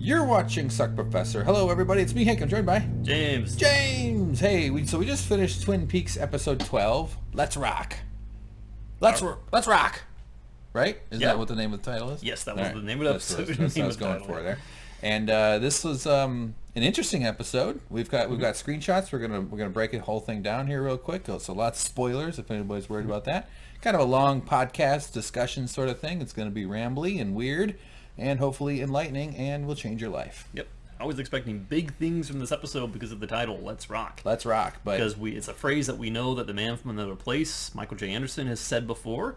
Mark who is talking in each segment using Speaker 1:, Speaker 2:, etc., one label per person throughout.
Speaker 1: You're watching Suck Professor. Hello, everybody. It's me, Hank. I'm joined by
Speaker 2: James.
Speaker 1: Hey, we just finished Twin Peaks episode 12. Let's rock. Let's rock. Right? Is that what the name of the title is?
Speaker 2: Yes, that was the name of the episode.
Speaker 1: That's what I was going for there. And this was an interesting episode. We've got screenshots. We're gonna break the whole thing down here real quick. So lots of spoilers if anybody's worried about that. Kind of a long podcast discussion sort of thing. It's going to be rambly and weird, and hopefully enlightening, and will change your life.
Speaker 2: Yep. I was expecting big things from this episode because of the title, Let's Rock.
Speaker 1: Let's rock.
Speaker 2: Because it's a phrase that we know that the man from another place, Michael J. Anderson, has said before,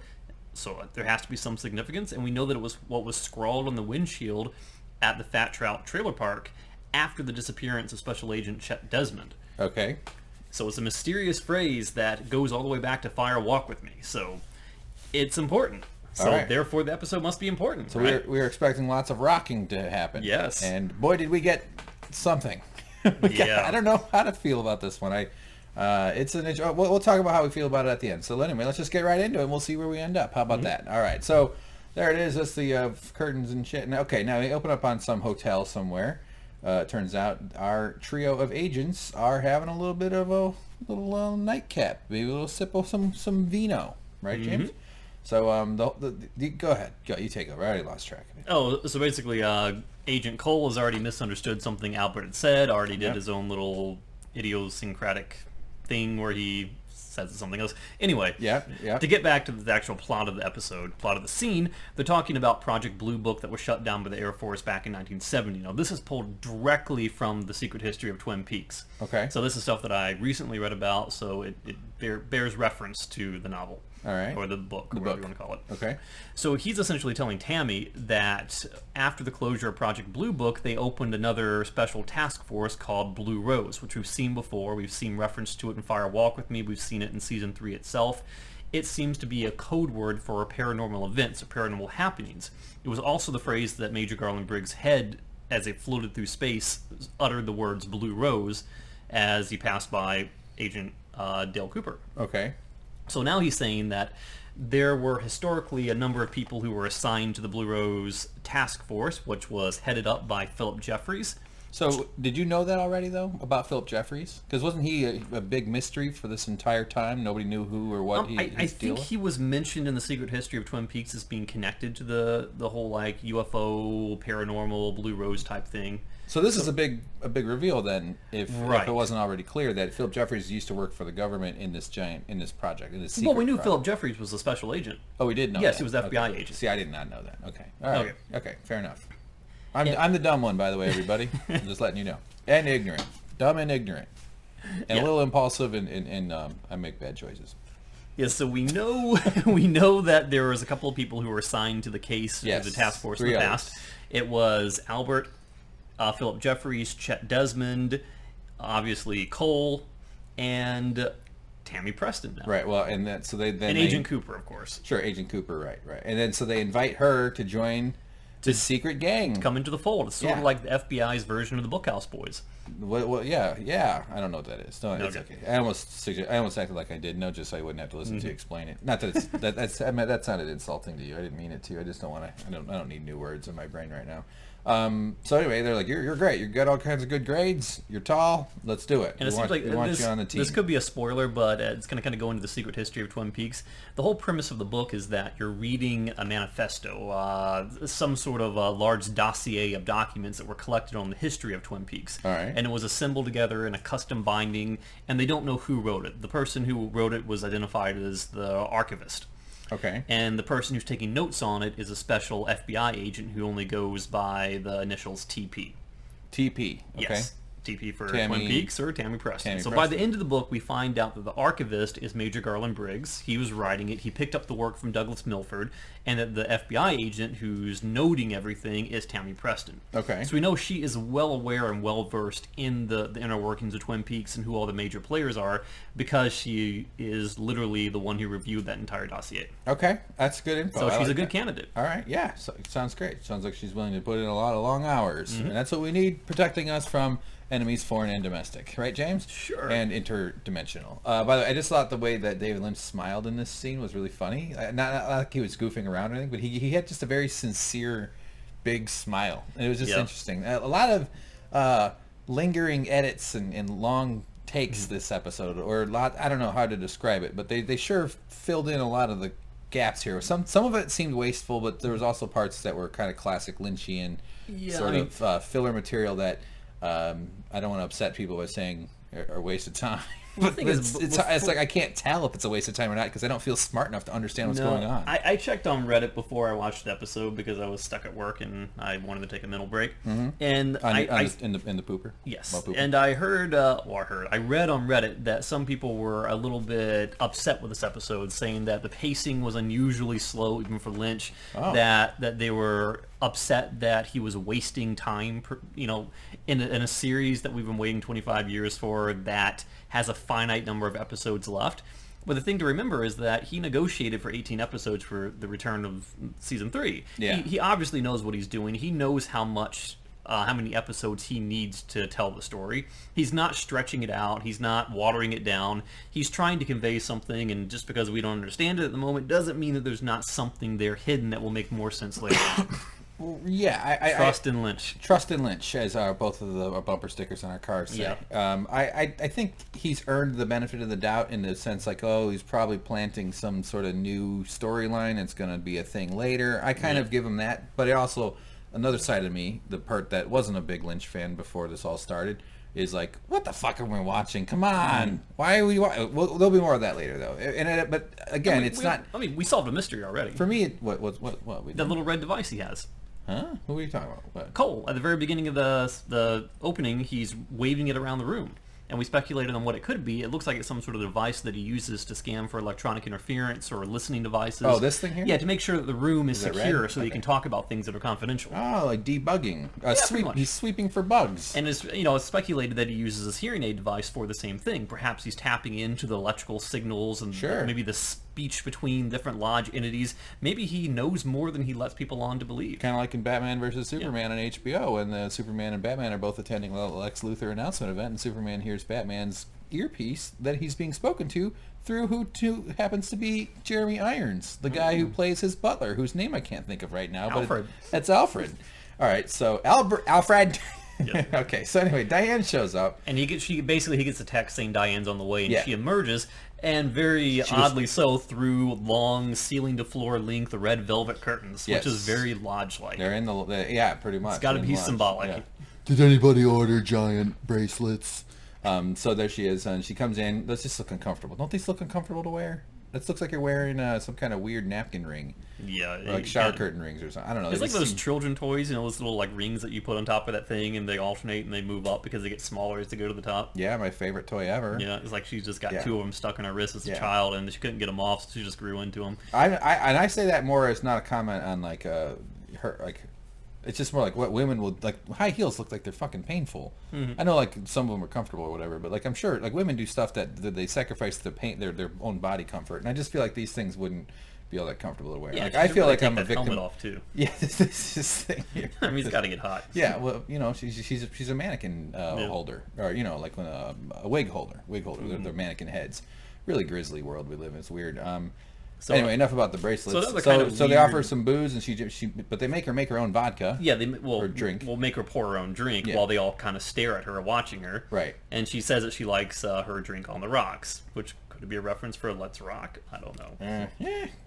Speaker 2: so there has to be some significance, and we know that it was what was scrawled on the windshield at the Fat Trout trailer park after the disappearance of Special Agent Chet Desmond.
Speaker 1: Okay.
Speaker 2: So it's a mysterious phrase that goes all the way back to Fire Walk With Me, so it's important. So therefore, the episode must be important.
Speaker 1: So we're expecting lots of rocking to happen.
Speaker 2: Yes.
Speaker 1: And boy, did we get something.
Speaker 2: Yeah.
Speaker 1: I don't know how to feel about this one. We'll talk about how we feel about it at the end. So anyway, let's just get right into it, and we'll see where we end up. How about that? All right. So there it is. That's the curtains and shit. And, okay, now we open up on some hotel somewhere. It turns out our trio of agents are having a little bit of a little nightcap, maybe a little sip of some vino, right, James? So go ahead. You take over. I already lost track of it.
Speaker 2: Oh, so basically, Agent Cole has already misunderstood something Albert had said. Already did his own little idiosyncratic thing where he says something else. Anyway, to get back to the actual plot of the episode, plot of the scene, they're talking about Project Blue Book that was shut down by the Air Force back in 1970. Now, this is pulled directly from The Secret History of Twin Peaks.
Speaker 1: Okay.
Speaker 2: So this is stuff that I recently read about, so it bears reference to the novel.
Speaker 1: All right.
Speaker 2: Or the book, or whatever you want to call it.
Speaker 1: Okay.
Speaker 2: So he's essentially telling Tammy that after the closure of Project Blue Book, they opened another special task force called Blue Rose, which we've seen before. We've seen reference to it in Fire Walk With Me. We've seen it in Season 3 itself. It seems to be a code word for paranormal events or paranormal happenings. It was also the phrase that Major Garland Briggs' head, as it floated through space, uttered the words Blue Rose as he passed by Agent Dale Cooper.
Speaker 1: Okay.
Speaker 2: So now he's saying that there were historically a number of people who were assigned to the Blue Rose Task Force, which was headed up by Philip Jeffries.
Speaker 1: So did you know that already, though, about Philip Jeffries? Because wasn't he a big mystery for this entire time? Nobody knew who or what
Speaker 2: I think he was mentioned in The Secret History of Twin Peaks as being connected to the whole like UFO, paranormal, Blue Rose type thing.
Speaker 1: So this is a big reveal then, if it wasn't already clear that Philip Jeffries used to work for the government in this project, in this secret
Speaker 2: Well, we knew
Speaker 1: project.
Speaker 2: Philip Jeffries was a special agent.
Speaker 1: Oh, we did know.
Speaker 2: Yes,
Speaker 1: that.
Speaker 2: he was FBI agent.
Speaker 1: See, I did not know that. Okay, all right. Okay, fair enough. I'm the dumb one, by the way, everybody. I'm just letting you know. And ignorant, dumb and ignorant, and a little impulsive, and I make bad choices.
Speaker 2: Yes, so we know that there was a couple of people who were assigned to the case to the task force in the past. It was Albert, Philip Jeffries, Chet Desmond, obviously Cole, and Tammy Preston now.
Speaker 1: Right. Well, and that
Speaker 2: Agent Cooper, of course.
Speaker 1: Sure, Agent Cooper. Right. And then so they invite her to join the secret gang.
Speaker 2: Come into the fold. It's sort of like the FBI's version of the Bookhouse Boys.
Speaker 1: Well, yeah. I don't know what that is. No, it's okay. I almost acted like I did. No, just so I wouldn't have to listen to you explain it. Not that that sounded insulting to you. I didn't mean it to. I just don't want to. I don't need new words in my brain right now. So anyway, they're like, you're great. You got all kinds of good grades. You're tall. Let's do it.
Speaker 2: And it seems like
Speaker 1: we want you on the team.
Speaker 2: This could be a spoiler, but it's going to kind of go into the secret history of Twin Peaks. The whole premise of the book is that you're reading a manifesto, some sort of a large dossier of documents that were collected on the history of Twin Peaks.
Speaker 1: All right.
Speaker 2: And it was assembled together in a custom binding, and they don't know who wrote it. The person who wrote it was identified as the archivist.
Speaker 1: Okay.
Speaker 2: And the person who's taking notes on it is a special FBI agent who only goes by the initials TP.
Speaker 1: TP. Okay.
Speaker 2: Yes. TP for Twin Peaks or Tammy Preston.
Speaker 1: So
Speaker 2: by the end of the book, we find out that the archivist is Major Garland Briggs. He was writing it. He picked up the work from Douglas Milford. And that the FBI agent who's noting everything is Tammy Preston.
Speaker 1: Okay.
Speaker 2: So we know she is well aware and well versed in the inner workings of Twin Peaks and who all the major players are, because she is literally the one who reviewed that entire dossier.
Speaker 1: Okay. That's good info.
Speaker 2: So she's a good candidate.
Speaker 1: All right. Yeah. So it sounds great. Sounds like she's willing to put in a lot of long hours. And that's what we need, protecting us from enemies, foreign and domestic, right, James?
Speaker 2: Sure.
Speaker 1: And interdimensional. By the way, I just thought the way that David Lynch smiled in this scene was really funny. Not like he was goofing around or anything, but he had just a very sincere big smile. It was just
Speaker 2: Yep.
Speaker 1: interesting. A lot of lingering edits and long takes this episode, or a lot. I don't know how to describe it, but they sure filled in a lot of the gaps here. Some of it seemed wasteful, but there was also parts that were kind of classic Lynchian of filler material that I don't want to upset people by saying are waste of time. But it's like I can't tell if it's a waste of time or not because I don't feel smart enough to understand what's going on.
Speaker 2: I checked on Reddit before I watched the episode because I was stuck at work and I wanted to take a mental break.
Speaker 1: Mm-hmm.
Speaker 2: And
Speaker 1: in the pooper.
Speaker 2: Yes,
Speaker 1: Pooper.
Speaker 2: and I read on Reddit that some people were a little bit upset with this episode, saying that the pacing was unusually slow, even for Lynch. That they were upset that he was wasting time, in a series that we've been waiting 25 years for that has a finite number of episodes left. But the thing to remember is that he negotiated for 18 episodes for the return of season 3.
Speaker 1: Yeah.
Speaker 2: He obviously knows what he's doing. He knows how many episodes he needs to tell the story. He's not stretching it out. He's not watering it down. He's trying to convey something, and just because we don't understand it at the moment doesn't mean that there's not something there hidden that will make more sense later on.
Speaker 1: Yeah,
Speaker 2: Trust in Lynch.
Speaker 1: Trust in Lynch, as both of the bumper stickers on our cars say.
Speaker 2: Yeah.
Speaker 1: I think he's earned the benefit of the doubt in the sense like, he's probably planting some sort of new storyline. It's going to be a thing later. I kind of give him that, but it also, another side of me, the part that wasn't a big Lynch fan before this all started, is like, what the fuck are we watching? Come on. Why are we watching? Well, there'll be more of that later, though. But again,
Speaker 2: we solved a mystery already.
Speaker 1: For me, what
Speaker 2: the little red device he has.
Speaker 1: Huh? What are you talking about? What?
Speaker 2: Cole, at the very beginning of the opening, he's waving it around the room. And we speculated on what it could be. It looks like it's some sort of device that he uses to scan for electronic interference or listening devices.
Speaker 1: Oh, this thing here?
Speaker 2: Yeah, to make sure that the room is secure so that
Speaker 1: Okay.
Speaker 2: he can talk about things that are confidential.
Speaker 1: Oh, like debugging.
Speaker 2: pretty much.
Speaker 1: He's sweeping for bugs.
Speaker 2: And it's speculated that he uses his hearing aid device for the same thing. Perhaps he's tapping into the electrical signals and maybe the speech between different lodge entities. Maybe he knows more than he lets people on to believe.
Speaker 1: Kind of like in Batman versus Superman on HBO, when the Superman and Batman are both attending the Lex Luthor announcement event, and Superman hears Batman's earpiece that he's being spoken to through who happens to be Jeremy Irons, the guy who plays his butler, whose name I can't think of right now.
Speaker 2: Alfred.
Speaker 1: But that's Alfred. All right, so Alfred.
Speaker 2: Yep.
Speaker 1: Okay, so anyway, Diane shows up.
Speaker 2: And he gets a text saying Diane's on the way, and
Speaker 1: Yeah.
Speaker 2: she emerges, and very oddly so, through long ceiling-to-floor length red velvet curtains, which is very lodge-like.
Speaker 1: They're in pretty much.
Speaker 2: It's got to be symbolic.
Speaker 1: Yeah.
Speaker 3: Did anybody order giant bracelets?
Speaker 1: So there she is, and she comes in. Let's just look uncomfortable. Don't these look uncomfortable to wear? This looks like you're wearing some kind of weird napkin ring.
Speaker 2: Yeah.
Speaker 1: Or like shower curtain rings or something. I don't know.
Speaker 2: It's like those children toys, those little like rings that you put on top of that thing, and they alternate and they move up because they get smaller as they go to the top.
Speaker 1: Yeah, my favorite toy ever.
Speaker 2: Yeah, it's like she's just got two of them stuck in her wrist as a child, and she couldn't get them off, so she just grew into them.
Speaker 1: I say that more as not a comment on like her like. It's just more like what women will like. High heels look like they're fucking painful. Mm-hmm. I know like some of them are comfortable or whatever, but like I'm sure like women do stuff that they sacrifice their own body comfort, and I just feel like these things wouldn't be all that comfortable to wear.
Speaker 2: Yeah,
Speaker 1: like I feel
Speaker 2: really
Speaker 1: like I'm a victim.
Speaker 2: Helmet off too.
Speaker 1: Yeah, this thing here.
Speaker 2: I mean, it's got to get hot.
Speaker 1: Yeah, well, she's a mannequin holder, or like when a wig holder. Mm-hmm. They're mannequin heads. Really grisly world we live in. It's weird. So anyway, enough about the bracelets. So they offer some booze, and but they make her own vodka.
Speaker 2: Yeah,
Speaker 1: or drink.
Speaker 2: We'll make her pour her own drink while they all kind of stare at her, watching her.
Speaker 1: Right.
Speaker 2: And she says that she likes her drink on the rocks, which could be a reference for Let's Rock. I don't know.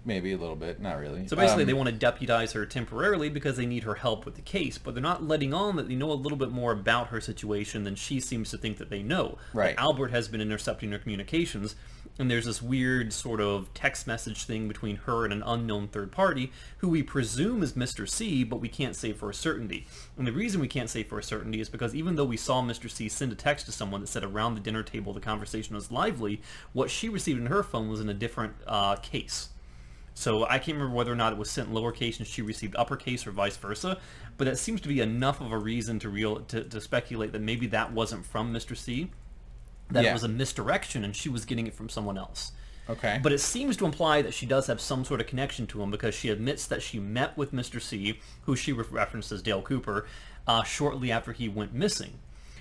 Speaker 1: Maybe a little bit. Not really.
Speaker 2: So basically, they want to deputize her temporarily because they need her help with the case, but they're not letting on that they know a little bit more about her situation than she seems to think that they know.
Speaker 1: Right.
Speaker 2: Like Albert has been intercepting her communications, and there's this weird sort of text message thing between her and an unknown third party who we presume is Mr. C, but we can't say for a certainty. And the reason we can't say for a certainty is because even though we saw Mr. C send a text to someone that said around the dinner table the conversation was lively, what she received in her phone was in a different case. So I can't remember whether or not it was sent lowercase and she received uppercase or vice versa, but that seems to be enough of a reason to speculate that maybe that wasn't from Mr. C, that it was a misdirection and she was getting it from someone else.
Speaker 1: Okay.
Speaker 2: But it seems to imply that she does have some sort of connection to him because she admits that she met with Mr. C, who she referenced as Dale Cooper, shortly after he went missing.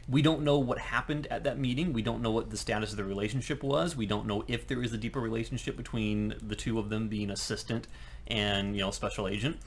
Speaker 2: We don't know what happened at that meeting. We don't know what the status of the relationship was. We don't know if there is a deeper relationship between the two of them being assistant and, special agent.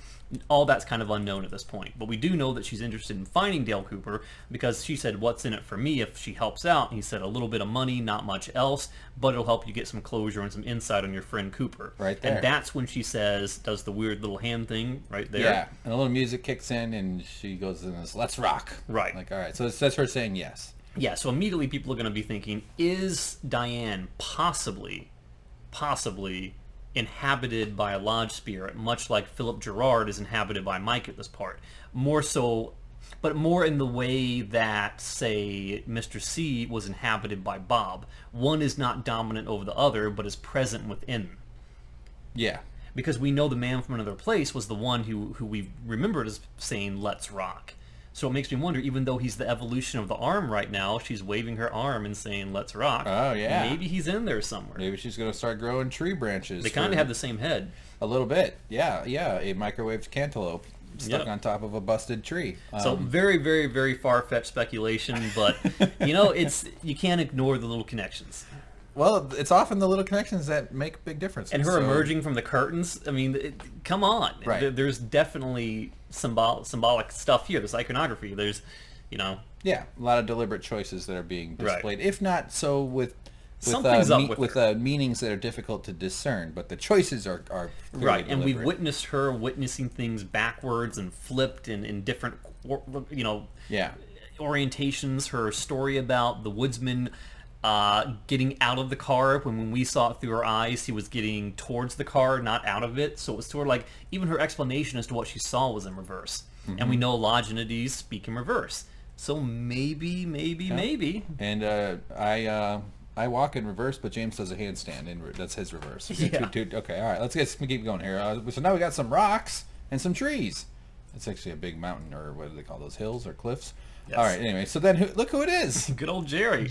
Speaker 2: All that's kind of unknown at this point. But we do know that she's interested in finding Dale Cooper because she said, what's in it for me if she helps out? And he said, a little bit of money, not much else, but it'll help you get some closure and some insight on your friend Cooper.
Speaker 1: Right there.
Speaker 2: And that's when she does the weird little hand thing right there.
Speaker 1: Yeah, and a little music kicks in, and she goes in this, let's rock.
Speaker 2: Right.
Speaker 1: Like, all right. So that's her saying yes.
Speaker 2: Yeah, so immediately people are going to be thinking, is Diane possibly inhabited by a lodge spirit, much like Philip Gerard is inhabited by Mike at this part? More so, but more in the way that, say, Mr. C was inhabited by Bob. One is not dominant over the other, but is present within.
Speaker 1: Yeah.
Speaker 2: Because we know the man from another place was the one who we remembered as saying, let's rock. So it makes me wonder, even though he's the evolution of the arm right now, she's waving her arm and saying, let's rock.
Speaker 1: Oh, yeah.
Speaker 2: Maybe he's in there somewhere.
Speaker 1: Maybe she's going to start growing tree branches.
Speaker 2: They kind of have the same head.
Speaker 1: A little bit. Yeah, yeah. A microwaved cantaloupe stuck on top of a busted tree.
Speaker 2: So very, very, very far-fetched speculation, but, you can't ignore the little connections.
Speaker 1: Well, it's often the little connections that make big differences.
Speaker 2: And her emerging from the curtains, I mean, come on.
Speaker 1: Right.
Speaker 2: There's definitely symbolic stuff here. There's iconography. There's,
Speaker 1: Yeah, a lot of deliberate choices that are being displayed.
Speaker 2: Right.
Speaker 1: If not so with meanings that are difficult to discern, but the choices are
Speaker 2: right. And we've
Speaker 1: deliberate.
Speaker 2: witnessed her witnessing things backwards and flipped and in different, orientations. Her story about the woodsman getting out of the car, when we saw it through her eyes, he was getting towards the car, not out of it. So it was sort of like even her explanation as to what she saw was in reverse. Mm-hmm. And we know lodge entities speak in reverse. So maybe.
Speaker 1: And I walk in reverse, but James does a handstand, and that's his reverse.
Speaker 2: Yeah.
Speaker 1: Okay, all right, let's keep going here. So now we got some rocks and some trees. It's actually a big mountain, or what do they call those, hills or cliffs? Yes. All right, anyway, so then look who it is.
Speaker 2: Good old Jerry.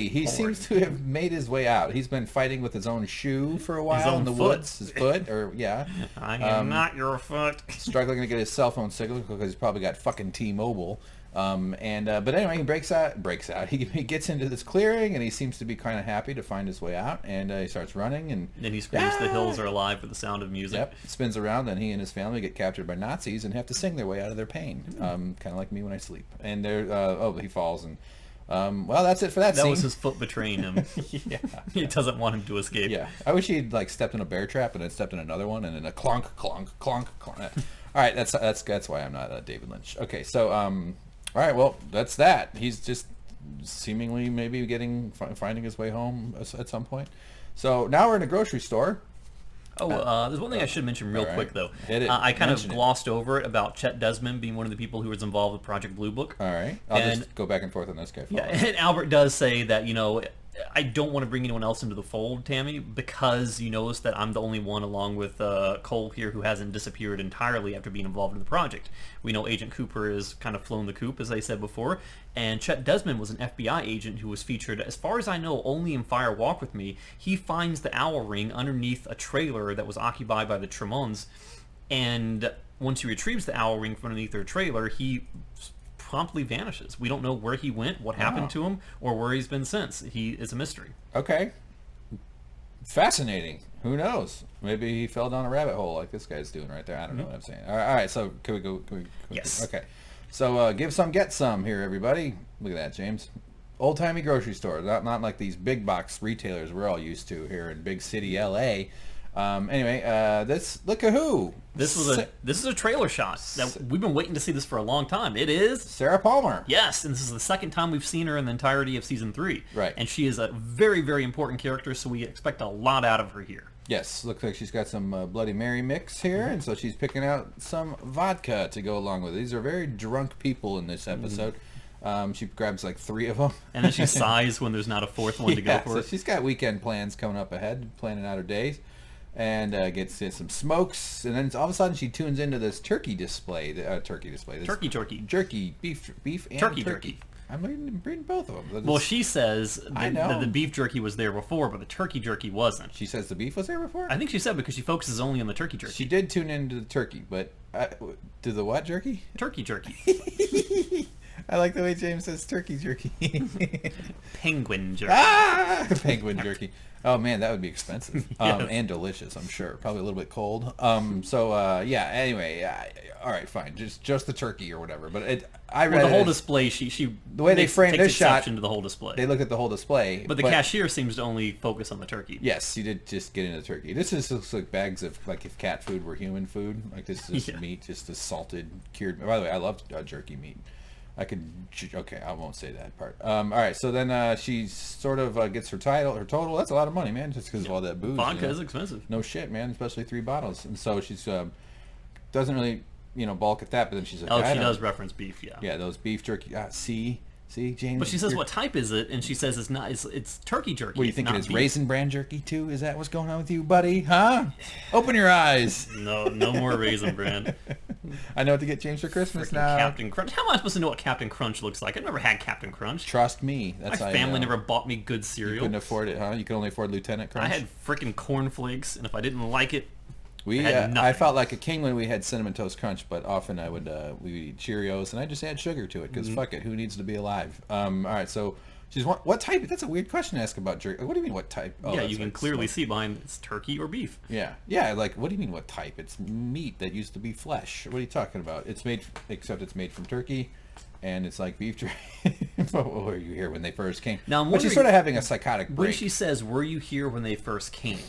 Speaker 1: He seems to have made his way out. He's been fighting with his own shoe for a while in the woods. His foot,
Speaker 2: I am not your foot.
Speaker 1: Struggling to get his cell phone signal because he's probably got fucking T-Mobile. But anyway, he breaks out. He gets into this clearing, and he seems to be kind of happy to find his way out. And he starts running, and
Speaker 2: then he screams, "The hills are alive with the sound of music."
Speaker 1: Yep. Spins around, and he and his family get captured by Nazis and have to sing their way out of their pain. Kind of like me when I sleep. And he falls, and that's it for that scene.
Speaker 2: That was his foot betraying him.
Speaker 1: Yeah.
Speaker 2: He doesn't want him to escape.
Speaker 1: Yeah. I wish he'd stepped in a bear trap and then stepped in another one, and then a clonk, clonk, clonk, clonk. All right, that's why I'm not David Lynch. Okay, so all right, well, that's that. He's just seemingly maybe finding his way home at some point. So now we're in a grocery store.
Speaker 2: There's one thing I should mention real quick, though.
Speaker 1: Hit it.
Speaker 2: I kind of glossed over it about Chet Desmond being one of the people who was involved with Project Blue Book.
Speaker 1: All right. I'll just go back and forth on this guy.
Speaker 2: Yeah, and Albert does say that, I don't want to bring anyone else into the fold, Tammy, because you notice that I'm the only one, along with Cole here, who hasn't disappeared entirely after being involved in the project. We know Agent Cooper has kind of flown the coop, as I said before, and Chet Desmond was an FBI agent who was featured, as far as I know, only in Fire Walk With Me. He finds the owl ring underneath a trailer that was occupied by the Tremonds, and once he retrieves the owl ring from underneath their trailer, he promptly vanishes. We don't know where he went, what happened to him, or where he's been since. It's a mystery.
Speaker 1: Okay. Fascinating. Who knows? Maybe he fell down a rabbit hole like this guy's doing right there. I don't know what I'm saying. All right, so can we go?
Speaker 2: Yes.
Speaker 1: Okay. So give some, get some here, everybody. Look at that, James. Old-timey grocery store. Not like these big box retailers we're all used to here in big city L.A. Look at who.
Speaker 2: This is a trailer shot that we've been waiting to see this for a long time. It is
Speaker 1: Sarah Palmer.
Speaker 2: Yes, and this is the second time we've seen her in the entirety of season 3.
Speaker 1: Right.
Speaker 2: And she is a very, very important character, so we expect a lot out of her here.
Speaker 1: Yes, looks like she's got some Bloody Mary mix here, and so she's picking out some vodka to go along with it. These are very drunk people in this episode. She grabs like 3 of them.
Speaker 2: And then she sighs when there's not a fourth one to go for.
Speaker 1: So she's got weekend plans coming up ahead, planning out her days. And gets some smokes, and then all of a sudden she tunes into this turkey display. This jerky, beef, and turkey. I'm reading both of them.
Speaker 2: Well, she says that the beef jerky was there before, but the turkey jerky wasn't.
Speaker 1: She says the beef was there before?
Speaker 2: I think she said because she focuses only on the turkey jerky.
Speaker 1: She did tune into the turkey, but to the what jerky?
Speaker 2: Turkey jerky.
Speaker 1: I like the way James says turkey jerky.
Speaker 2: Penguin jerky.
Speaker 1: Penguin jerky. Oh man, that would be expensive.
Speaker 2: Yes.
Speaker 1: And delicious, I'm sure. Probably a little bit cold. Yeah. Anyway, all right, fine. Just the turkey or whatever. But I read
Speaker 2: Well, the whole display. She
Speaker 1: the way they framed
Speaker 2: takes
Speaker 1: this shot
Speaker 2: exception to the whole display.
Speaker 1: They look at the whole display.
Speaker 2: But the cashier seems to only focus on the turkey.
Speaker 1: Yes, you did just get into the turkey. This is looks like bags of, like, if cat food were human food. Like, this is just meat, just the salted, cured. By the way, I love jerky meat. Okay, I won't say that part. All right, so then she sort of gets her total. That's a lot of money, man, just because of all that booze.
Speaker 2: Vodka is expensive.
Speaker 1: No shit, man, especially 3 bottles. And so she's doesn't really, balk at that, but then she's like,
Speaker 2: Oh, she does reference beef, yeah.
Speaker 1: Yeah, those beef jerky. See, James.
Speaker 2: But she says, what type is it? And she says it's not. It's turkey jerky.
Speaker 1: What do you think it is?
Speaker 2: Beef.
Speaker 1: Raisin Bran jerky too? Is that what's going on with you, buddy? Huh? Open your eyes.
Speaker 2: No more Raisin Bran.
Speaker 1: I know what to get James for Christmas now.
Speaker 2: Captain Crunch. How am I supposed to know what Captain Crunch looks like? I've never had Captain Crunch.
Speaker 1: Trust me. That's
Speaker 2: My family never bought me good cereal.
Speaker 1: You couldn't afford it, huh? You could only afford Lieutenant Crunch.
Speaker 2: I had freaking cornflakes, and if I didn't like it,
Speaker 1: I felt like a king when we had Cinnamon Toast Crunch, but often we would eat Cheerios, and I just add sugar to it because fuck it, who needs to be alive? All right, so she's what type? That's a weird question to ask about jerky. What do you mean what type?
Speaker 2: Oh, yeah, you can clearly see behind it's turkey or beef.
Speaker 1: Yeah. Like, what do you mean what type? It's meat that used to be flesh. What are you talking about? It's made from turkey. And it's like beef jerky. What were you here when they first came?
Speaker 2: Now,
Speaker 1: but she's sort of having a psychotic break.
Speaker 2: When she says, "Were you here when they first came?"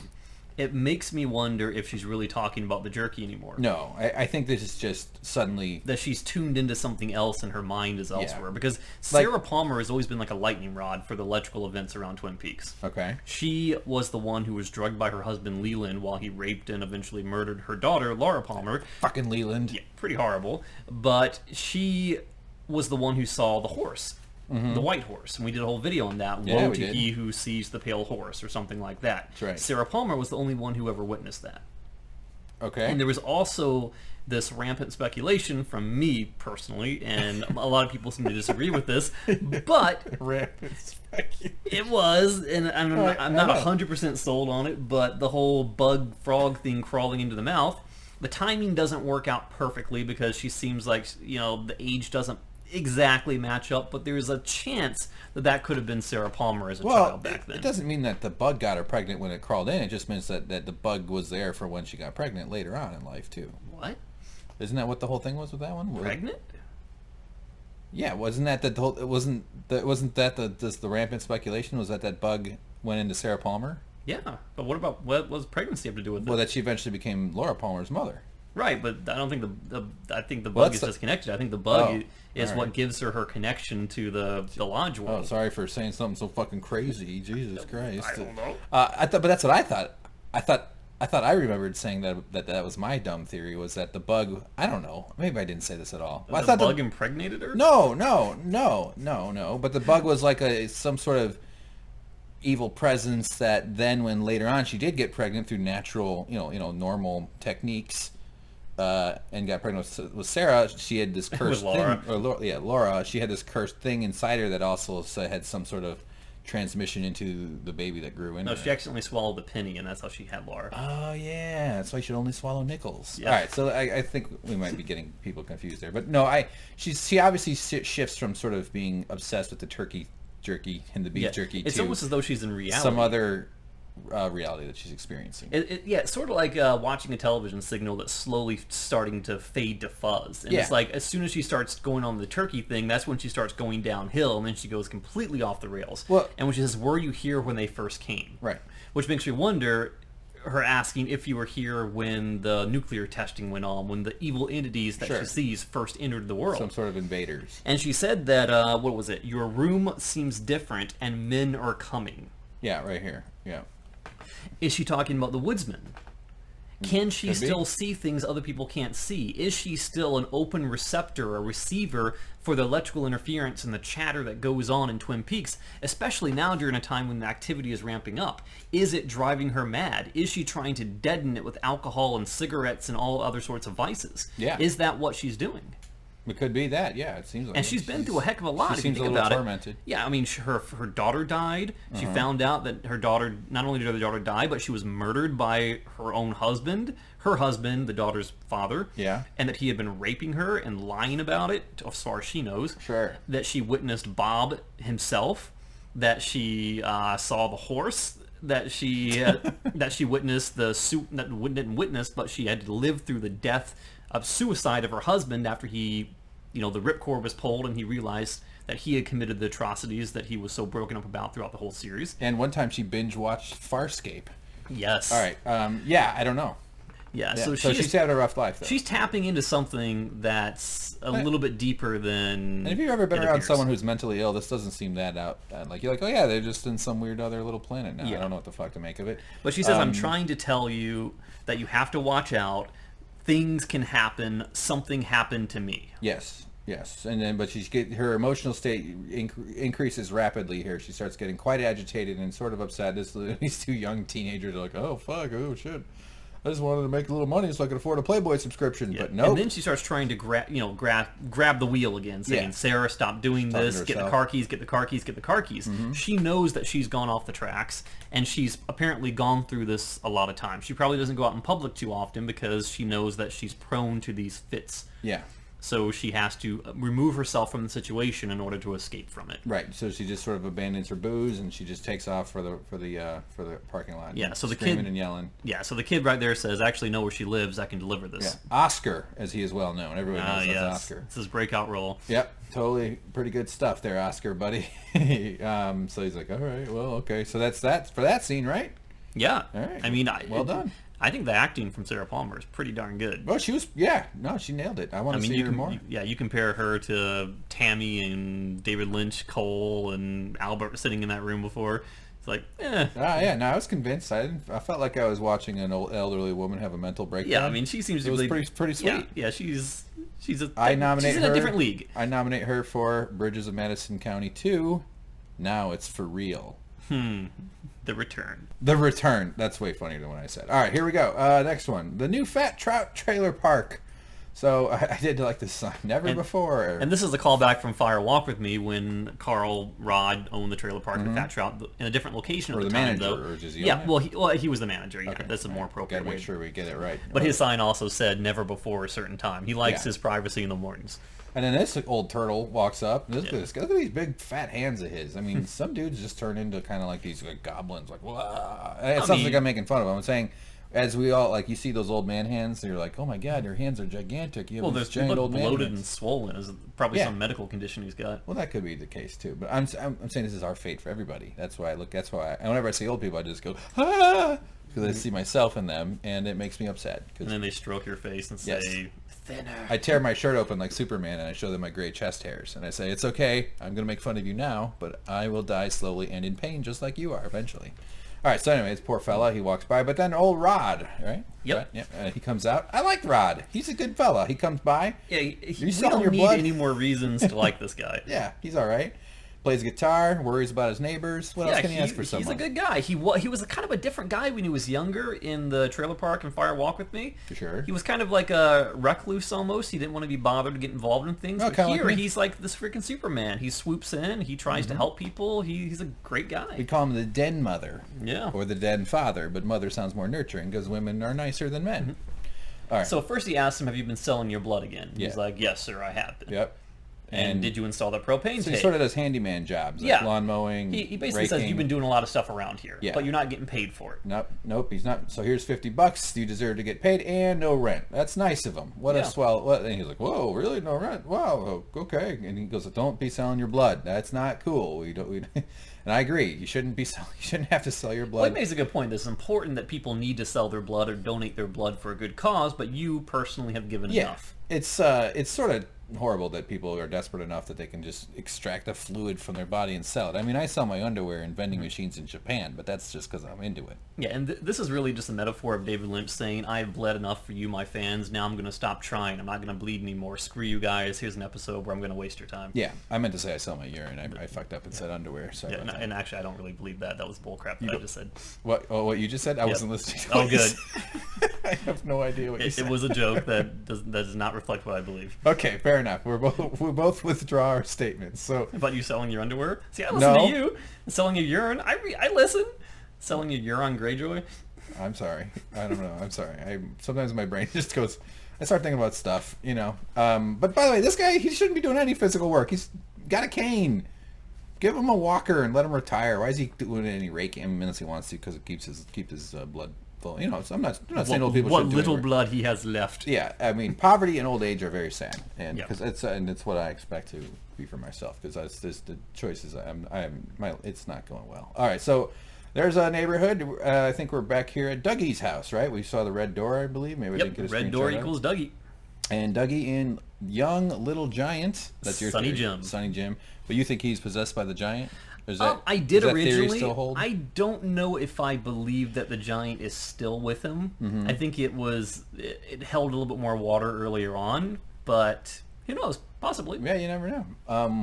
Speaker 2: It makes me wonder if she's really talking about the jerky anymore.
Speaker 1: No, I think this is just suddenly...
Speaker 2: that she's tuned into something else and her mind is elsewhere. Because Sarah Palmer has always been like a lightning rod for the electrical events around Twin Peaks.
Speaker 1: Okay.
Speaker 2: She was the one who was drugged by her husband Leland while he raped and eventually murdered her daughter, Laura Palmer.
Speaker 1: Fucking Leland.
Speaker 2: Yeah, pretty horrible. But she was the one who saw the horse. The white horse, and we did a whole video on that.
Speaker 1: Yeah,
Speaker 2: Woe to he who sees the pale horse, or something like that.
Speaker 1: That's right.
Speaker 2: Sarah Palmer was the only one who ever witnessed that.
Speaker 1: Okay.
Speaker 2: And there was also this rampant speculation from me personally, and a lot of people seem to disagree with this, but
Speaker 1: rampant speculation.
Speaker 2: it was, and I'm not 100% sold on it, but the whole bug frog thing crawling into the mouth, the timing doesn't work out perfectly because she seems like, the age doesn't exactly match up, but there's a chance that could have been Sarah Palmer as a child back then.
Speaker 1: It doesn't mean that the bug got her pregnant when it crawled in. It just means that the bug was there for when she got pregnant later on in life too.
Speaker 2: What?
Speaker 1: Isn't that what the whole thing was with that one?
Speaker 2: Pregnant?
Speaker 1: Yeah, wasn't that the whole? Wasn't that the rampant speculation? Was that bug went into Sarah Palmer?
Speaker 2: Yeah, but what does pregnancy have to do with it?
Speaker 1: Well, that she eventually became Laura Palmer's mother.
Speaker 2: Right, but I don't think I think the bug is disconnected. I think the bug is what gives her connection to the lodge world.
Speaker 1: Oh, sorry for saying something so fucking crazy. Jesus Christ.
Speaker 2: I don't know.
Speaker 1: But that's what I thought. I thought I remembered saying that was my dumb theory, was that the bug, I don't know, maybe I didn't say this at all.
Speaker 2: I thought the bug impregnated her?
Speaker 1: No. But the bug was like some sort of evil presence that then, when later on she did get pregnant through natural, normal techniques, and got pregnant with Sarah, she had this cursed
Speaker 2: Laura.
Speaker 1: thing. Laura. She had this cursed thing inside her that also had some sort of transmission into the baby that grew in her.
Speaker 2: No, she accidentally swallowed the penny, and that's how she had Laura.
Speaker 1: Oh, yeah. That's why you should only swallow nickels.
Speaker 2: Yeah.
Speaker 1: All right, so I think we might be getting people confused there. But no, she obviously shifts from sort of being obsessed with the turkey jerky and the beef jerky
Speaker 2: it's
Speaker 1: to
Speaker 2: almost as though she's in reality.
Speaker 1: some other reality that she's experiencing.
Speaker 2: It's sort of like watching a television signal that's slowly starting to fade to fuzz. And it's like, as soon as she starts going on the turkey thing, that's when she starts going downhill, and then she goes completely off the rails.
Speaker 1: Well,
Speaker 2: and when she says, "Were you here when they first came?"
Speaker 1: Right.
Speaker 2: Which makes me wonder, her asking if you were here when the nuclear testing went on, when the evil entities that she sees first entered the world.
Speaker 1: Some sort of invaders.
Speaker 2: And she said that, what was it? Your room seems different and men are coming.
Speaker 1: Yeah, right here. Yeah.
Speaker 2: Is she talking about the woodsman? Can she still see things other people can't see? Is she still an open receptor, a receiver for the electrical interference and the chatter that goes on in Twin Peaks, especially now during a time when the activity is ramping up? Is it driving her mad? Is she trying to deaden it with alcohol and cigarettes and all other sorts of vices?
Speaker 1: Yeah.
Speaker 2: Is that what she's doing?
Speaker 1: It could be that, yeah. It seems like.
Speaker 2: And she's been through a heck of a lot.
Speaker 1: She
Speaker 2: if
Speaker 1: seems
Speaker 2: you
Speaker 1: a
Speaker 2: think
Speaker 1: little
Speaker 2: about
Speaker 1: tormented.
Speaker 2: It. Yeah, I mean, her daughter died. She found out that her daughter, not only did her daughter die, but she was murdered by her own husband, the daughter's father.
Speaker 1: Yeah.
Speaker 2: And that he had been raping her and lying about it, as far as she knows.
Speaker 1: Sure.
Speaker 2: That she witnessed Bob himself. That she saw the horse. That she witnessed the didn't witness, but she had to live through the death of suicide of her husband after he, the ripcord was pulled and he realized that he had committed the atrocities that he was so broken up about throughout the whole series.
Speaker 1: And one time she binge watched Farscape.
Speaker 2: Yes.
Speaker 1: All right. Yeah, I don't know.
Speaker 2: Yeah.
Speaker 1: So she's having a rough life, though.
Speaker 2: She's tapping into something that's a little bit deeper than.
Speaker 1: And if you've ever been
Speaker 2: it
Speaker 1: around
Speaker 2: appears.
Speaker 1: Someone who's mentally ill, this doesn't seem that out. Like you're like, oh yeah, they're just in some weird other little planet now.
Speaker 2: Yeah.
Speaker 1: I don't know what the fuck to make of it.
Speaker 2: But she says, I'm trying to tell you that you have to watch out. Things can happen. Something happened to me.
Speaker 1: Yes, and then but her emotional state increases rapidly here. She starts getting quite agitated and sort of upset. These two young teenagers are like, oh fuck, oh shit. I just wanted to make a little money so I could afford a Playboy subscription, but no.
Speaker 2: And then she starts trying to grab the wheel again, saying, Cera, stop doing this, get the car keys, get the car keys, get the car keys. Mm-hmm. She knows that she's gone off the tracks, and she's apparently gone through this a lot of times. She probably doesn't go out in public too often because she knows that she's prone to these fits.
Speaker 1: Yeah.
Speaker 2: So she has to remove herself from the situation in order to escape from it.
Speaker 1: Right. So she just sort of abandons her booze and she just takes off for the parking lot.
Speaker 2: Yeah. So the
Speaker 1: screaming
Speaker 2: kid
Speaker 1: and yelling.
Speaker 2: Yeah. So the kid right there says, "Actually, know where she lives. I can deliver this."
Speaker 1: Yeah. Oscar, as he is well known. Everyone knows that's Oscar.
Speaker 2: It's his breakout role.
Speaker 1: Yep. Totally pretty good stuff there, Oscar, buddy. So he's like, all right, well, okay. So that's that for that scene, right?
Speaker 2: Yeah.
Speaker 1: All right.
Speaker 2: I mean,
Speaker 1: well done.
Speaker 2: I think the acting from Sarah Palmer is pretty darn good.
Speaker 1: Well, she nailed it. I want to see her more.
Speaker 2: You compare her to Tammy and David Lynch, Cole, and Albert sitting in that room before. It's like,
Speaker 1: yeah, no, I was convinced. I felt like I was watching an old elderly woman have a mental breakdown.
Speaker 2: Yeah, I mean, she seems to be
Speaker 1: pretty sweet.
Speaker 2: Yeah, she's she's in
Speaker 1: a
Speaker 2: different league.
Speaker 1: I nominate her for Bridges of Madison County 2. Now it's for real.
Speaker 2: The Return.
Speaker 1: The Return. That's way funnier than what I said. All right, here we go. Next one. The new Fat Trout trailer park. So I did like this sign. Never before.
Speaker 2: And this is a callback from Fire Walk With Me when Carl Rod owned the trailer park in Fat Trout in a different location at the time,
Speaker 1: manager,
Speaker 2: though.
Speaker 1: Or does he
Speaker 2: he was the manager. Yeah,
Speaker 1: okay.
Speaker 2: That's a more appropriate
Speaker 1: Gotta
Speaker 2: way.
Speaker 1: make sure we get it right.
Speaker 2: But his sign also said never before a certain time. He likes his privacy in the mornings.
Speaker 1: And then this old turtle walks up. Look at these big fat hands of his. I mean, some dudes just turn into kind of like these goblins. Like, wow. It sounds like I'm making fun of them. I'm saying, as we all, like, you see those old man hands, and you're like, oh my God, your hands are gigantic. You have these giant old man hands.
Speaker 2: Bloated and swollen. Is probably some medical condition he's got.
Speaker 1: Well, that could be the case too. But I'm saying this is our fate for everybody. That's why and whenever I see old people, I just go, ah! Because I see myself in them, and it makes me upset.
Speaker 2: And then they stroke your face and say, thinner.
Speaker 1: I tear my shirt open like Superman, and I show them my gray chest hairs. And I say, it's okay. I'm going to make fun of you now, but I will die slowly and in pain just like you are eventually. All right, so anyways, poor fella, he walks by. But then old Rod, right?
Speaker 2: Yep.
Speaker 1: He comes out. I like Rod. He's a good fella. He comes by.
Speaker 2: Yeah, we don't need any more reasons to like this guy.
Speaker 1: Yeah, he's all right. Plays guitar, worries about his neighbors. What else can he ask for someone?
Speaker 2: He's a good guy. He was a kind of a different guy when he was younger in the trailer park and Fire Walk With Me.
Speaker 1: For sure.
Speaker 2: He was kind of like a recluse almost. He didn't want to be bothered to get involved in things. But here, he's like this freaking Superman. He swoops in. He tries to help people. He's a great guy.
Speaker 1: We call him the den mother.
Speaker 2: Yeah.
Speaker 1: Or the den father, but mother sounds more nurturing because women are nicer than men. All right.
Speaker 2: So first he asks him, have you been selling your blood again?
Speaker 1: Yeah.
Speaker 2: He's like, yes, sir, I have been.
Speaker 1: Yep.
Speaker 2: And did you install the propane
Speaker 1: So
Speaker 2: tape?
Speaker 1: he sort of does handyman jobs, like lawn mowing,
Speaker 2: He basically
Speaker 1: raking.
Speaker 2: says, you've been doing a lot of stuff around here, but you're not getting paid for it.
Speaker 1: Nope, he's not. So here's $50. You deserve to get paid and no rent. That's nice of him. What a swell. And he's like, whoa, really? No rent? Wow, okay. And he goes, don't be selling your blood. That's not cool. And I agree. You shouldn't have to sell your blood.
Speaker 2: Well, he makes a good point. It's important that people need to sell their blood or donate their blood for a good cause, but you personally have given enough.
Speaker 1: It's sort of horrible that people are desperate enough that they can just extract a fluid from their body and sell it. I mean, I sell my underwear in vending machines in Japan, but that's just because I'm into it.
Speaker 2: Yeah, and this is really just a metaphor of David Lynch saying, I have bled enough for you, my fans. Now I'm going to stop trying. I'm not going to bleed anymore. Screw you guys. Here's an episode where I'm going to waste your time.
Speaker 1: Yeah, I meant to say I sell my urine. I fucked up and said underwear. Sorry about that.
Speaker 2: And actually, I don't really believe that. That was bullcrap that I just said.
Speaker 1: What you just said? I wasn't listening to
Speaker 2: what you said.
Speaker 1: I have no idea what you said.
Speaker 2: It was a joke that does not reflect what I believe.
Speaker 1: Okay, fair enough. We both withdraw our statements. So
Speaker 2: About you selling your underwear? See, I listen to you. Selling your urine? I listen. Selling your urine Greyjoy?
Speaker 1: I'm sorry. I don't know. I'm sorry. Sometimes my brain just goes. I start thinking about stuff, you know. But by the way, this guy, he shouldn't be doing any physical work. He's got a cane. Give him a walker and let him retire. Why is he doing any raking him unless he wants to? Because it keeps his blood full. You know, so I'm not saying old people
Speaker 2: what
Speaker 1: should do
Speaker 2: little
Speaker 1: any work.
Speaker 2: blood he has left.
Speaker 1: Yeah, I mean, poverty and old age are very sad, and
Speaker 2: Yeah.
Speaker 1: because it's what I expect to be for myself. Because that's the choices it's not going well. All right, so there's a neighborhood. I think we're back here at Dougie's house, right? We saw the red door, I believe. Maybe we didn't get a
Speaker 2: Red door
Speaker 1: screenshot of it.
Speaker 2: equals Dougie.
Speaker 1: And Dougie in young little giant. That's your
Speaker 2: Sonny
Speaker 1: theory.
Speaker 2: Jim.
Speaker 1: Sonny Jim. But you think he's possessed by the giant? Is that,
Speaker 2: I did
Speaker 1: does that theory
Speaker 2: originally.
Speaker 1: still hold?
Speaker 2: I don't know if I believe that the giant is still with him.
Speaker 1: Mm-hmm.
Speaker 2: I think it held a little bit more water earlier on, but who knows? Possibly.
Speaker 1: Yeah, you never know.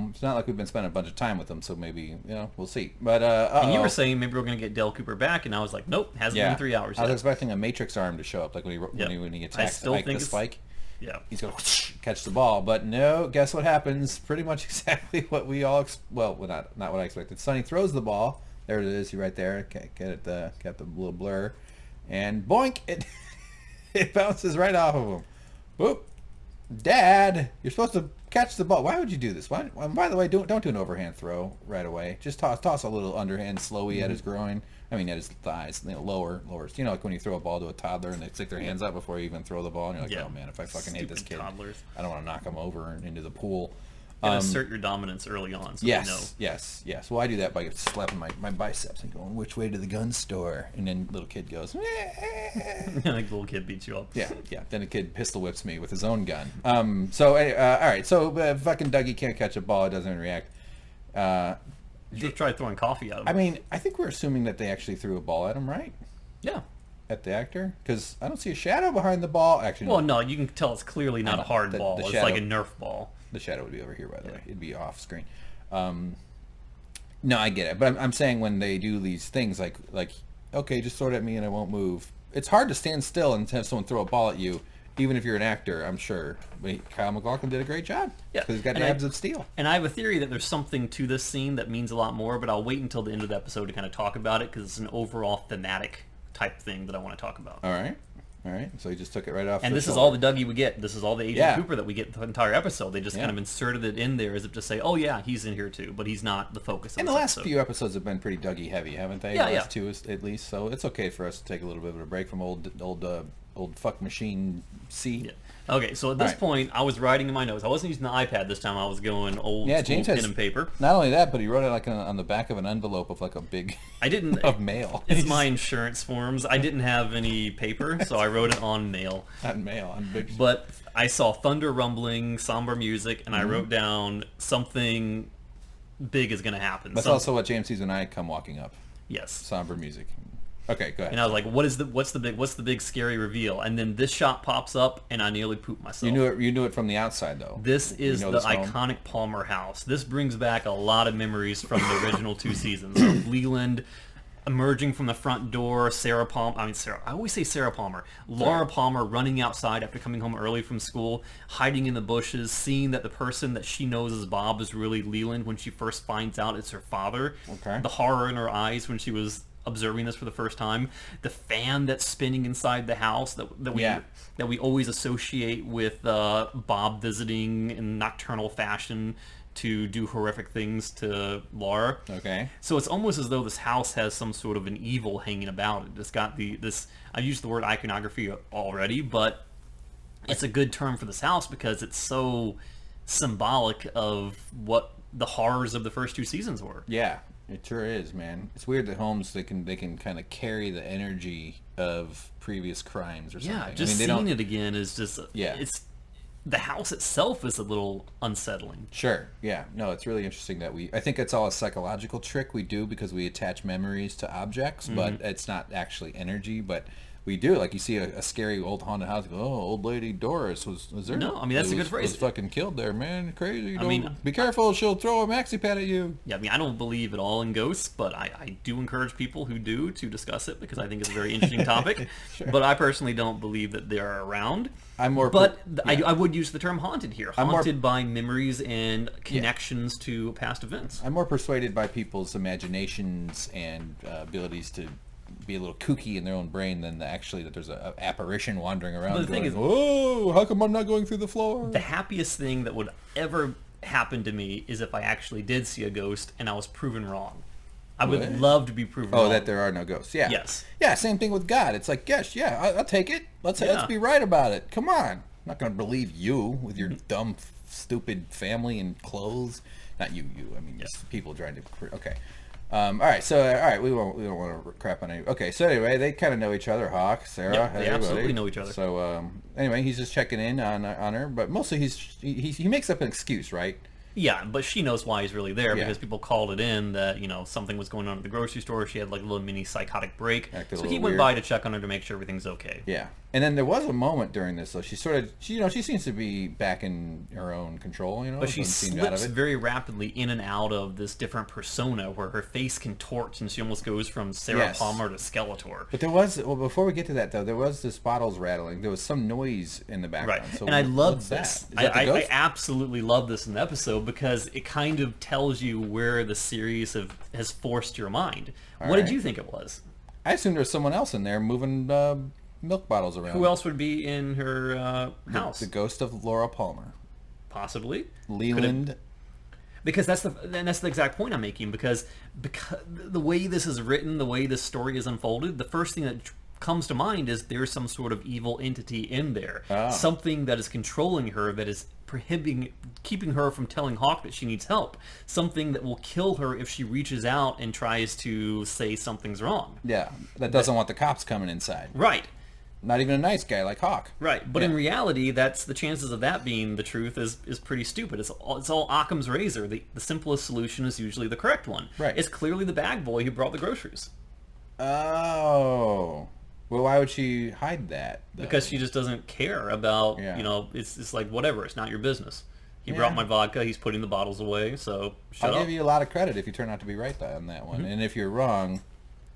Speaker 1: It's not like we've been spending a bunch of time with him, so maybe, we'll see. But
Speaker 2: And you were saying maybe we're going to get Dale Cooper back, and I was like, nope, hasn't been 3 hours
Speaker 1: I was
Speaker 2: yet.
Speaker 1: expecting a Matrix arm to show up, like when he attacks
Speaker 2: still
Speaker 1: Ike
Speaker 2: think
Speaker 1: the
Speaker 2: it's-
Speaker 1: Spike.
Speaker 2: Yeah.
Speaker 1: He's going to catch the ball, but no. Guess what happens? Pretty much exactly what we all not what I expected. Sonny throws the ball. There it is, right there. Got the little blur, and boink! It bounces right off of him. Boop! Dad, you're supposed to catch the ball. Why would you do this? Why? By the way, don't do an overhand throw right away. Just toss a little underhand slowly at his groin. I mean, at his thighs, lower. You know, like when you throw a ball to a toddler and they stick their hands up before you even throw the ball, and you're like, oh man, if I fucking hate this
Speaker 2: Stupid
Speaker 1: kid,
Speaker 2: toddlers.
Speaker 1: I don't want to knock him over and into the pool.
Speaker 2: Gotta assert your dominance early on, so
Speaker 1: Yes. Well, I do that by slapping my biceps and going, which way to the gun store? And then little kid goes,
Speaker 2: like the little kid beats you up.
Speaker 1: yeah. Then the kid pistol whips me with his own gun. All right. So fucking Dougie can't catch a ball. It doesn't react.
Speaker 2: Just try throwing coffee at him.
Speaker 1: I mean, I think we're assuming that they actually threw a ball at him, right?
Speaker 2: Yeah.
Speaker 1: At the actor? Because I don't see a shadow behind the ball. Actually,
Speaker 2: Well, no, you can tell it's clearly not a hard ball.
Speaker 1: the
Speaker 2: It's
Speaker 1: shadow-
Speaker 2: like a Nerf ball.
Speaker 1: The shadow would be over here, by the way. It'd be off screen. No, I get it. But I'm saying when they do these things like, okay, just throw it at me and I won't move. It's hard to stand still and have someone throw a ball at you, even if you're an actor, I'm sure. But Kyle MacLachlan did a great job.
Speaker 2: Yeah.
Speaker 1: Because he's got
Speaker 2: And
Speaker 1: abs of steel.
Speaker 2: And I have a theory that there's something to this scene that means a lot more, but I'll wait until the end of the episode to kind of talk about it because it's an overall thematic type thing that I want to talk about.
Speaker 1: All right. So he just took it right off.
Speaker 2: And
Speaker 1: the
Speaker 2: this is
Speaker 1: shoulder.
Speaker 2: all the Dougie we get. This is all the Agent
Speaker 1: Yeah.
Speaker 2: Cooper that we get the entire episode. They just
Speaker 1: Yeah.
Speaker 2: kind of inserted it in there as if to say, oh yeah, he's in here too, but he's not the focus of
Speaker 1: And
Speaker 2: this
Speaker 1: the last
Speaker 2: episode.
Speaker 1: few episodes have been pretty Dougie heavy, haven't they?
Speaker 2: Yeah,
Speaker 1: the
Speaker 2: yeah.
Speaker 1: last two at least. So it's okay for us to take a little bit of a break from old fuck machine C.
Speaker 2: Yeah. Okay, so at this
Speaker 1: Right.
Speaker 2: point, I was writing in my notes. I wasn't using the iPad this time. I was going old
Speaker 1: Yeah,
Speaker 2: school
Speaker 1: James
Speaker 2: pen
Speaker 1: has
Speaker 2: and paper.
Speaker 1: Not only that, but he wrote it like on the back of an envelope of like a big
Speaker 2: I didn't.
Speaker 1: of mail.
Speaker 2: It's my insurance forms. I didn't have any paper, so I wrote it on mail.
Speaker 1: Not mail on big.
Speaker 2: But I saw thunder rumbling, somber music, and I
Speaker 1: Mm-hmm.
Speaker 2: wrote down something big is going to happen.
Speaker 1: That's also what James sees when I come walking up.
Speaker 2: Yes.
Speaker 1: Somber music. Okay, go ahead.
Speaker 2: And I was like, what's the big scary reveal? And then this shot pops up and I nearly pooped myself.
Speaker 1: You knew it from the outside though.
Speaker 2: This
Speaker 1: You
Speaker 2: is
Speaker 1: know
Speaker 2: the
Speaker 1: this home.
Speaker 2: iconic Palmer house. This brings back a lot of memories from the original 2 seasons. Of Leland emerging from the front door, I always say Sarah Palmer. Laura Palmer running outside after coming home early from school, hiding in the bushes, seeing that the person that she knows as Bob is really Leland when she first finds out it's her father.
Speaker 1: Okay.
Speaker 2: The horror in her eyes when she was observing this for the first time, the fan that's spinning inside the house that we always associate with Bob visiting in nocturnal fashion to do horrific things to Laura.
Speaker 1: Okay.
Speaker 2: So it's almost as though this house has some sort of an evil hanging about it. It's got this. I used the word iconography already, but it's a good term for this house because it's so symbolic of what the horrors of the first 2 seasons were.
Speaker 1: Yeah, it sure is, man. It's weird that homes they can kind of carry the energy of previous crimes or something.
Speaker 2: Yeah, just seeing it again is just
Speaker 1: Yeah.
Speaker 2: It's the house itself is a little unsettling.
Speaker 1: Sure. Yeah. No, it's really interesting that I think it's all a psychological trick we do because we attach memories to objects, but it's not actually energy. But we do. Like, you see a scary old haunted house. Go, oh, old lady Doris was there?
Speaker 2: No, I mean, that's a good phrase.
Speaker 1: Was fucking killed there, man. Crazy.
Speaker 2: I mean,
Speaker 1: be careful. She'll throw a maxi pad at you.
Speaker 2: Yeah, I mean, I don't believe at all in ghosts, but I do encourage people who do to discuss it because I think it's a very interesting topic. Sure. But I personally don't believe that they are around. I would use the term haunted here. Haunted by memories and connections to past events.
Speaker 1: I'm more persuaded by people's imaginations and abilities to be a little kooky in their own brain than actually that there's an apparition wandering around.
Speaker 2: But the thing is,
Speaker 1: oh, how come I'm not going through the floor?
Speaker 2: The happiest thing that would ever happen to me is if I actually did see a ghost and I was proven wrong. I would love to be proven wrong.
Speaker 1: Oh, that there are no ghosts. Yeah.
Speaker 2: Yes.
Speaker 1: Yeah, same thing with God. It's like, yes, yeah, I'll take it. Let's be right about it. Come on. I'm not going to believe you with your dumb, stupid family and clothes. Not you. I mean, just people trying to... Okay. All right, we don't want to crap on any... Okay, so anyway, they kind of know each other. Hawk, Cera,
Speaker 2: yep, they absolutely know each other.
Speaker 1: So, anyway, he's just checking in on her, but mostly he makes up an excuse, right?
Speaker 2: Yeah, but she knows why he's really there because people called it in that, something was going on at the grocery store. She had like a little mini psychotic break. So he went by to check on her to make sure everything's okay.
Speaker 1: Yeah. And then there was a moment during this, though. She sort of, she seems to be back in her own control,
Speaker 2: But she slips very rapidly in and out of this different persona where her face contorts and she almost goes from Sarah Palmer to Skeletor.
Speaker 1: But there was, before we get to that, though, there was this bottles rattling. There was some noise in the background.
Speaker 2: Right.
Speaker 1: So
Speaker 2: and I love this.
Speaker 1: I
Speaker 2: absolutely love this in the episode because it kind of tells you where the series has forced your mind. What did you think it was?
Speaker 1: I assumed there was someone else in there moving milk bottles around.
Speaker 2: Who else would be in her house?
Speaker 1: The ghost of Laura Palmer.
Speaker 2: Possibly.
Speaker 1: Leland.
Speaker 2: Because that's the exact point I'm making. Because the way this is written, the way this story is unfolded, the first thing that comes to mind is there's some sort of evil entity in there. Something that is controlling her, that is keeping her from telling Hawk that she needs help. Something that will kill her if she reaches out and tries to say something's wrong.
Speaker 1: Yeah, that doesn't want the cops coming inside.
Speaker 2: Right.
Speaker 1: Not even a nice guy like Hawk.
Speaker 2: Right, but in reality, that's the chances of that being the truth is pretty stupid. It's all Occam's razor. The simplest solution is usually the correct one.
Speaker 1: Right.
Speaker 2: It's clearly the bag boy who brought the groceries.
Speaker 1: Oh. Well, why would she hide that, though?
Speaker 2: Because she just doesn't care about, it's like, whatever, it's not your business. He brought my vodka, he's putting the bottles away, so shut up.
Speaker 1: I'll give you a lot of credit if you turn out to be right on that one. And if you're wrong,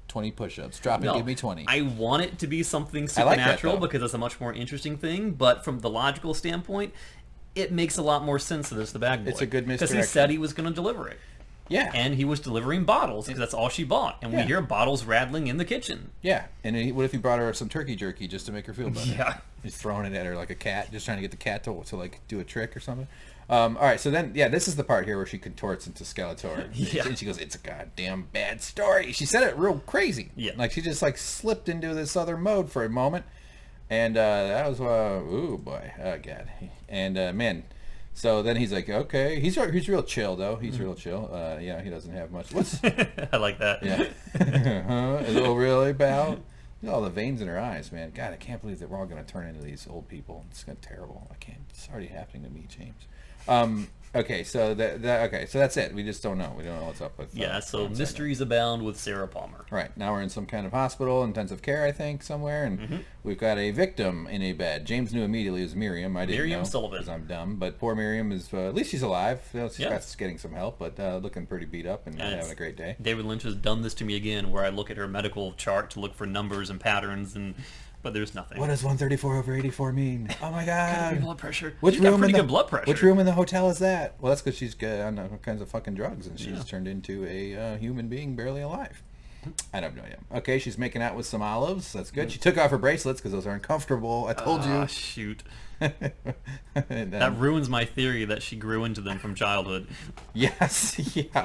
Speaker 1: 20 push-ups. Drop it, give me 20.
Speaker 2: I want it to be something supernatural because it's a much more interesting thing, but from the logical standpoint, it makes a lot more sense that it's the bag boy.
Speaker 1: It's a good misdirection.
Speaker 2: Because he said he was going to deliver it.
Speaker 1: Yeah.
Speaker 2: And he was delivering bottles because that's all she bought. And we hear bottles rattling in the kitchen.
Speaker 1: Yeah. And what if he brought her some turkey jerky just to make her feel better?
Speaker 2: Yeah.
Speaker 1: He's throwing it at her like a cat, just trying to get the cat to like do a trick or something. All right, so then, this is the part here where she contorts into Skeletor. And she goes, it's a goddamn bad story. She said it real crazy.
Speaker 2: Yeah.
Speaker 1: Like, she just, slipped into this other mode for a moment. And that was, ooh, boy. Oh, God. And, man... So then he's like, okay. He's real chill, though. He's real chill. He doesn't have much.
Speaker 2: I like that.
Speaker 1: Yeah. Is it really, pal? Look at all the veins in her eyes, man. God, I can't believe that we're all going to turn into these old people. It's going to be terrible. I can't. It's already happening to me, James. Okay, so so that's it. We just don't know. We don't know what's up with.
Speaker 2: So mysteries abound with Sarah Palmer.
Speaker 1: Right, now we're in some kind of hospital, intensive care, I think, somewhere, and we've got a victim in a bed. James knew immediately it was Miriam. I didn't know.
Speaker 2: Miriam Sullivan.
Speaker 1: Because I'm dumb, but poor Miriam is, at least she's alive. She's getting some help, but looking pretty beat up and not having a great day.
Speaker 2: David Lynch has done this to me again, where I look at her medical chart to look for numbers and patterns, but there's nothing.
Speaker 1: What does 134/84 mean? Oh my God!
Speaker 2: Could be blood pressure.
Speaker 1: Which room
Speaker 2: pretty good blood pressure.
Speaker 1: Which room in the hotel is that? Well, that's because she's on all kinds of fucking drugs, and she's turned into a human being barely alive. I don't know yet. Okay, she's making out with some olives. That's good. She took off her bracelets because those are uncomfortable. I told you.
Speaker 2: Shoot. That ruins my theory that she grew into them from childhood.
Speaker 1: Yes,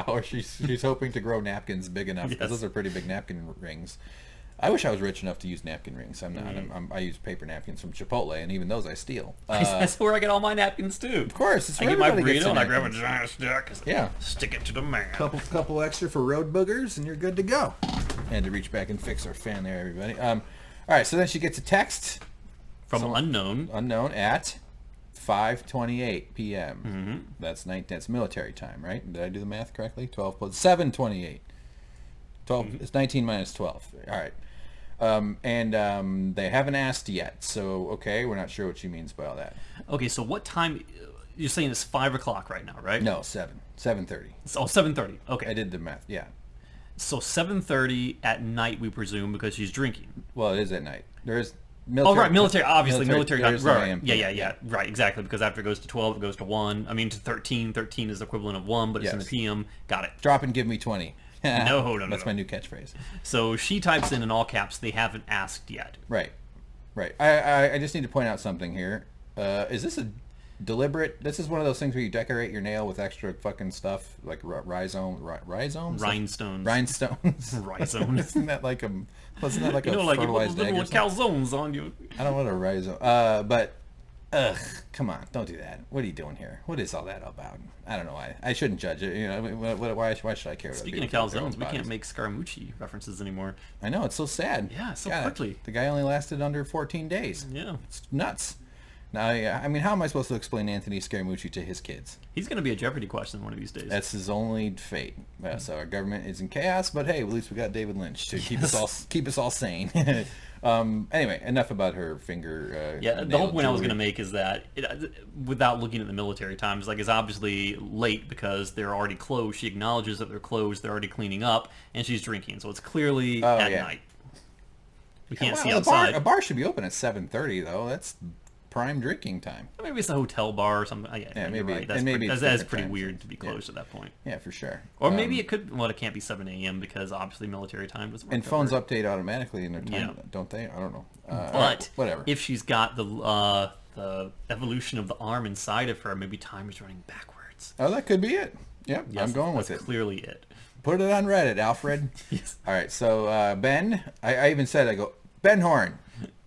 Speaker 1: or she's hoping to grow napkins big enough because those are pretty big napkin rings. I wish I was rich enough to use napkin rings. I'm not. I use paper napkins from Chipotle, and even those I steal.
Speaker 2: That's where I get all my napkins too.
Speaker 1: Of course, it's
Speaker 2: I get my burrito and I grab a giant stick.
Speaker 1: Yeah,
Speaker 2: stick it to the man.
Speaker 1: Couple extra for road boogers, and you're good to go. And to reach back and fix our fan there, everybody. All right, so then she gets a text
Speaker 2: from unknown
Speaker 1: at 5:28 p.m. That's military time, right? Did I do the math correctly? 12 plus 7:28. 12. It's 19 minus 12. All right. And they haven't asked yet. So, okay, we're not sure what she means by all that.
Speaker 2: Okay, so what time? You're saying it's 5 o'clock right now, right?
Speaker 1: No, 7:30.
Speaker 2: Oh, 7:30. Okay.
Speaker 1: I did the math, yeah.
Speaker 2: So 7:30 at night, we presume, because she's drinking.
Speaker 1: Well, it is at night. There is military.
Speaker 2: Oh, right, military, obviously. Military.
Speaker 1: There's
Speaker 2: Right,
Speaker 1: no
Speaker 2: right.
Speaker 1: AM.
Speaker 2: Yeah. Right, exactly, because after it goes to 12, it goes to 1. I mean, to 13. 13 is the equivalent of 1, but it's in the
Speaker 1: Yes.
Speaker 2: PM. Got it.
Speaker 1: Drop and give me 20.
Speaker 2: No.
Speaker 1: That's my new catchphrase.
Speaker 2: So she types in all caps, they haven't asked yet.
Speaker 1: Right. I just need to point out something here. Is this a deliberate? This is one of those things where you decorate your nail with extra fucking stuff like rhinestones.
Speaker 2: Rhinestones.
Speaker 1: Rhinestones. Isn't that like a? Wasn't that like a
Speaker 2: like you put
Speaker 1: fertilized egg
Speaker 2: little
Speaker 1: or something?
Speaker 2: calzones on you.
Speaker 1: I don't want a rhizome. But come on, don't do that. What are you doing here? What is all that about? I don't know why. I shouldn't judge it. You know, I mean, why should I care?
Speaker 2: Speaking of calzones, we can't make Scaramucci references anymore.
Speaker 1: I know, it's so sad.
Speaker 2: Yeah, so
Speaker 1: God,
Speaker 2: quickly.
Speaker 1: The guy only lasted under 14 days.
Speaker 2: Yeah.
Speaker 1: It's nuts. Now, I mean, how am I supposed to explain Anthony Scaramucci to his kids?
Speaker 2: He's going to be a Jeopardy question one of these days.
Speaker 1: That's his only fate. So our government is in chaos, but hey, at least we got David Lynch to keep us all sane. Anyway, enough about her finger.
Speaker 2: The whole point I was going to make is that without looking at the military times, like, it's obviously late because they're already closed. She acknowledges that they're closed. They're already cleaning up, and she's drinking. So it's clearly at night. We can't see outside.
Speaker 1: A bar should be open at 7:30 though. That's prime drinking time.
Speaker 2: Maybe it's a hotel bar or something. Yeah,
Speaker 1: maybe.
Speaker 2: Right. That's pretty weird to be closed at that point.
Speaker 1: Yeah, for sure.
Speaker 2: Or maybe it could. Well, it can't be 7 a.m. because obviously military time doesn't work.
Speaker 1: And phones update automatically in their time, don't they? I don't know.
Speaker 2: But
Speaker 1: whatever.
Speaker 2: If she's got the evolution of the arm inside of her, maybe time is running backwards.
Speaker 1: Oh, that could be it. Yep,
Speaker 2: Yes,
Speaker 1: I'm going with
Speaker 2: that's
Speaker 1: it.
Speaker 2: clearly it.
Speaker 1: Put it on Reddit, Alfred.
Speaker 2: Yes.
Speaker 1: All right, so Ben, I even said, I go, Ben Horne,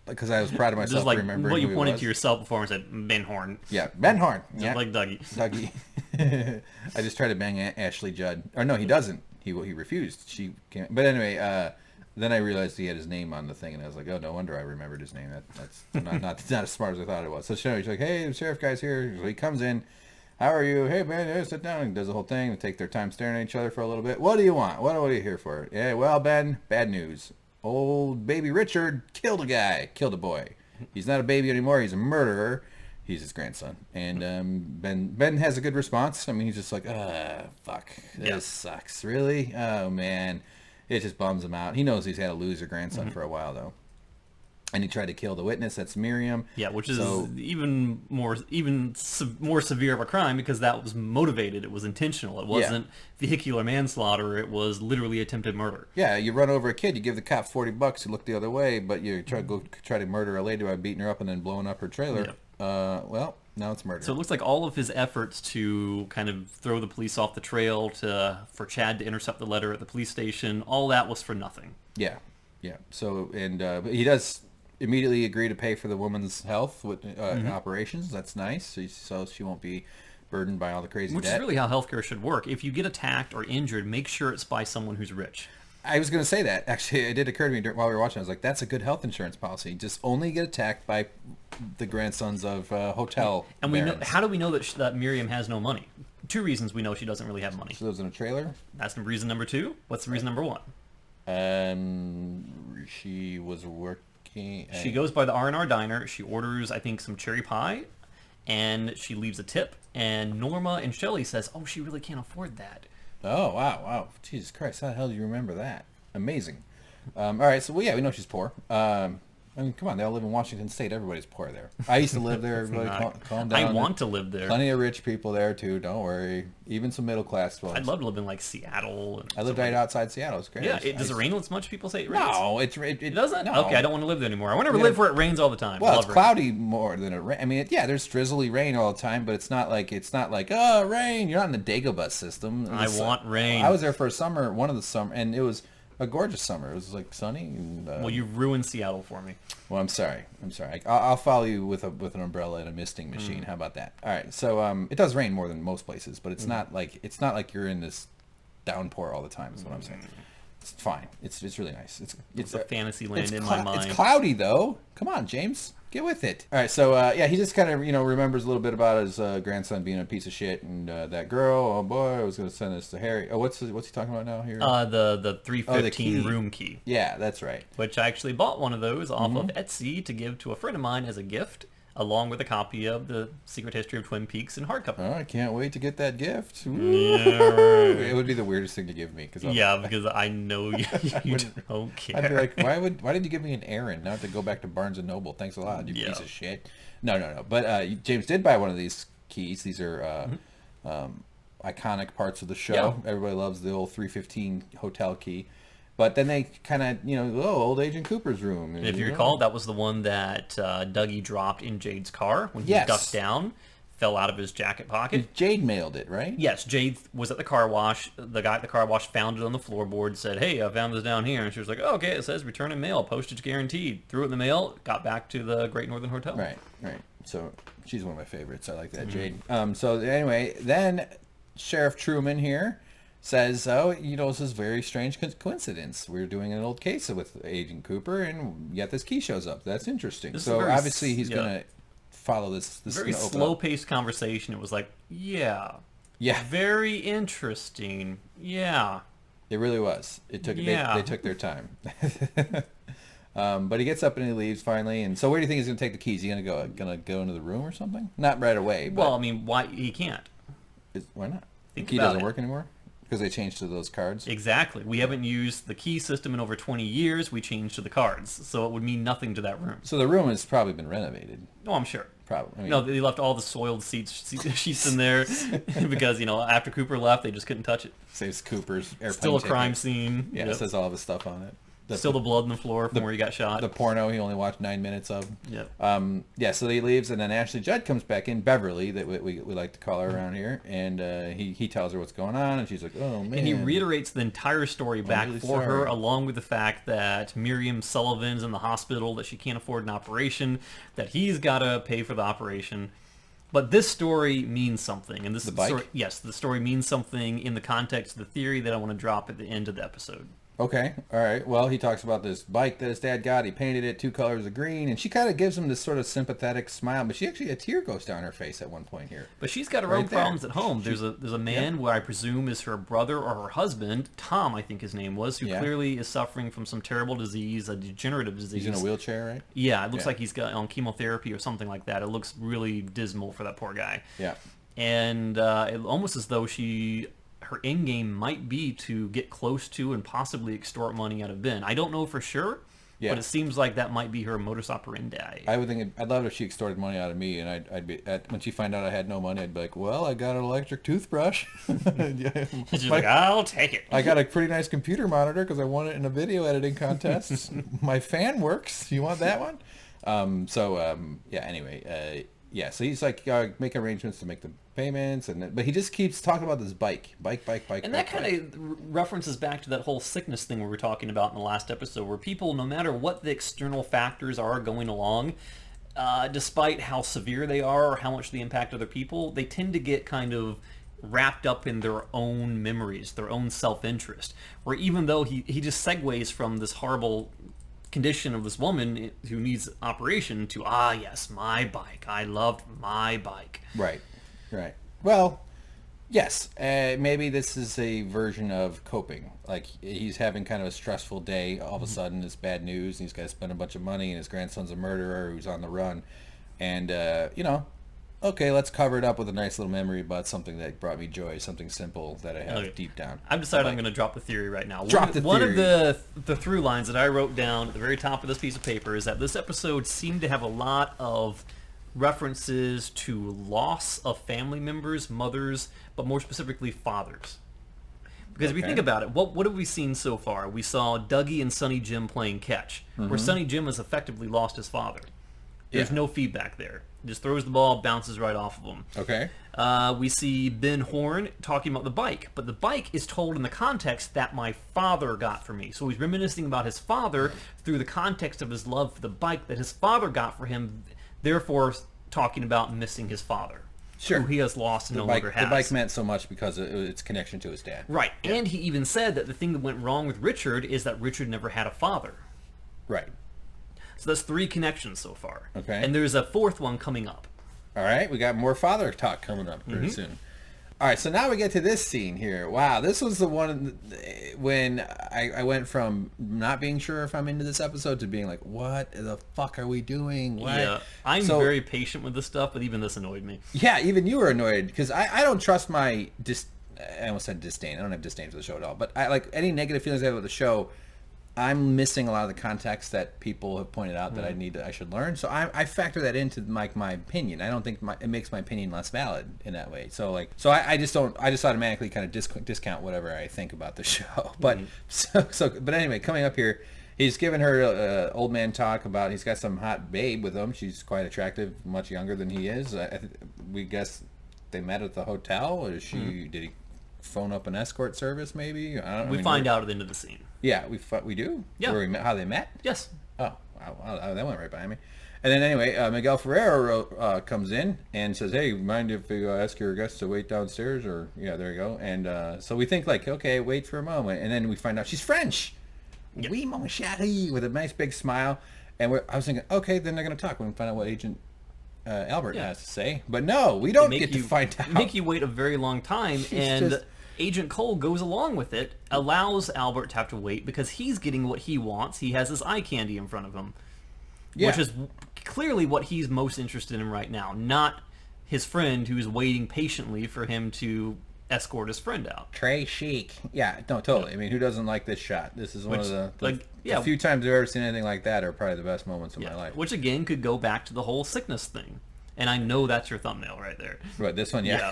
Speaker 1: because I was proud of myself
Speaker 2: Just like
Speaker 1: for remembering
Speaker 2: what you
Speaker 1: who he
Speaker 2: pointed
Speaker 1: was.
Speaker 2: to yourself before and said, Ben Horne.
Speaker 1: Yeah, Ben Horne.
Speaker 2: Just
Speaker 1: Yeah.
Speaker 2: like Dougie.
Speaker 1: Dougie. I just tried to bang Ashley Judd. Or no, he doesn't. He refused. She can't. But anyway, then I realized he had his name on the thing, and I was like, oh, no wonder I remembered his name. That's not as smart as I thought it was. So he's like, hey, the sheriff guy's here. So he comes in. How are you? Hey, man, yeah, sit down. And does the whole thing. They take their time staring at each other for a little bit. What do you want? What are you here for? Yeah, well, Ben, bad news. Old baby Richard killed a guy. Killed a boy. He's not a baby anymore. He's a murderer. He's his grandson. And Ben has a good response. I mean, he's just like, fuck. This sucks. Really? Oh, man. It just bums him out. He knows he's had a loser grandson for a while, though. And he tried to kill the witness. That's Miriam.
Speaker 2: Yeah, which is even more severe of a crime because that was motivated. It was intentional. It wasn't vehicular manslaughter. It was literally attempted murder.
Speaker 1: Yeah, you run over a kid, you give the cop $40, you look the other way, but you try to murder a lady by beating her up and then blowing up her trailer.
Speaker 2: Yeah.
Speaker 1: Well, now it's murder.
Speaker 2: So it looks like all of his efforts to kind of throw the police off the trail, for Chad to intercept the letter at the police station, all that was for nothing.
Speaker 1: Yeah. So he does immediately agree to pay for the woman's health with operations. That's nice. So she won't be burdened by all the crazy
Speaker 2: Which
Speaker 1: debt.
Speaker 2: is really how healthcare should work. If you get attacked or injured, make sure it's by someone who's rich.
Speaker 1: I was going to say that. Actually, it did occur to me while we were watching. I was like, that's a good health insurance policy. Just only get attacked by the grandsons of hotel
Speaker 2: And
Speaker 1: barons.
Speaker 2: how do we know that Miriam has no money? 2 reasons we know she doesn't really have money.
Speaker 1: She lives in a trailer.
Speaker 2: That's reason number 2. What's the reason number 1?
Speaker 1: She was working.
Speaker 2: She goes by the R&R diner. She orders, I think, some cherry pie, and she leaves a tip. And Norma and Shelley says, "Oh, she really can't afford that."
Speaker 1: Oh, wow. Jesus Christ, how the hell do you remember that? Amazing. All right, so we know she's poor. I mean, come on, they all live in Washington State. Everybody's poor there. I used to live there. Everybody calm down.
Speaker 2: I want to live there.
Speaker 1: Plenty of rich people there, too. Don't worry. Even some middle class folks.
Speaker 2: I'd love to live in, like, Seattle. And
Speaker 1: I lived right outside Seattle. It's great.
Speaker 2: Yeah, does it rain as much people say it rains?
Speaker 1: No, it
Speaker 2: doesn't?
Speaker 1: No.
Speaker 2: Okay, I don't want to live there anymore. I want to live where it rains all the time.
Speaker 1: Well, it's cloudy more than it rain. I mean, there's drizzly rain all the time, but it's not like oh, rain. You're not in the Dagobah system.
Speaker 2: I want rain.
Speaker 1: I was there for a summer, one of the summer, and it was a gorgeous summer. It was like sunny. And,
Speaker 2: well, you ruined Seattle for me.
Speaker 1: Well, I'm sorry. I'll follow you with an umbrella and a misting machine. How about that? All right. So it does rain more than most places, but it's not like you're in this downpour all the time. Is what I'm saying. It's fine. It's really nice.
Speaker 2: It's a fantasy land in my mind.
Speaker 1: It's cloudy though. Come on, James. Get with it. All right, so he just kind of remembers a little bit about his grandson being a piece of shit, and that girl. Oh boy, I was going to send this to Harry. Oh, what's he talking about now here?
Speaker 2: The 315
Speaker 1: the
Speaker 2: room key.
Speaker 1: Yeah, that's right.
Speaker 2: Which I actually bought one of those off of Etsy to give to a friend of mine as a gift, along with a copy of the Secret History of Twin Peaks in hardcover.
Speaker 1: Oh, I can't wait to get that gift.
Speaker 2: Yeah, right.
Speaker 1: It would be the weirdest thing to give me because
Speaker 2: I know you don't care.
Speaker 1: I'd be like, why did you give me an errand? Now to go back to Barnes and Noble. Thanks a lot, you piece of shit. No. But James did buy one of these keys. These are iconic parts of the show. Yeah. Everybody loves the old 315 hotel key. But then they kind of, old Agent Cooper's room.
Speaker 2: And if you recall, that was the one that Dougie dropped in Jade's car when he ducked down, fell out of his jacket pocket.
Speaker 1: Jade mailed it, right?
Speaker 2: Yes, Jade was at the car wash. The guy at the car wash found it on the floorboard, said, hey, I found this down here. And she was like, oh, okay, it says return in mail, postage guaranteed. Threw it in the mail, got back to the Great Northern Hotel.
Speaker 1: Right. So she's one of my favorites. I like that, Jade. So anyway, then Sheriff Truman here says, this is a very strange coincidence. We're doing an old case with Agent Cooper, and yet this key shows up. That's interesting. So obviously he's going to follow this.
Speaker 2: Very slow-paced conversation. It was like, yeah, very interesting. Yeah,
Speaker 1: it really was. It took they took their time. But he gets up and he leaves finally. And so where do you think he's going to take the keys? Is he going to go into the room or something? Not right away. But
Speaker 2: well, I mean, why he can't?
Speaker 1: Why not? The key doesn't work anymore. Because they changed to those cards?
Speaker 2: Exactly. We haven't used the key system in over 20 years. We changed to the cards. So it would mean nothing to that room.
Speaker 1: So the room has probably been renovated.
Speaker 2: Oh, I'm sure.
Speaker 1: Probably. I mean,
Speaker 2: no, they left all the soiled sheets in there because, after Cooper left, they just couldn't touch it.
Speaker 1: Saves Cooper's airplane
Speaker 2: Still a crime scene.
Speaker 1: Yeah, it says all of his stuff on it.
Speaker 2: Still the blood on the floor from where he got shot.
Speaker 1: The porno he only watched 9 minutes of.
Speaker 2: Yep.
Speaker 1: So he leaves, and then Ashley Judd comes back in, Beverly, that we like to call her around here, and he tells her what's going on, and she's like, oh, man.
Speaker 2: And he reiterates the entire story back for her, along with the fact that Miriam Sullivan's in the hospital, that she can't afford an operation, that he's got to pay for the operation. But this story means something. And this story, yes, the story means something in the context of the theory that I want to drop at the end of the episode.
Speaker 1: Okay, all right. Well, he talks about this bike that his dad got. He painted it 2 colors of green, and she kind of gives him this sort of sympathetic smile, but a tear goes down her face at one point here.
Speaker 2: But she's got her own problems at home. There's a man who I presume is her brother or her husband, Tom, I think his name was, who clearly is suffering from some terrible disease, a degenerative disease.
Speaker 1: He's in a wheelchair, right?
Speaker 2: Yeah, it looks like he's got on chemotherapy or something like that. It looks really dismal for that poor guy.
Speaker 1: Yeah.
Speaker 2: And it almost as though her end game might be to get close to and possibly extort money out of Ben. I don't know for sure, but it seems like that might be her modus operandi.
Speaker 1: I would think I'd love if she extorted money out of me, and I'd be when she find out I had no money, I'd be like, well, I got an electric toothbrush.
Speaker 2: She's like, I'll take it.
Speaker 1: I got a pretty nice computer monitor because I won it in a video editing contest. My fan works. You want that one? Anyway. So he's like make arrangements to make the payments, but he just keeps talking about this bike.
Speaker 2: And that kind of references back to that whole sickness thing we were talking about in the last episode, where people, no matter what the external factors are going along, despite how severe they are or how much they impact other people, they tend to get kind of wrapped up in their own memories, their own self-interest, where even though he just segues from this horrible condition of this woman who needs operation to yes, my bike, I loved my bike.
Speaker 1: Right Well, yes, maybe this is a version of coping. Like he's having kind of a stressful day, all of a sudden it's bad news, and he's got to spend a bunch of money, and his grandson's a murderer who's on the run, and okay, let's cover it up with a nice little memory about something that brought me joy, something simple that I have deep down.
Speaker 2: I've decided I'm going to drop the theory right now.
Speaker 1: One
Speaker 2: of the through lines that I wrote down at the very top of this piece of paper is that this episode seemed to have a lot of references to loss of family members, mothers, but more specifically fathers. Because if you think about it, what have we seen so far? We saw Dougie and Sonny Jim playing catch, where Sonny Jim has effectively lost his father. There's no feedback there. Just throws the ball, bounces right off of him.
Speaker 1: Okay.
Speaker 2: We see Ben Horne talking about the bike, but the bike is told in the context that my father got for me. So he's reminiscing about his father through the context of his love for the bike that his father got for him, therefore talking about missing his father.
Speaker 1: Sure.
Speaker 2: who he has lost and no longer has.
Speaker 1: The bike meant so much because of its connection to his dad.
Speaker 2: Right. Yeah. And he even said that the thing that went wrong with Richard is that Richard never had a father.
Speaker 1: Right.
Speaker 2: So that's 3 connections so far.
Speaker 1: Okay.
Speaker 2: And there's a 4th one coming up.
Speaker 1: All right, we got more father talk coming up pretty soon. All right, so now we get to this scene here. Wow, this was the one when I went from not being sure if I'm into this episode to being like, what the fuck are we doing? What?
Speaker 2: Yeah, I'm very patient with this stuff, but even this annoyed me.
Speaker 1: Yeah, even you were annoyed because I don't trust my I almost said disdain. I don't have disdain for the show at all, but I like any negative feelings I have about the show. I'm missing a lot of the context that people have pointed out that I should learn. So I factor that into my opinion. I don't think it makes my opinion less valid in that way. So I just automatically kind of discount whatever I think about the show. But but anyway, coming up here, he's giving her old man talk about he's got some hot babe with him. She's quite attractive, much younger than he is. We guess they met at the hotel, or did he phone up an escort service maybe?
Speaker 2: We find out at the end of the scene.
Speaker 1: Yeah, we do?
Speaker 2: Yeah.
Speaker 1: Where we met, how they met?
Speaker 2: Yes.
Speaker 1: Oh, wow, that went right by me. And then anyway, Miguel Ferrero comes in and says, hey, mind if you ask your guests to wait downstairs? Or, yeah, there you go. And so we think like, okay, wait for a moment. And then we find out she's French.
Speaker 2: Yep.
Speaker 1: Oui, mon chéri, with a nice big smile. And I was thinking, okay, then they're going to talk. We're going to find out what Agent Albert has to say. But no, we don't get to find out.
Speaker 2: Make you wait a very long time, and Agent Cole goes along with it, allows Albert to have to wait because he's getting what he wants. He has his eye candy in front of him, which is clearly what he's most interested in right now, not his friend who's waiting patiently for him to escort his friend out.
Speaker 1: Trey Chic. Yeah, no, totally. I mean, who doesn't like this shot? This is one of the few times I've ever seen anything like that, are probably the best moments of my life.
Speaker 2: Which, again, could go back to the whole sickness thing. And I know that's your thumbnal right there.
Speaker 1: What, this one? Yeah.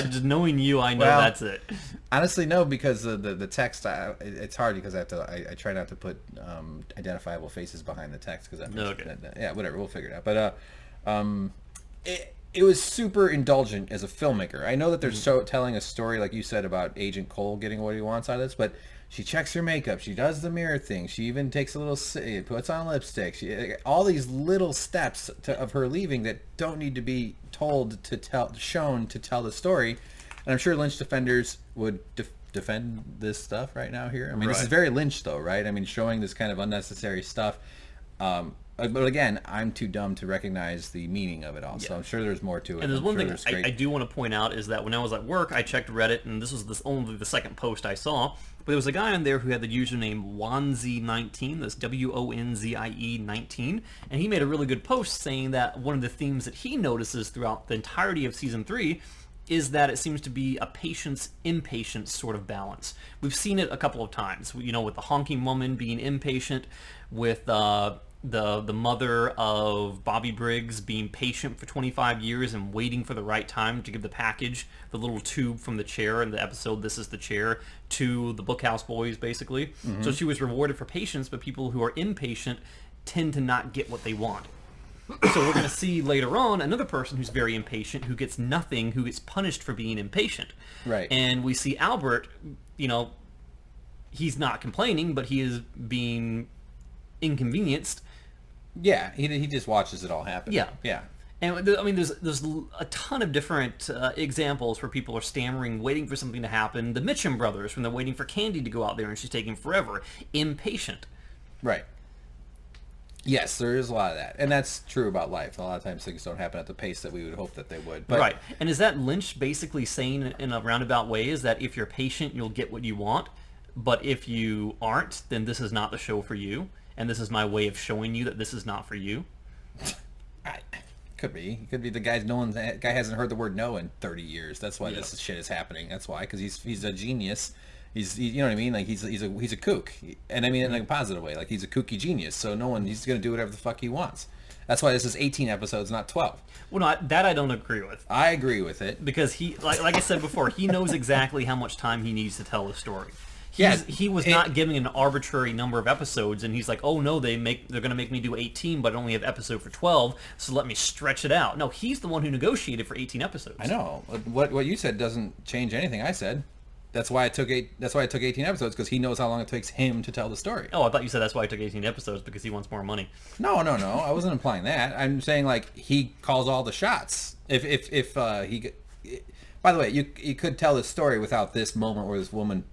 Speaker 2: Just knowing you, I know that's it.
Speaker 1: Honestly, no, because the text, it's hard because I try not to put identifiable faces behind the text because yeah, whatever, we'll figure it out. But it was super indulgent as a filmmaker. I know that they're telling a story, like you said, about Agent Cole getting what he wants out of this, but she checks her makeup. She does the mirror thing. She even takes a little, puts on lipstick. All these little steps of her leaving that don't need to be shown to tell the story. And I'm sure Lynch defenders would defend this stuff right now here. I mean, this is very Lynch, though, right? I mean, showing this kind of unnecessary stuff. But again, I'm too dumb to recognize the meaning of it all. So I'm sure there's more to it.
Speaker 2: And there's one thing I do want to point out is that when I was at work, I checked Reddit, and this was only the second post I saw. But there was a guy on there who had the username Wonzie19, that's WONZIE 19, and he made a really good post saying that one of the themes that he notices throughout the entirety of Season 3 is that it seems to be a patience-impatience sort of balance. We've seen it a couple of times, with the honking woman being impatient, with the mother of Bobby Briggs being patient for 25 years and waiting for the right time to give the package, the little tube from the chair in the episode This Is the Chair, to the Bookhouse Boys, basically. Mm-hmm. So she was rewarded for patience, but people who are impatient tend to not get what they want. So we're going to see later on another person who's very impatient, who gets nothing, who gets punished for being impatient.
Speaker 1: Right.
Speaker 2: And we see Albert, he's not complaining, but he is being inconvenienced.
Speaker 1: Yeah, he just watches it all happen.
Speaker 2: Yeah. And I mean, there's a ton of different examples where people are stammering, waiting for something to happen. The Mitchum brothers, when they're waiting for Candy to go out there and she's taking forever, impatient.
Speaker 1: Right. Yes, there is a lot of that, and that's true about life. A lot of times things don't happen at the pace that we would hope that they would. But,
Speaker 2: right. And is that Lynch basically saying in a roundabout way is that if you're patient, you'll get what you want, but if you aren't, then this is not the show for you? And this is my way of showing you that this is not for you.
Speaker 1: Could be. It could be the guy hasn't heard the word no in 30 years. That's why this shit is happening. That's why, because he's a genius. You know what I mean? Like he's a kook, and I mean in a positive way. Like he's a kooky genius. So he's gonna do whatever the fuck he wants. That's why this is 18 episodes, not 12.
Speaker 2: Well, no, that I don't agree with.
Speaker 1: I agree with it
Speaker 2: because he, like I said before, he knows exactly how much time he needs to tell the story. He was not giving an arbitrary number of episodes, and he's like, oh no, they're going to make me do 18, but I only have episode for 12, so let me stretch it out. No, he's the one who negotiated for 18 episodes.
Speaker 1: I know. What you said doesn't change anything I said. That's why it took 18 episodes, because he knows how long it takes him to tell the story.
Speaker 2: Oh, I thought you said that's why it took 18 episodes, because he wants more money.
Speaker 1: No. I wasn't implying that. I'm saying like he calls all the shots. If he, by the way, you could tell this story without this moment where this woman,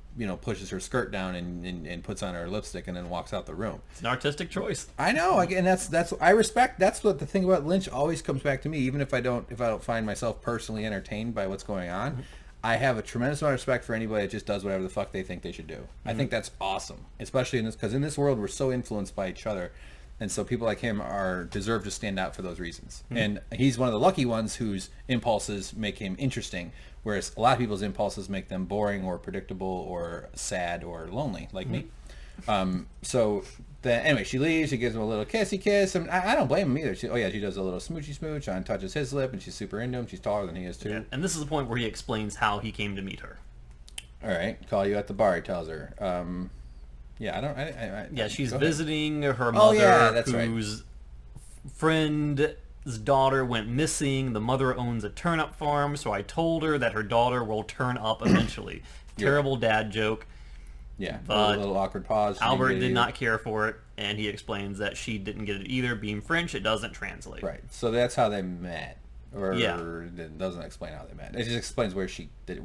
Speaker 1: pushes her skirt down and puts on her lipstick and then walks out the room.
Speaker 2: It's an artistic choice.
Speaker 1: I know, and that's I respect. That's what the thing about Lynch always comes back to me, even if I don't find myself personally entertained by what's going on. Mm-hmm. I have a tremendous amount of respect for anybody that just does whatever the fuck they think they should do. Mm-hmm. I think that's awesome, especially in this, because in this world we're so influenced by each other, and so people like him deserve to stand out for those reasons. Mm-hmm. And he's one of the lucky ones whose impulses make him interesting, whereas a lot of people's impulses make them boring or predictable or sad or lonely, like me. So then, anyway, she leaves. She gives him a little kissy kiss, and I don't blame him either. She does a little smoochy smooch. John touches his lip, and she's super into him. She's taller than he is too.
Speaker 2: Yeah. And this is the point where he explains how he came to meet her.
Speaker 1: All right, call you at the bar. He tells her.
Speaker 2: She's visiting her mother, whose
Speaker 1: right.
Speaker 2: friend's daughter went missing. The mother owns a turnip farm, so I told her that her daughter will turn up eventually. Terrible dad joke.
Speaker 1: Yeah,
Speaker 2: but
Speaker 1: a little awkward pause.
Speaker 2: Albert did not care for it, and he explains that she didn't get it either. Being French, it doesn't translate.
Speaker 1: Right, so that's how they met. It doesn't explain how they met. It just explains where she did.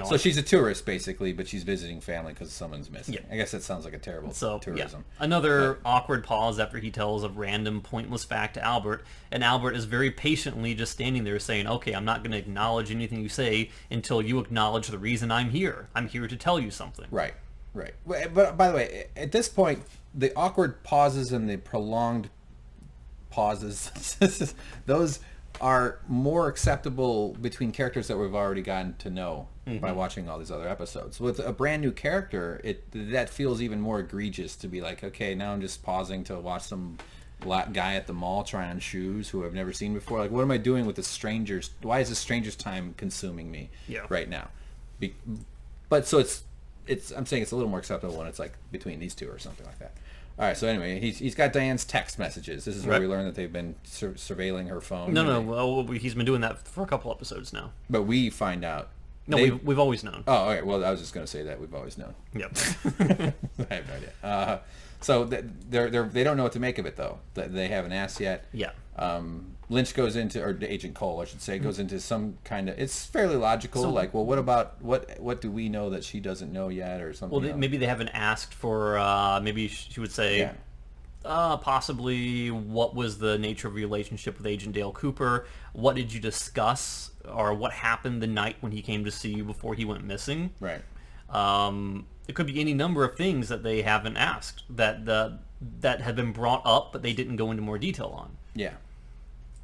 Speaker 1: So she's a tourist basically, but she's visiting family because someone's missing. Yeah. I guess that sounds like a terrible tourism.
Speaker 2: Yeah. Another awkward pause after he tells a random pointless fact to Albert, and Albert is very patiently just standing there saying, "Okay, I'm not going to acknowledge anything you say until you acknowledge the reason I'm here. I'm here to tell you something."
Speaker 1: Right. But by the way, at this point, the awkward pauses and the prolonged pauses, those are more acceptable between characters that we've already gotten to know by watching all these other episodes. With a brand new character, that feels even more egregious to be like, okay, now I'm just pausing to watch some guy at the mall try on shoes who I've never seen before. Like, what am I doing with the strangers? Why is the stranger's time consuming me right now? But so I'm saying it's a little more acceptable when it's like between these two or something like that. All right, so anyway, he's got Diane's text messages. This is where we learn that they've been surveilling her phone.
Speaker 2: No, he's been doing that for a couple episodes now.
Speaker 1: But we find out.
Speaker 2: No, we've always known.
Speaker 1: Oh, all right. Well, I was just going to say that we've always known.
Speaker 2: Yep.
Speaker 1: I have no idea. So they don't know what to make of it, though. They haven't asked yet.
Speaker 2: Yeah.
Speaker 1: Lynch goes into, or Agent Cole, I should say, goes into some kind of. It's fairly logical. What about what do we know that she doesn't know yet, or something?
Speaker 2: Well, maybe they haven't asked for. Maybe she would say. Yeah. Possibly, what was the nature of your relationship with Agent Dale Cooper? What did you discuss, or what happened the night when he came to see you before he went missing?
Speaker 1: Right.
Speaker 2: It could be any number of things that they haven't asked that have been brought up, but they didn't go into more detail on.
Speaker 1: Yeah.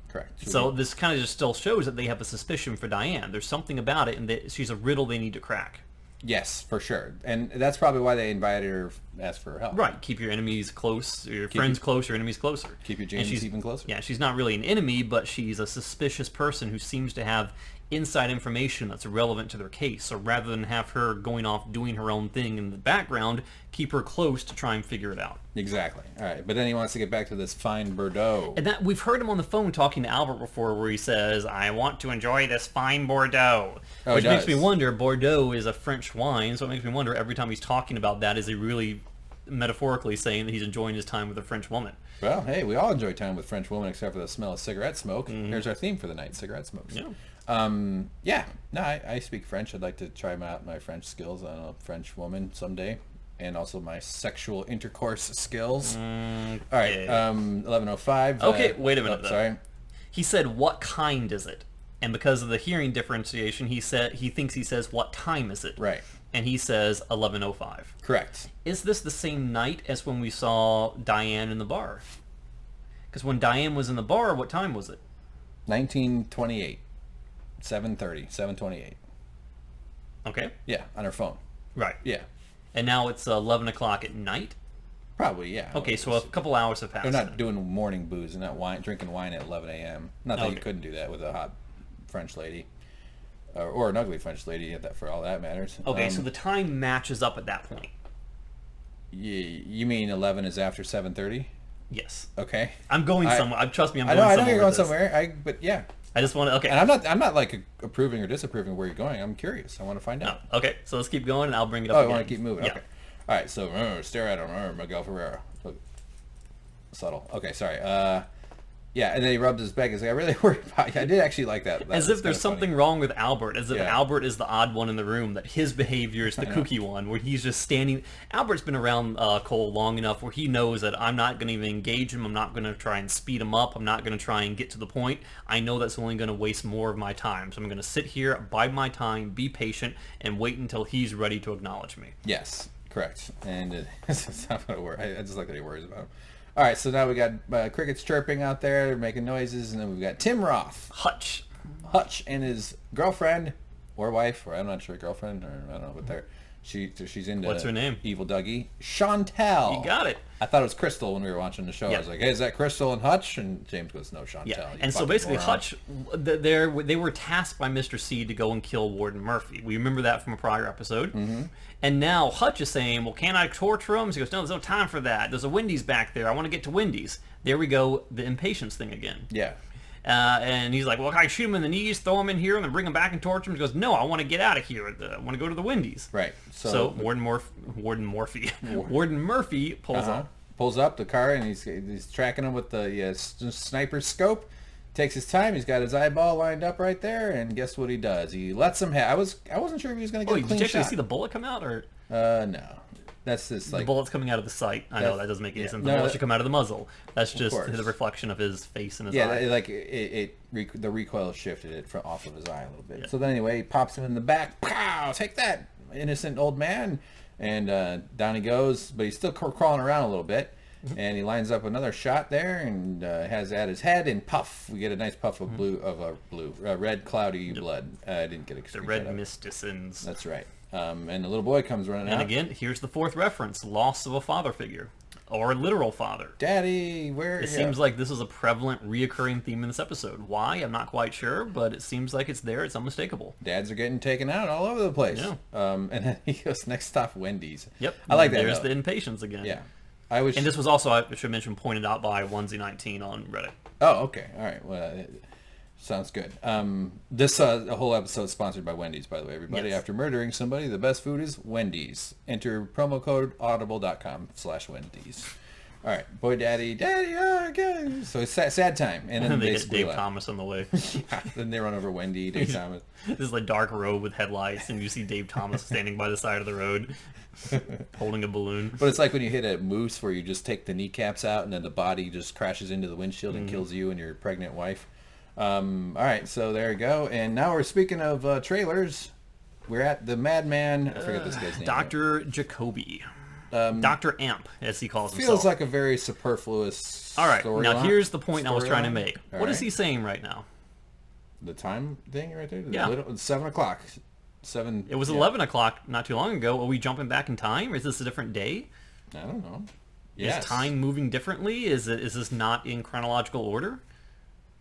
Speaker 1: Correct.
Speaker 2: So this kind of just still shows that they have a suspicion for Diane. There's something about it, and that she's a riddle they need to crack.
Speaker 1: Yes, for sure. And that's probably why they invited her, asked for her help.
Speaker 2: Right. Keep your enemies close, your friends close, your enemies closer.
Speaker 1: Keep your James even closer.
Speaker 2: Yeah, she's not really an enemy, but she's a suspicious person who seems to have inside information that's relevant to their case. So rather than have her going off doing her own thing in the background, keep her close to try and figure it out.
Speaker 1: Exactly. All right. But then he wants to get back to this fine Bordeaux.
Speaker 2: And that we've heard him on the phone talking to Albert before, where he says, "I want to enjoy this fine Bordeaux." Which makes me wonder, Bordeaux is a French wine, so it makes me wonder every time he's talking about that, is he really metaphorically saying that he's enjoying his time with a French woman?
Speaker 1: Well, hey, we all enjoy time with French women except for the smell of cigarette smoke. Mm-hmm. Here's our theme for the night, cigarette smokes.
Speaker 2: Yeah.
Speaker 1: I speak French. I'd like to try out my French skills on a French woman someday, and also my sexual intercourse skills. All right, 11:05.
Speaker 2: Okay, wait a minute.
Speaker 1: Sorry.
Speaker 2: He said, "What kind is it?" And because of the hearing differentiation, he thinks he says, "What time is it?"
Speaker 1: Right.
Speaker 2: And he says 11:05.
Speaker 1: Correct.
Speaker 2: Is this the same night as when we saw Diane in the bar? Because when Diane was in the bar, what time was it?
Speaker 1: 1928. 7:30. 7:28.
Speaker 2: Okay.
Speaker 1: Yeah, on her phone.
Speaker 2: Right.
Speaker 1: Yeah.
Speaker 2: And now it's 11 o'clock at night?
Speaker 1: Probably, yeah.
Speaker 2: Okay, so a couple hours have passed.
Speaker 1: They're not doing morning booze and not drinking wine at 11 a.m. Not that you couldn't do that with a hot French lady. Or an ugly French lady, for all that matters.
Speaker 2: Okay, so the time matches up at that point.
Speaker 1: You mean 11 is after 7:30?
Speaker 2: Yes.
Speaker 1: Okay.
Speaker 2: I'm going somewhere. Trust me, I'm going
Speaker 1: somewhere.
Speaker 2: somewhere.
Speaker 1: I know you're going somewhere. But yeah.
Speaker 2: I just want to. Okay.
Speaker 1: And I'm not like approving or disapproving where you're going. I'm curious. I want to find out.
Speaker 2: Oh, okay. So let's keep going, and I'll bring it up.
Speaker 1: Oh,
Speaker 2: again.
Speaker 1: I want to keep moving.
Speaker 2: Yeah.
Speaker 1: Okay. All right. So stare at him. Miguel Ferreira. Look. Subtle. Okay. Sorry. Yeah, and then he rubs his back. He's like, I really worry about you. I did actually like that.
Speaker 2: As if there's something wrong with Albert. As if
Speaker 1: Yeah.
Speaker 2: Albert is the odd one in the room. That his behavior is the kooky one, where he's just standing. Albert's been around Cole long enough where he knows that I'm not going to even engage him. I'm not going to try and speed him up. I'm not going to try and get to the point. I know that's only going to waste more of my time. So I'm going to sit here, bide my time, be patient, and wait until he's ready to acknowledge me.
Speaker 1: Yes, correct. And it's not going to work. I just like that he worries about him. All right, so now we got crickets chirping out there, making noises, and then we've got Tim Roth.
Speaker 2: Hutch
Speaker 1: and his girlfriend or wife, or I'm not sure, girlfriend, or I don't know, but she's into.
Speaker 2: What's her name?
Speaker 1: Evil Dougie. Chantel.
Speaker 2: You got it.
Speaker 1: I thought it was Crystal when we were watching the show.
Speaker 2: Yeah.
Speaker 1: I was like, hey, is that Crystal and Hutch? And James goes, no, Chantel.
Speaker 2: Yeah,
Speaker 1: you
Speaker 2: and so
Speaker 1: fucking
Speaker 2: basically
Speaker 1: moron.
Speaker 2: Hutch, they were tasked by Mr. C to go and kill Warden Murphy. We remember that from a prior episode. Mm-hmm. And now Hutch is saying, well, can't I torture him? So he goes, no, there's no time for that. There's a Wendy's back there. I want to get to Wendy's. There we go, the impatience thing again.
Speaker 1: Yeah.
Speaker 2: And he's like, well, can I shoot him in the knees, throw him in here, and then bring him back and torture him? He goes, no, I want to get out of here. I want to go to the Wendy's.
Speaker 1: Right.
Speaker 2: So Warden Murphy pulls up.
Speaker 1: Pulls up the car, and he's tracking him with the sniper scope. Takes his time. He's got his eyeball lined up right there, and guess what he does? He lets him have. I wasn't sure if he was going to get a clean
Speaker 2: Did you actually
Speaker 1: shot.
Speaker 2: see the bullet come out, or
Speaker 1: No. That's just like
Speaker 2: the bullet's coming out of the sight? I know that doesn't make any sense. The
Speaker 1: No,
Speaker 2: bullet should come out of the muzzle. That's just
Speaker 1: course.
Speaker 2: the reflection of his face and his eye.
Speaker 1: the recoil shifted it off of his eye a little bit. Yeah. So then anyway, he pops him in the back. Pow! Take that, innocent old man. And down he goes, but he's still crawling around a little bit. Mm-hmm. And he lines up another shot there, and has at his head, and puff, we get a nice puff of red cloudy blood. I didn't get a
Speaker 2: the red mysticins.
Speaker 1: That's right. And the little boy comes running out.
Speaker 2: And again, here's the fourth reference: loss of a father figure, or a literal father.
Speaker 1: Daddy, where?
Speaker 2: It seems like this is a prevalent, reoccurring theme in this episode. Why? I'm not quite sure, but it seems like it's there. It's unmistakable.
Speaker 1: Dads are getting taken out all over the place.
Speaker 2: Yeah.
Speaker 1: And then he goes, next stop, Wendy's.
Speaker 2: Yep.
Speaker 1: I like that.
Speaker 2: There's the impatience again.
Speaker 1: Yeah.
Speaker 2: And this was also, I should mention, pointed out by Onesie19 on Reddit.
Speaker 1: Oh, okay. All right. Well, sounds good. This whole episode is sponsored by Wendy's, by the way, everybody.
Speaker 2: Yes.
Speaker 1: After murdering somebody, the best food is Wendy's. Enter promo code audible.com/Wendy's. All right. Boy, daddy, okay. So it's sad time. And then
Speaker 2: they get Dave Thomas on the way.
Speaker 1: Yeah, then they run over Wendy, Dave Thomas.
Speaker 2: This is like dark road with headlights, and you see Dave Thomas standing by the side of the road holding a balloon.
Speaker 1: But it's like when you hit a moose where you just take the kneecaps out and then the body just crashes into the windshield and kills you and your pregnant wife. All right, so there you go. And now we're speaking of trailers. We're at the Madman. I forget this guy's name.
Speaker 2: Dr. Jacoby. Dr. Amp, as he calls himself.
Speaker 1: Feels like a very superfluous
Speaker 2: All right,
Speaker 1: story
Speaker 2: now
Speaker 1: line.
Speaker 2: here's the point I was trying to make.
Speaker 1: All
Speaker 2: What is
Speaker 1: right.
Speaker 2: he saying right now?
Speaker 1: The time thing right there?
Speaker 2: Yeah.
Speaker 1: It's 7 o'clock. 7.
Speaker 2: It was 11 o'clock not too long ago. Are we jumping back in time? Or is this a different day?
Speaker 1: I don't know.
Speaker 2: Is time moving differently? Is this not in chronological order?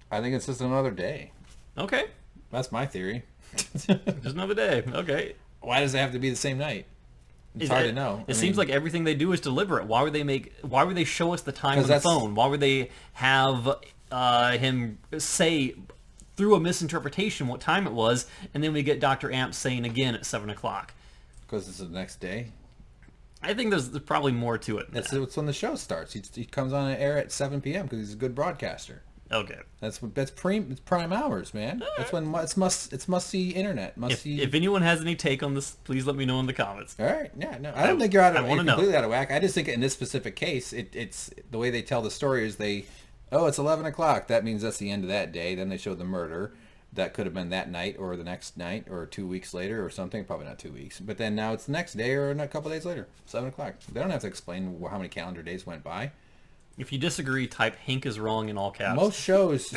Speaker 1: I think it's just another day.
Speaker 2: Okay.
Speaker 1: That's my theory.
Speaker 2: Just another day. Okay.
Speaker 1: Why does it have to be the same night? It's hard to know.
Speaker 2: It seems like everything they do is deliberate. Why would they show us the time on
Speaker 1: 'Cause
Speaker 2: the
Speaker 1: that's-
Speaker 2: phone? Why would they have him say through a misinterpretation what time it was, and then we get Dr. Amp saying again at 7 o'clock?
Speaker 1: Because it's the next day.
Speaker 2: I think there's probably more to it.
Speaker 1: That's when the show starts. He comes on air at 7 p.m. because he's a good broadcaster.
Speaker 2: Okay.
Speaker 1: It's prime hours, man. That's when it's must see internet.
Speaker 2: If anyone has any take on this, please let me know in the comments.
Speaker 1: All right, yeah, no, I don't think you're completely
Speaker 2: know.
Speaker 1: out of whack. I just think in this specific case, it's the way they tell the story is it's 11 o'clock. That means that's the end of that day. Then they show the murder. That could have been that night or the next night or 2 weeks later or something. Probably not 2 weeks. But then now it's the next day or a couple days later, 7 o'clock. They don't have to explain how many calendar days went by.
Speaker 2: If you disagree, type Hank is wrong in all caps.
Speaker 1: Most shows...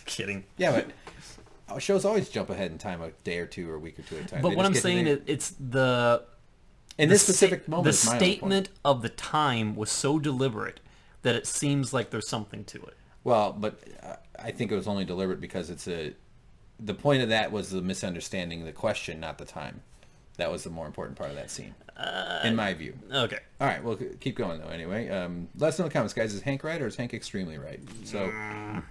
Speaker 2: Kidding.
Speaker 1: Yeah, but shows always jump ahead in time a day or two or a week or two at a time.
Speaker 2: But what I'm saying is it's
Speaker 1: in this specific moment,
Speaker 2: the statement of the time was so deliberate that it seems like there's something to it.
Speaker 1: Well, but I think it was only deliberate because the point of that was the misunderstanding the question, not the time. That was the more important part of that scene, in my view.
Speaker 2: Okay.
Speaker 1: All right, well, keep going, though, anyway. Let us know in the comments, guys. Is Hank right or is Hank extremely right? So,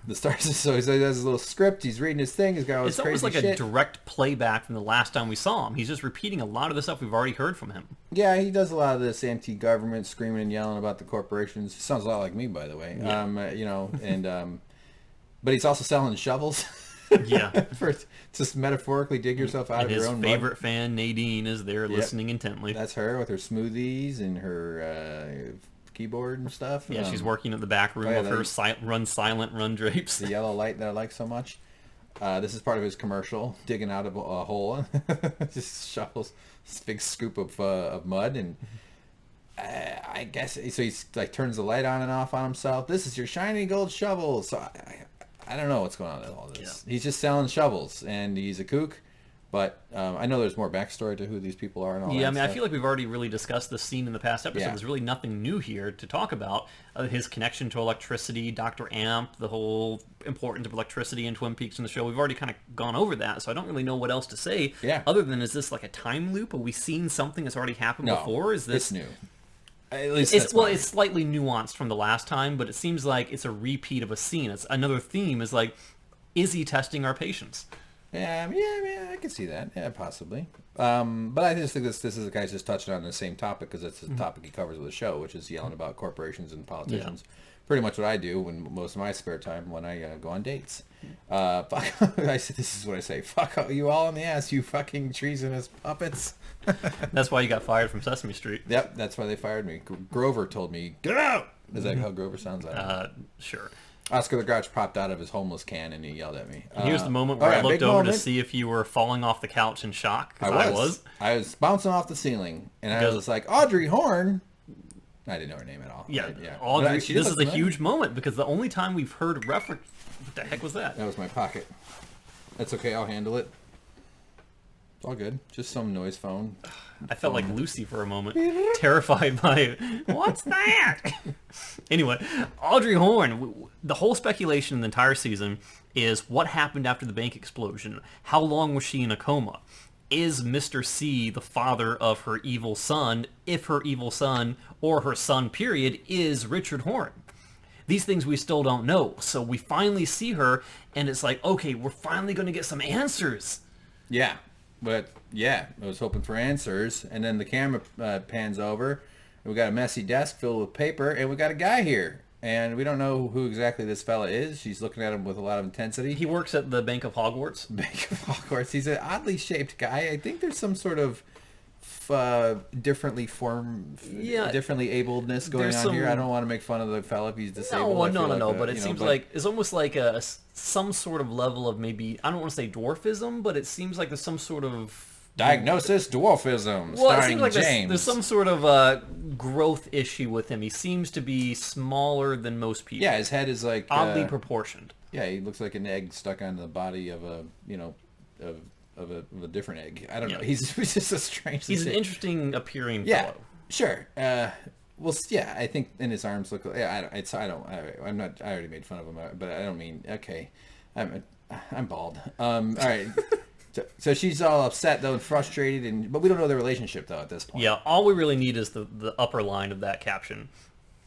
Speaker 1: the stars, so he has his little script. He's reading his thing. He's got all his crazy shit.
Speaker 2: It's almost like a direct playback from the last time we saw him. He's just repeating a lot of the stuff we've already heard from him.
Speaker 1: Yeah, he does a lot of this anti-government, screaming and yelling about the corporations. Sounds a lot like me, by the way. Yeah. But he's also selling shovels.
Speaker 2: Yeah.
Speaker 1: For just metaphorically dig yourself out of your own mud.
Speaker 2: His favorite fan, Nadine, is there listening intently.
Speaker 1: That's her with her smoothies and her keyboard and stuff.
Speaker 2: Yeah, she's working at the back room of her run silent, run drapes.
Speaker 1: The yellow light that I like so much. This is part of his commercial, digging out of a hole. Just shovels this big scoop of mud, and I guess so. He's like turns the light on and off on himself. This is your shiny gold shovel. So I don't know what's going on with all this. Yeah. He's just selling shovels, and he's a kook. But I know there's more backstory to who these people are and all that.
Speaker 2: Yeah, I mean,
Speaker 1: stuff.
Speaker 2: I feel like we've already really discussed this scene in the past episode.
Speaker 1: Yeah.
Speaker 2: There's really nothing new here to talk about. His connection to electricity, Dr. Amp, the whole importance of electricity in Twin Peaks in the show. We've already kind of gone over that, so I don't really know what else to say.
Speaker 1: Yeah.
Speaker 2: Other than, is this like a time loop? Are we seeing something that's already happened before? Is this
Speaker 1: it's new? At least
Speaker 2: it's slightly nuanced from the last time, but it seems like it's a repeat of a scene. It's another theme is like, is he testing our patience?
Speaker 1: Yeah, I can see that. Yeah, possibly. But I just think this is the guy's just touching on the same topic because it's the topic he covers with the show, which is yelling about corporations and politicians. Yeah. Pretty much what I do when most of my spare time when I go on dates. Fuck, this is what I say. Fuck you all in the ass, you fucking treasonous puppets.
Speaker 2: That's why you got fired from Sesame Street.
Speaker 1: Yep, that's why they fired me. Grover told me, get out! Is that how Grover sounds?
Speaker 2: Sure.
Speaker 1: Oscar the Grouch popped out of his homeless can and he yelled at me.
Speaker 2: Here's the moment where I looked over to see if you were falling off the couch in shock. I
Speaker 1: was bouncing off the ceiling, and I was just like, Audrey Horne. I didn't know her name at all.
Speaker 2: Yeah, right? Audrey. This is a huge moment because the only time we've heard reference. What the heck was that?
Speaker 1: That was my pocket. That's okay. I'll handle it. It's all good. Just some noise phone.
Speaker 2: I felt like Lucy for a moment, terrified by what's that? Anyway, Audrey Horne. The whole speculation in the entire season is what happened after the bank explosion. How long was she in a coma? Is Mr. C the father of her evil son? If her evil son or her son, period, is Richard Horne? These things we still don't know. So we finally see her, and it's like, okay, we're finally going to get some answers.
Speaker 1: Yeah. But, yeah, I was hoping for answers. And then the camera pans over. And we got a messy desk filled with paper. And we got a guy here. And we don't know who exactly this fella is. She's looking at him with a lot of intensity.
Speaker 2: He works at the Bank of Hogwarts.
Speaker 1: Bank of Hogwarts. He's an oddly shaped guy. I think there's some sort of differently abledness going on here. I don't want to make fun of the fella if he's disabled.
Speaker 2: No. But it seems like it's almost like some sort of level of maybe, I don't want to say dwarfism, but it seems like there's some sort of
Speaker 1: diagnosis dwarfism.
Speaker 2: Well, it seems like there's some sort of growth issue with him. He seems to be smaller than most people.
Speaker 1: Yeah, his head is like
Speaker 2: oddly proportioned.
Speaker 1: Yeah, he looks like an egg stuck onto the body of a of a different egg. I don't know. He's just a strange.
Speaker 2: He's an interesting appearing
Speaker 1: fellow.
Speaker 2: Yeah,
Speaker 1: sure. Well, yeah, I think, and his arms look. Yeah, I'm not. I already made fun of him, but I don't mean. Okay, I'm bald. All right. So she's all upset though and frustrated, but we don't know their relationship though at this point.
Speaker 2: Yeah, all we really need is the upper line of that caption.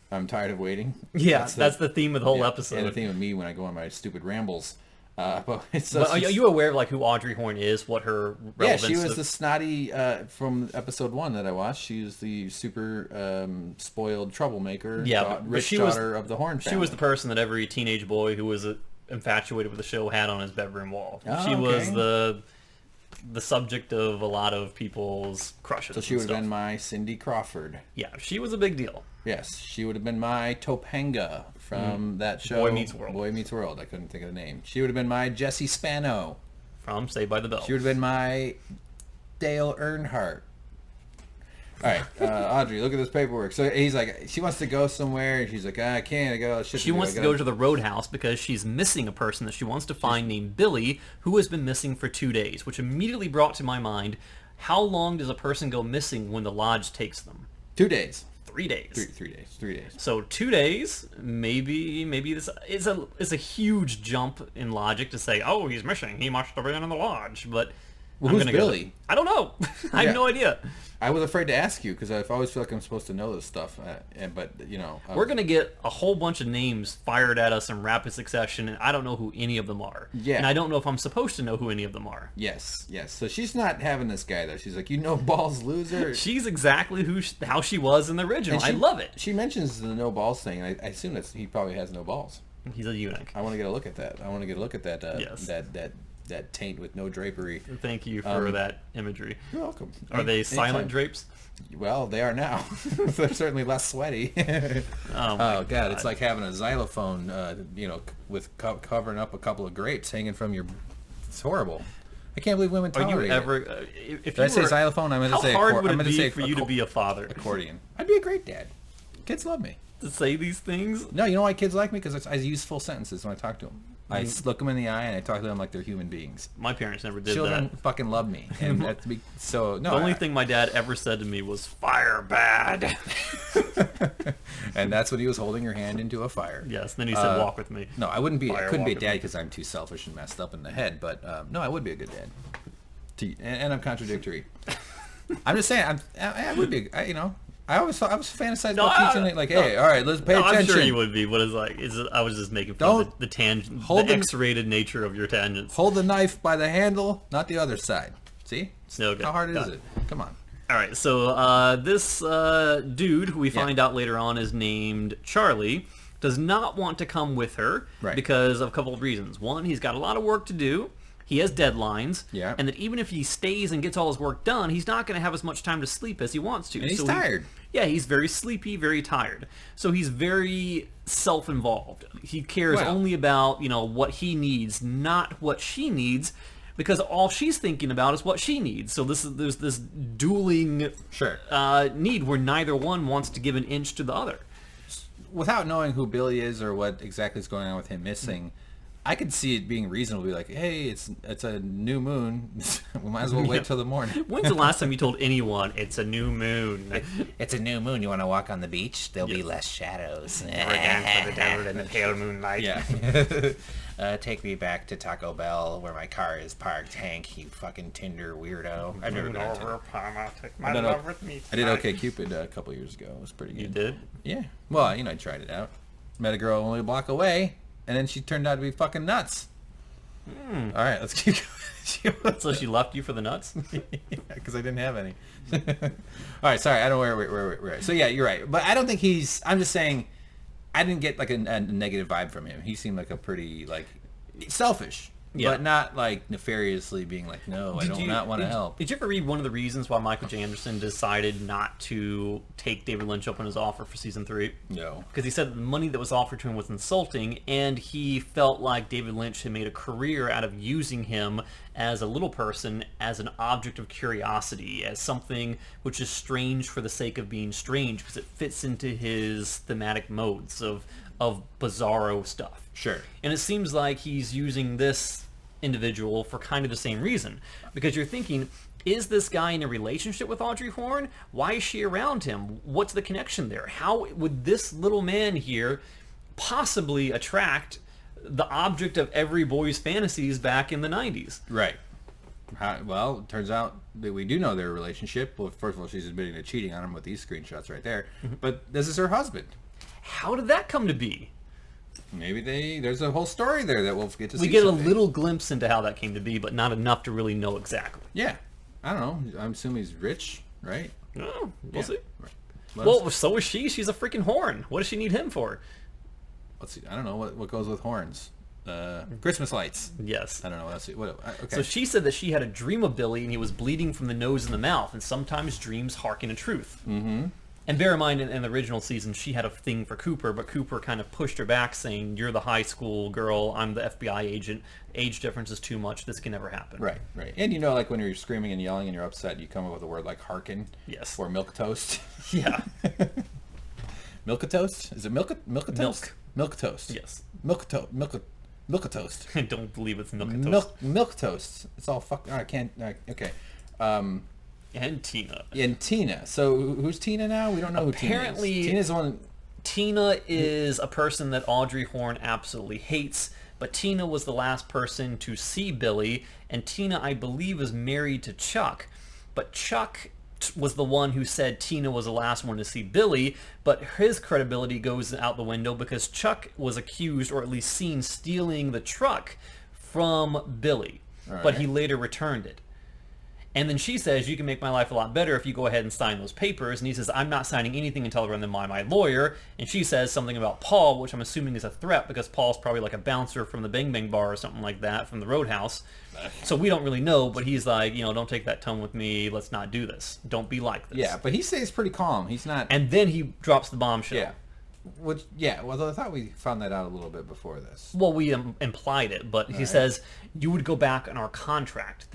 Speaker 1: I'm tired of waiting.
Speaker 2: Yeah, that's the theme of the whole episode.
Speaker 1: And the theme of me when I go on my stupid rambles. But
Speaker 2: are you aware of like who Audrey Horne is? What her relevance?
Speaker 1: Yeah, she was the snotty from episode 1 that I watched. She was the super spoiled troublemaker.
Speaker 2: Yeah,
Speaker 1: rich daughter of the Horne family.
Speaker 2: She was the person that every teenage boy who was infatuated with the show had on his bedroom wall. She was the subject of a lot of people's crushes.
Speaker 1: So she would have been my Cindy Crawford.
Speaker 2: Yeah, she was a big deal.
Speaker 1: Yes, she would have been my Topanga from that show.
Speaker 2: Boy Meets World.
Speaker 1: Boy Meets World. I couldn't think of the name. She would have been my Jessie Spano.
Speaker 2: From Saved by the Bell.
Speaker 1: She would have been my Dale Earnhardt. All right, Audrey, look at this paperwork. So he's like, she wants to go somewhere, and she's like, I can't. I got shit.
Speaker 2: She wants to go to the roadhouse because she's missing a person that she wants to find named Billy, who has been missing for 2 days, which immediately brought to my mind, how long does a person go missing when the lodge takes them?
Speaker 1: 2 days.
Speaker 2: 3 days.
Speaker 1: 3 days.
Speaker 2: So 2 days, maybe this is a huge jump in logic to say, oh, he's missing. He must have been in the lodge, but.
Speaker 1: Well,
Speaker 2: I'm
Speaker 1: who's
Speaker 2: gonna
Speaker 1: Billy?
Speaker 2: Go. I don't know. I have no idea.
Speaker 1: I was afraid to ask you because I always feel like I'm supposed to know this stuff. But you know,
Speaker 2: we're gonna get a whole bunch of names fired at us in rapid succession, and I don't know who any of them are.
Speaker 1: Yeah.
Speaker 2: And I don't know if I'm supposed to know who any of them are.
Speaker 1: Yes. So she's not having this guy though. She's like, you know, balls loser.
Speaker 2: She's exactly how she was in the original. I love it.
Speaker 1: She mentions the no balls thing. And I assume he probably has no balls.
Speaker 2: He's a eunuch.
Speaker 1: I want to get a look at that.
Speaker 2: Yes.
Speaker 1: That taint with no drapery.
Speaker 2: Thank you for that imagery.
Speaker 1: You're welcome.
Speaker 2: Are they silent
Speaker 1: Anytime.
Speaker 2: drapes?
Speaker 1: Well, they are now. They're certainly less sweaty.
Speaker 2: Oh
Speaker 1: God, it's like having a xylophone, with covering up a couple of grapes hanging from your. It's horrible. I can't believe women
Speaker 2: Are
Speaker 1: tolerate
Speaker 2: you ever?
Speaker 1: it.
Speaker 2: If
Speaker 1: Did I say xylophone? I meant to say.
Speaker 2: How hard would
Speaker 1: I meant
Speaker 2: it
Speaker 1: to say
Speaker 2: be for you to be a father?
Speaker 1: Accordion. I'd be a great dad. Kids love me.
Speaker 2: To say these things?
Speaker 1: No, you know why kids like me? Because I use full sentences when I talk to them. I look them in the eye and I talk to them like they're human beings.
Speaker 2: My parents never did
Speaker 1: Children
Speaker 2: that.
Speaker 1: fucking love me, and that's so. No,
Speaker 2: The only thing my dad ever said to me was "fire bad."
Speaker 1: And that's when he was holding your hand into a fire.
Speaker 2: Yes. Then he said, "Walk with me."
Speaker 1: No, I wouldn't be. I couldn't be a
Speaker 2: walk
Speaker 1: dad because I'm too selfish and messed up in the head. But no, I would be a good dad. And I'm contradictory. I'm just saying. I would be. I was fantasizing about teaching it. Like, hey, all right, let's pay attention.
Speaker 2: I'm sure you would be. What is like? I was just making fun of the tangent, the X-rated nature of your tangents.
Speaker 1: Hold the knife by the handle, not the other side. See?
Speaker 2: Okay.
Speaker 1: How hard is it? Come on.
Speaker 2: All right, so this dude, who we find out later on is named Charlie, does not want to come with her because of a couple of reasons. One, he's got a lot of work to do. He has deadlines, and that even if he stays and gets all his work done, he's not going to have as much time to sleep as he wants to.
Speaker 1: And he's tired.
Speaker 2: He's very sleepy, very tired. So he's very self-involved. He cares only about, what he needs, not what she needs, because all she's thinking about is what she needs. So there's this dueling need where neither one wants to give an inch to the other.
Speaker 1: Without knowing who Billy is or what exactly is going on with him missing, I could see it being reasonable to be like, hey, it's a new moon. We might as well wait till the morning.
Speaker 2: When's the last time you told anyone it's a new moon?
Speaker 1: It's a new moon. You want to walk on the beach? There'll be less shadows.
Speaker 2: We're down for the devil in the pale moonlight.
Speaker 1: Yeah. Take me back to Taco Bell where my car is parked. Hank, you fucking Tinder weirdo. I've never done Tinder. I did OK Cupid a couple years ago. It was pretty good.
Speaker 2: You did?
Speaker 1: Yeah. Well, I tried it out. Met a girl only a block away. And then she turned out to be fucking nuts. All right, let's keep going.
Speaker 2: So she left you for the nuts?
Speaker 1: Because I didn't have any. All right, sorry, I don't know where we're at. So yeah, you're right. But I don't think I'm just saying, I didn't get like a negative vibe from him. He seemed like a pretty, selfish.
Speaker 2: Yeah.
Speaker 1: But not nefariously being like, no, I do not want to help.
Speaker 2: Did you ever read one of the reasons why Michael J. Anderson decided not to take David Lynch up on his offer for season 3?
Speaker 1: No.
Speaker 2: Because he said the money that was offered to him was insulting, and he felt like David Lynch had made a career out of using him as a little person, as an object of curiosity, as something which is strange for the sake of being strange, because it fits into his thematic modes of bizarro stuff.
Speaker 1: Sure.
Speaker 2: And it seems like he's using this individual for kind of the same reason. Because you're thinking, is this guy in a relationship with Audrey Horne? Why is she around him? What's the connection there? How would this little man here possibly attract the object of every boy's fantasies back in the 90s?
Speaker 1: Right. Well, it turns out that we do know their relationship. Well, first of all, she's admitting to cheating on him with these screenshots right there. But this is her husband.
Speaker 2: How did that come to be?
Speaker 1: Maybe there's a whole story there that we'll get to see.
Speaker 2: We get
Speaker 1: someday.
Speaker 2: a little glimpse into how that came to be, but not enough to really know exactly.
Speaker 1: Yeah. I don't know. I'm assuming he's rich, right?
Speaker 2: Oh, we'll see.
Speaker 1: Right.
Speaker 2: Well, so is she. She's a freaking horn. What does she need him for?
Speaker 1: Let's see. I don't know what goes with horns. Christmas lights.
Speaker 2: Yes.
Speaker 1: I don't know what else. Okay.
Speaker 2: So she said that she had a dream of Billy and he was bleeding from the nose and the mouth, and sometimes dreams harken to truth. Mm-hmm. And bear in mind, in the original season, she had a thing for Cooper, but Cooper kind of pushed her back, saying, you're the high school girl, I'm the FBI agent, age difference is too much, this can never happen.
Speaker 1: Right. And like when you're screaming and yelling and you're upset, you come up with a word like harken.
Speaker 2: Yes.
Speaker 1: Or milk toast.
Speaker 2: Yeah.
Speaker 1: Milk toast? Is it milk toast? Milk toast.
Speaker 2: Yes.
Speaker 1: Milk toast.
Speaker 2: I don't believe it's milk toast.
Speaker 1: Milk toast. It's all fuck. I can't. Okay.
Speaker 2: And Tina.
Speaker 1: And Tina. So who's Tina now? We don't know who Tina is. Tina's the one.
Speaker 2: Tina is a person that Audrey Horne absolutely hates, but Tina was the last person to see Billy, and Tina, I believe, is married to Chuck. But Chuck was the one who said Tina was the last one to see Billy, but his credibility goes out the window because Chuck was accused, or at least seen, stealing the truck from Billy, but he later returned it. And then she says, you can make my life a lot better if you go ahead and sign those papers. And he says, I'm not signing anything until I run them by my lawyer. And she says something about Paul, which I'm assuming is a threat because Paul's probably like a bouncer from the Bang Bang Bar or something like that from the Roadhouse. So we don't really know, but he's like, don't take that tone with me. Let's not do this. Don't be like this.
Speaker 1: Yeah, but he stays pretty calm. He's not...
Speaker 2: And then he drops the bombshell.
Speaker 1: Yeah. Well, I thought we found that out a little bit before this.
Speaker 2: Well, we implied it, but he says, you would go back on our contract.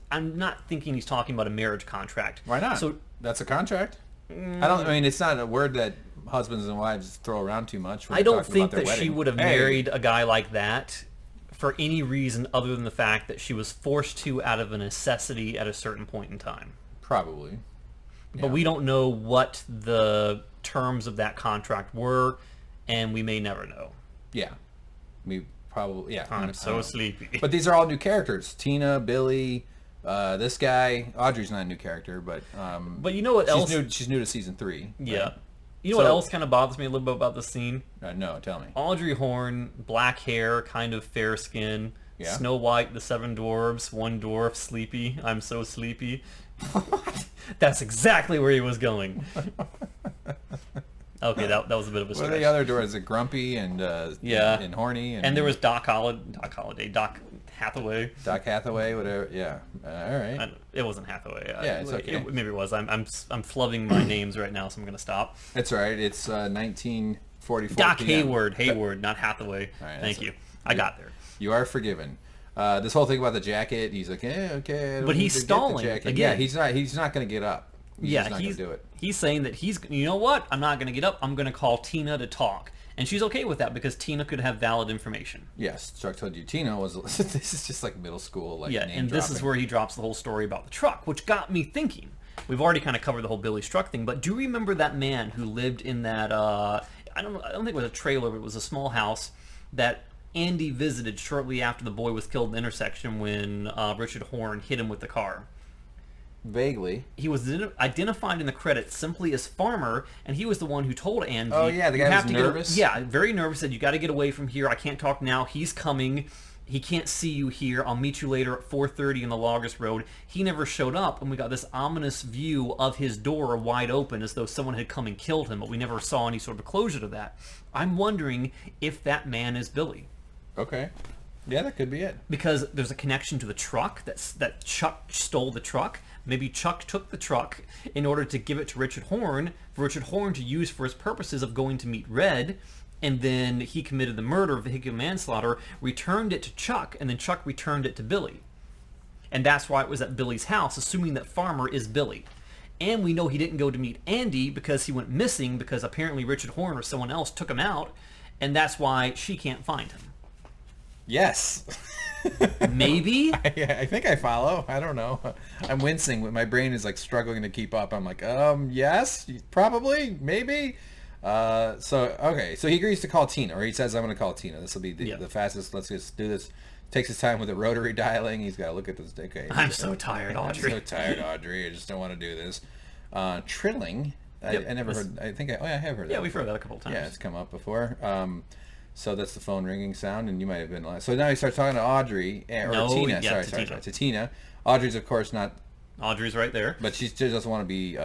Speaker 2: I'm not thinking he's talking about a marriage contract.
Speaker 1: Why not?
Speaker 2: So
Speaker 1: that's a contract. I mean, it's not a word that husbands and wives throw around too much.
Speaker 2: I don't think that she would have married a guy like that for any reason other than the fact that she was forced to out of a necessity at a certain point in time.
Speaker 1: Probably.
Speaker 2: But we don't know what the terms of that contract were, and we may never know.
Speaker 1: Yeah. We probably, yeah.
Speaker 2: I'm so sleepy.
Speaker 1: But these are all new characters. Tina, Billy, this guy. Audrey's not a new character, but...
Speaker 2: but you know what else?
Speaker 1: She's new to season 3.
Speaker 2: Yeah. Right? You know what else kind of bothers me a little bit about this scene?
Speaker 1: No, tell me.
Speaker 2: Audrey Horne, black hair, kind of fair skin. Yeah. Snow White, the 7 dwarves, one dwarf, sleepy. I'm so sleepy. That's exactly where he was going. Okay, that was a bit of a stretch.
Speaker 1: What are the other dwarves? Grumpy and and horny, and
Speaker 2: there was Doc Hathaway,
Speaker 1: whatever. Yeah, all right.
Speaker 2: It wasn't Hathaway.
Speaker 1: Yeah, it's okay.
Speaker 2: Maybe it was. I'm flubbing my names right now, so I'm gonna stop.
Speaker 1: That's all right. It's 1944.
Speaker 2: Doc Hayward, not Hathaway. Right, Thank you. I got there.
Speaker 1: You are forgiven. This whole thing about the jacket, he's like, okay.
Speaker 2: But he's stalling again.
Speaker 1: Yeah, he's not going to get up. He's not going to do it.
Speaker 2: He's saying that you know what? I'm not going to get up. I'm going to call Tina to talk. And she's okay with that because Tina could have valid information.
Speaker 1: Yes, Chuck told you Tina was... This is just like middle school, like name
Speaker 2: and this is where he drops the whole story about the truck, which got me thinking. We've already kind of covered the whole Billy Struck thing, but do you remember that man who lived in that... I don't think it was a trailer, but it was a small house that Andy visited shortly after the boy was killed in the intersection when Richard Horne hit him with the car.
Speaker 1: Vaguely.
Speaker 2: He was identified in the credits simply as Farmer, and he was the one who told Andy...
Speaker 1: Oh, yeah, the guy was nervous?
Speaker 2: Very nervous, said, you got to get away from here. I can't talk now. He's coming. He can't see you here. I'll meet you later at 4:30 in the Loggers Road. He never showed up, and we got this ominous view of his door wide open as though someone had come and killed him, but we never saw any sort of closure to that. I'm wondering if that man is Billy.
Speaker 1: Okay. Yeah, that could be it.
Speaker 2: Because there's a connection to the truck, that Chuck stole the truck. Maybe Chuck took the truck in order to give it to Richard Horne, for Richard Horne to use for his purposes of going to meet Red, and then he committed the murder of vehicular manslaughter, returned it to Chuck, and then Chuck returned it to Billy. And that's why it was at Billy's house, assuming that Farmer is Billy. And we know he didn't go to meet Andy because he went missing because apparently Richard Horne or someone else took him out, and that's why she can't find him.
Speaker 1: Yes.
Speaker 2: Maybe?
Speaker 1: I think I follow. I don't know. I'm wincing. My brain is like struggling to keep up. I'm like, yes, probably, maybe. So he agrees to call Tina, or he says, I'm going to call Tina. This will be the fastest. Let's just do this. Takes his time with the rotary dialing. He's got to look at this. Okay.
Speaker 2: I'm so tired, Audrey.
Speaker 1: I'm so tired, Audrey. I just don't want to do this. Trilling.
Speaker 2: Yep.
Speaker 1: I never heard. I have heard that.
Speaker 2: Yeah, we've heard that a couple times.
Speaker 1: Yeah, it's come up before. So that's the phone ringing sound, and you might have been last. So now he starts talking to Audrey, Tina. Sorry, to Tina. Audrey's, of course, not.
Speaker 2: Audrey's right there.
Speaker 1: But she doesn't want to be...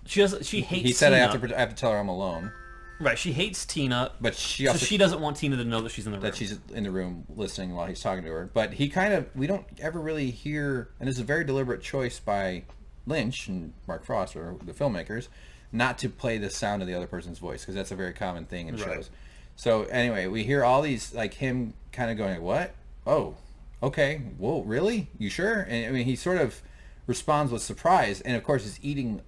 Speaker 2: She hates Tina.
Speaker 1: He said I have to tell her I'm alone.
Speaker 2: Right, she hates Tina.
Speaker 1: But she also...
Speaker 2: So she doesn't want Tina to know that she's in the room.
Speaker 1: That she's in the room listening while he's talking to her. But he we don't ever really hear... And it's a very deliberate choice by Lynch and Mark Frost, or the filmmakers, not to play the sound of the other person's voice, because that's a very common thing in shows. So anyway, we hear all these, like him kind of going, what? Oh, okay. Whoa, really? You sure? And I mean, he sort of responds with surprise. And of course, he's eating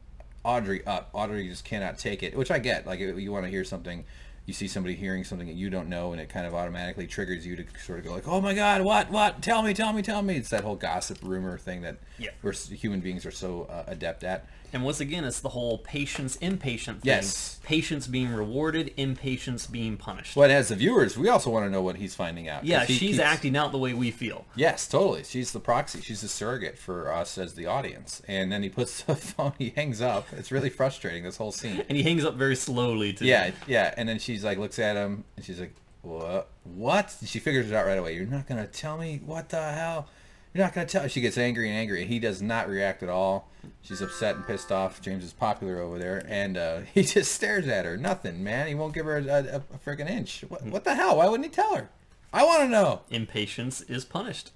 Speaker 1: Audrey up. Audrey just cannot take it, which I get. Like, you want to hear something, you see somebody hearing something that you don't know, and it kind of automatically triggers you to sort of go like, oh my God, what? Tell me. It's that whole gossip rumor thing that we're human beings are so adept at.
Speaker 2: And once again, it's the whole patience-impatient thing.
Speaker 1: Yes.
Speaker 2: Patience being rewarded, impatience being punished.
Speaker 1: But as the viewers, we also want to know what he's finding out.
Speaker 2: Yeah, she's acting out the way we feel.
Speaker 1: Yes, totally. She's the proxy. She's the surrogate for us as the audience. And then he puts the phone, he hangs up. It's really frustrating, this whole scene.
Speaker 2: And he hangs up very slowly, too.
Speaker 1: Yeah. And then she's like, looks at him, and she's like, what? She figures it out right away. You're not going to tell me? What the hell? You're not going to tell. She gets angry and angry, and he does not react at all. She's upset and pissed off. James is popular over there, and he just stares at her. Nothing, man. He won't give her a freaking inch. What the hell? Why wouldn't he tell her? I want to know.
Speaker 2: Impatience is punished.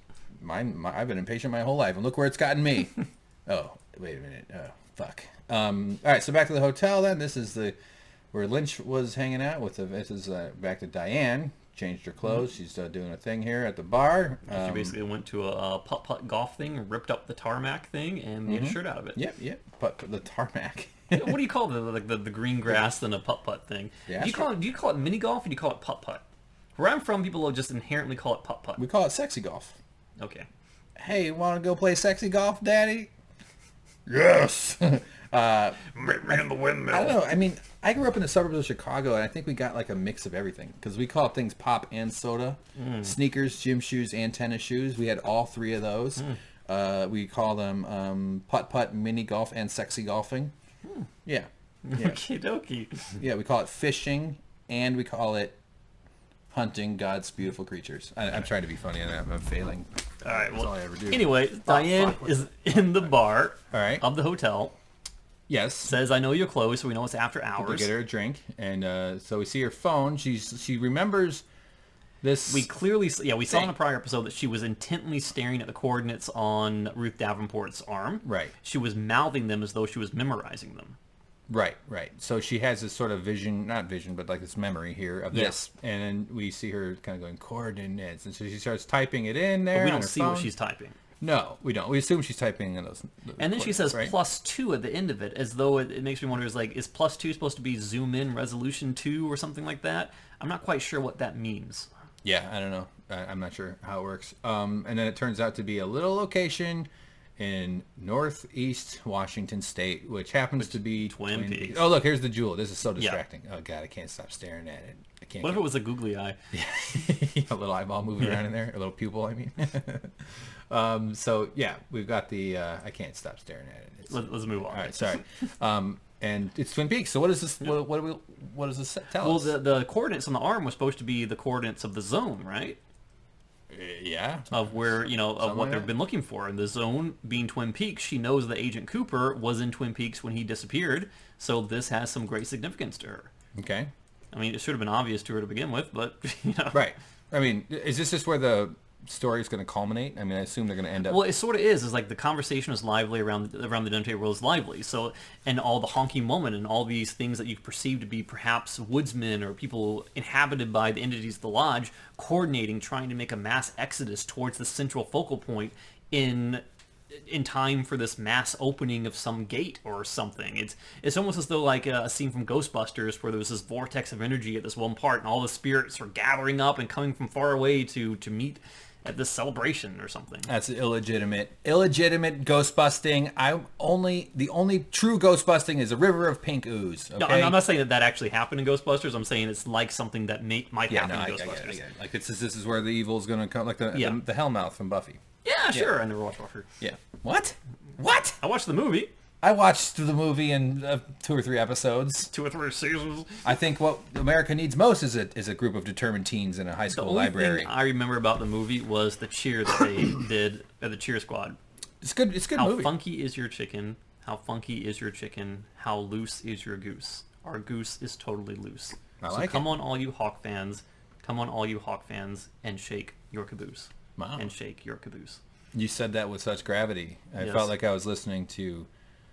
Speaker 1: I've been impatient my whole life, and look where it's gotten me. Oh, wait a minute. Oh, fuck. All right, so back to the hotel then. This is where Lynch was hanging out with. This is back to Diane. Changed her clothes. She's doing a thing here at the bar.
Speaker 2: She basically went to a putt-putt golf thing, ripped up the tarmac thing, and made a shirt out of it.
Speaker 1: Yep. But the tarmac.
Speaker 2: What do you call the green grass and a putt-putt thing?
Speaker 1: Yeah,
Speaker 2: do you call it mini golf or do you call it putt-putt? Where I'm from, people will just inherently call it putt-putt.
Speaker 1: We call it sexy golf.
Speaker 2: Okay.
Speaker 1: Hey, want to go play sexy golf, Daddy? Yes.
Speaker 2: Man, the windmill.
Speaker 1: I don't know. I mean, I grew up in the suburbs of Chicago, and I think we got like a mix of everything because we call things pop and soda, sneakers, gym shoes, and tennis shoes. We had all three of those. We call them putt-putt, mini golf, and sexy golfing. Yeah.
Speaker 2: Okie dokie.
Speaker 1: Yeah, we call it fishing, and we call it hunting God's beautiful creatures. I'm trying to be funny, and I'm failing.
Speaker 2: All right,
Speaker 1: That's all I ever do.
Speaker 2: Anyway, Diane is in the bar of the hotel.
Speaker 1: Yes.
Speaker 2: Says, I know you're closed, so we know it's after hours.
Speaker 1: People get her a drink, and so we see her phone. She remembers this.
Speaker 2: We clearly, we saw in a prior episode that she was intently staring at the coordinates on Ruth Davenport's arm.
Speaker 1: Right.
Speaker 2: She was mouthing them as though she was memorizing them.
Speaker 1: Right. So she has this sort of vision, not vision, but like this memory here of this, and then we see her kind of going coordinates, and so she starts typing it in there.
Speaker 2: But we
Speaker 1: on
Speaker 2: don't
Speaker 1: her
Speaker 2: see
Speaker 1: phone.
Speaker 2: what she's typing.
Speaker 1: No, we don't. We assume she's typing in those.
Speaker 2: And then she says
Speaker 1: right?
Speaker 2: +2 at the end of it, as though it makes me wonder, is +2 supposed to be zoom in resolution 2 or something like that? I'm not quite sure what that means.
Speaker 1: Yeah, I don't know. I'm not sure how it works. And then it turns out to be a little location in northeast Washington State, which happens to be
Speaker 2: Twin Peaks.
Speaker 1: Oh, look, here's the jewel. This is so distracting. Oh, God, I can't stop staring at it. I can't.
Speaker 2: What if it was a googly eye?
Speaker 1: A little eyeball moving around in there. A little pupil, I mean. So, yeah, we've got the... I can't stop staring at it.
Speaker 2: Let's move on.
Speaker 1: All right, sorry. And it's Twin Peaks. So what is this? What does this tell us?
Speaker 2: Well, the coordinates on the arm were supposed to be the coordinates of the zone, right?
Speaker 1: Yeah.
Speaker 2: Of where, of what they've been looking for. And the zone being Twin Peaks, she knows that Agent Cooper was in Twin Peaks when he disappeared. So this has some great significance to her.
Speaker 1: Okay.
Speaker 2: I mean, it should have been obvious to her to begin with, but,
Speaker 1: Right. I mean, is this just where the story is going to culminate? I mean, I assume they're going to end up...
Speaker 2: Well, it sort of is. It's like the conversation is lively around the dinner table is lively. So, and all the honking woman and all these things that you perceive to be perhaps woodsmen or people inhabited by the entities of the lodge, coordinating, trying to make a mass exodus towards the central focal point in time for this mass opening of some gate or something. It's almost as though like a scene from Ghostbusters where there was this vortex of energy at this one part and all the spirits are gathering up and coming from far away to meet at this celebration or something.
Speaker 1: That's illegitimate ghostbusting. The only true ghostbusting is a river of pink ooze. Okay?
Speaker 2: No, I'm not saying that actually happened in Ghostbusters. I'm saying it's like something that might happen in Ghostbusters.
Speaker 1: I get it. Like this is where the evil's going to come, like the Hellmouth from Buffy.
Speaker 2: Yeah, sure. I never watched Buffy.
Speaker 1: Yeah. What?
Speaker 2: I watched the movie.
Speaker 1: I watched the movie in 2 or 3 episodes.
Speaker 2: 2 or 3 seasons.
Speaker 1: I think what America needs most is a group of determined teens in a high school library.
Speaker 2: The only thing I remember about the movie was the cheer that they did at the cheer squad.
Speaker 1: It's good. It's a good movie.
Speaker 2: How funky is your chicken? How funky is your chicken? How loose is your goose? Our goose is totally loose. Come on, all you Hawk fans. Come on, all you Hawk fans, and shake your caboose.
Speaker 1: Wow.
Speaker 2: And shake your caboose.
Speaker 1: You said that with such gravity. I felt like I was listening to...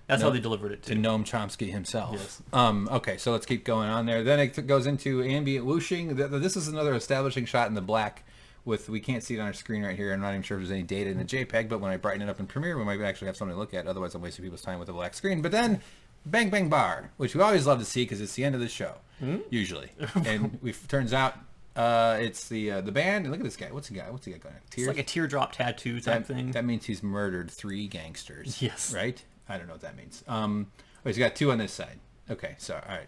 Speaker 2: That's how they delivered it, too.
Speaker 1: To Noam Chomsky himself.
Speaker 2: Yes.
Speaker 1: Okay, so let's keep going on there. Then it goes into ambient whooshing. This is another establishing shot in the black with... We can't see it on our screen right here. I'm not even sure if there's any data in the JPEG, but when I brighten it up in Premiere, we might actually have something to look at. Otherwise, I'm wasting people's time with a black screen. But then, Bang Bang Bar, which we always love to see because it's the end of the show, usually. And turns out... it's the band, and look at this guy. What's he got going on?
Speaker 2: Tears? It's like a teardrop tattoo type thing.
Speaker 1: That means he's murdered 3 gangsters.
Speaker 2: Yes.
Speaker 1: Right? I don't know what that means. Oh, he's got 2 on this side. Okay, so all right.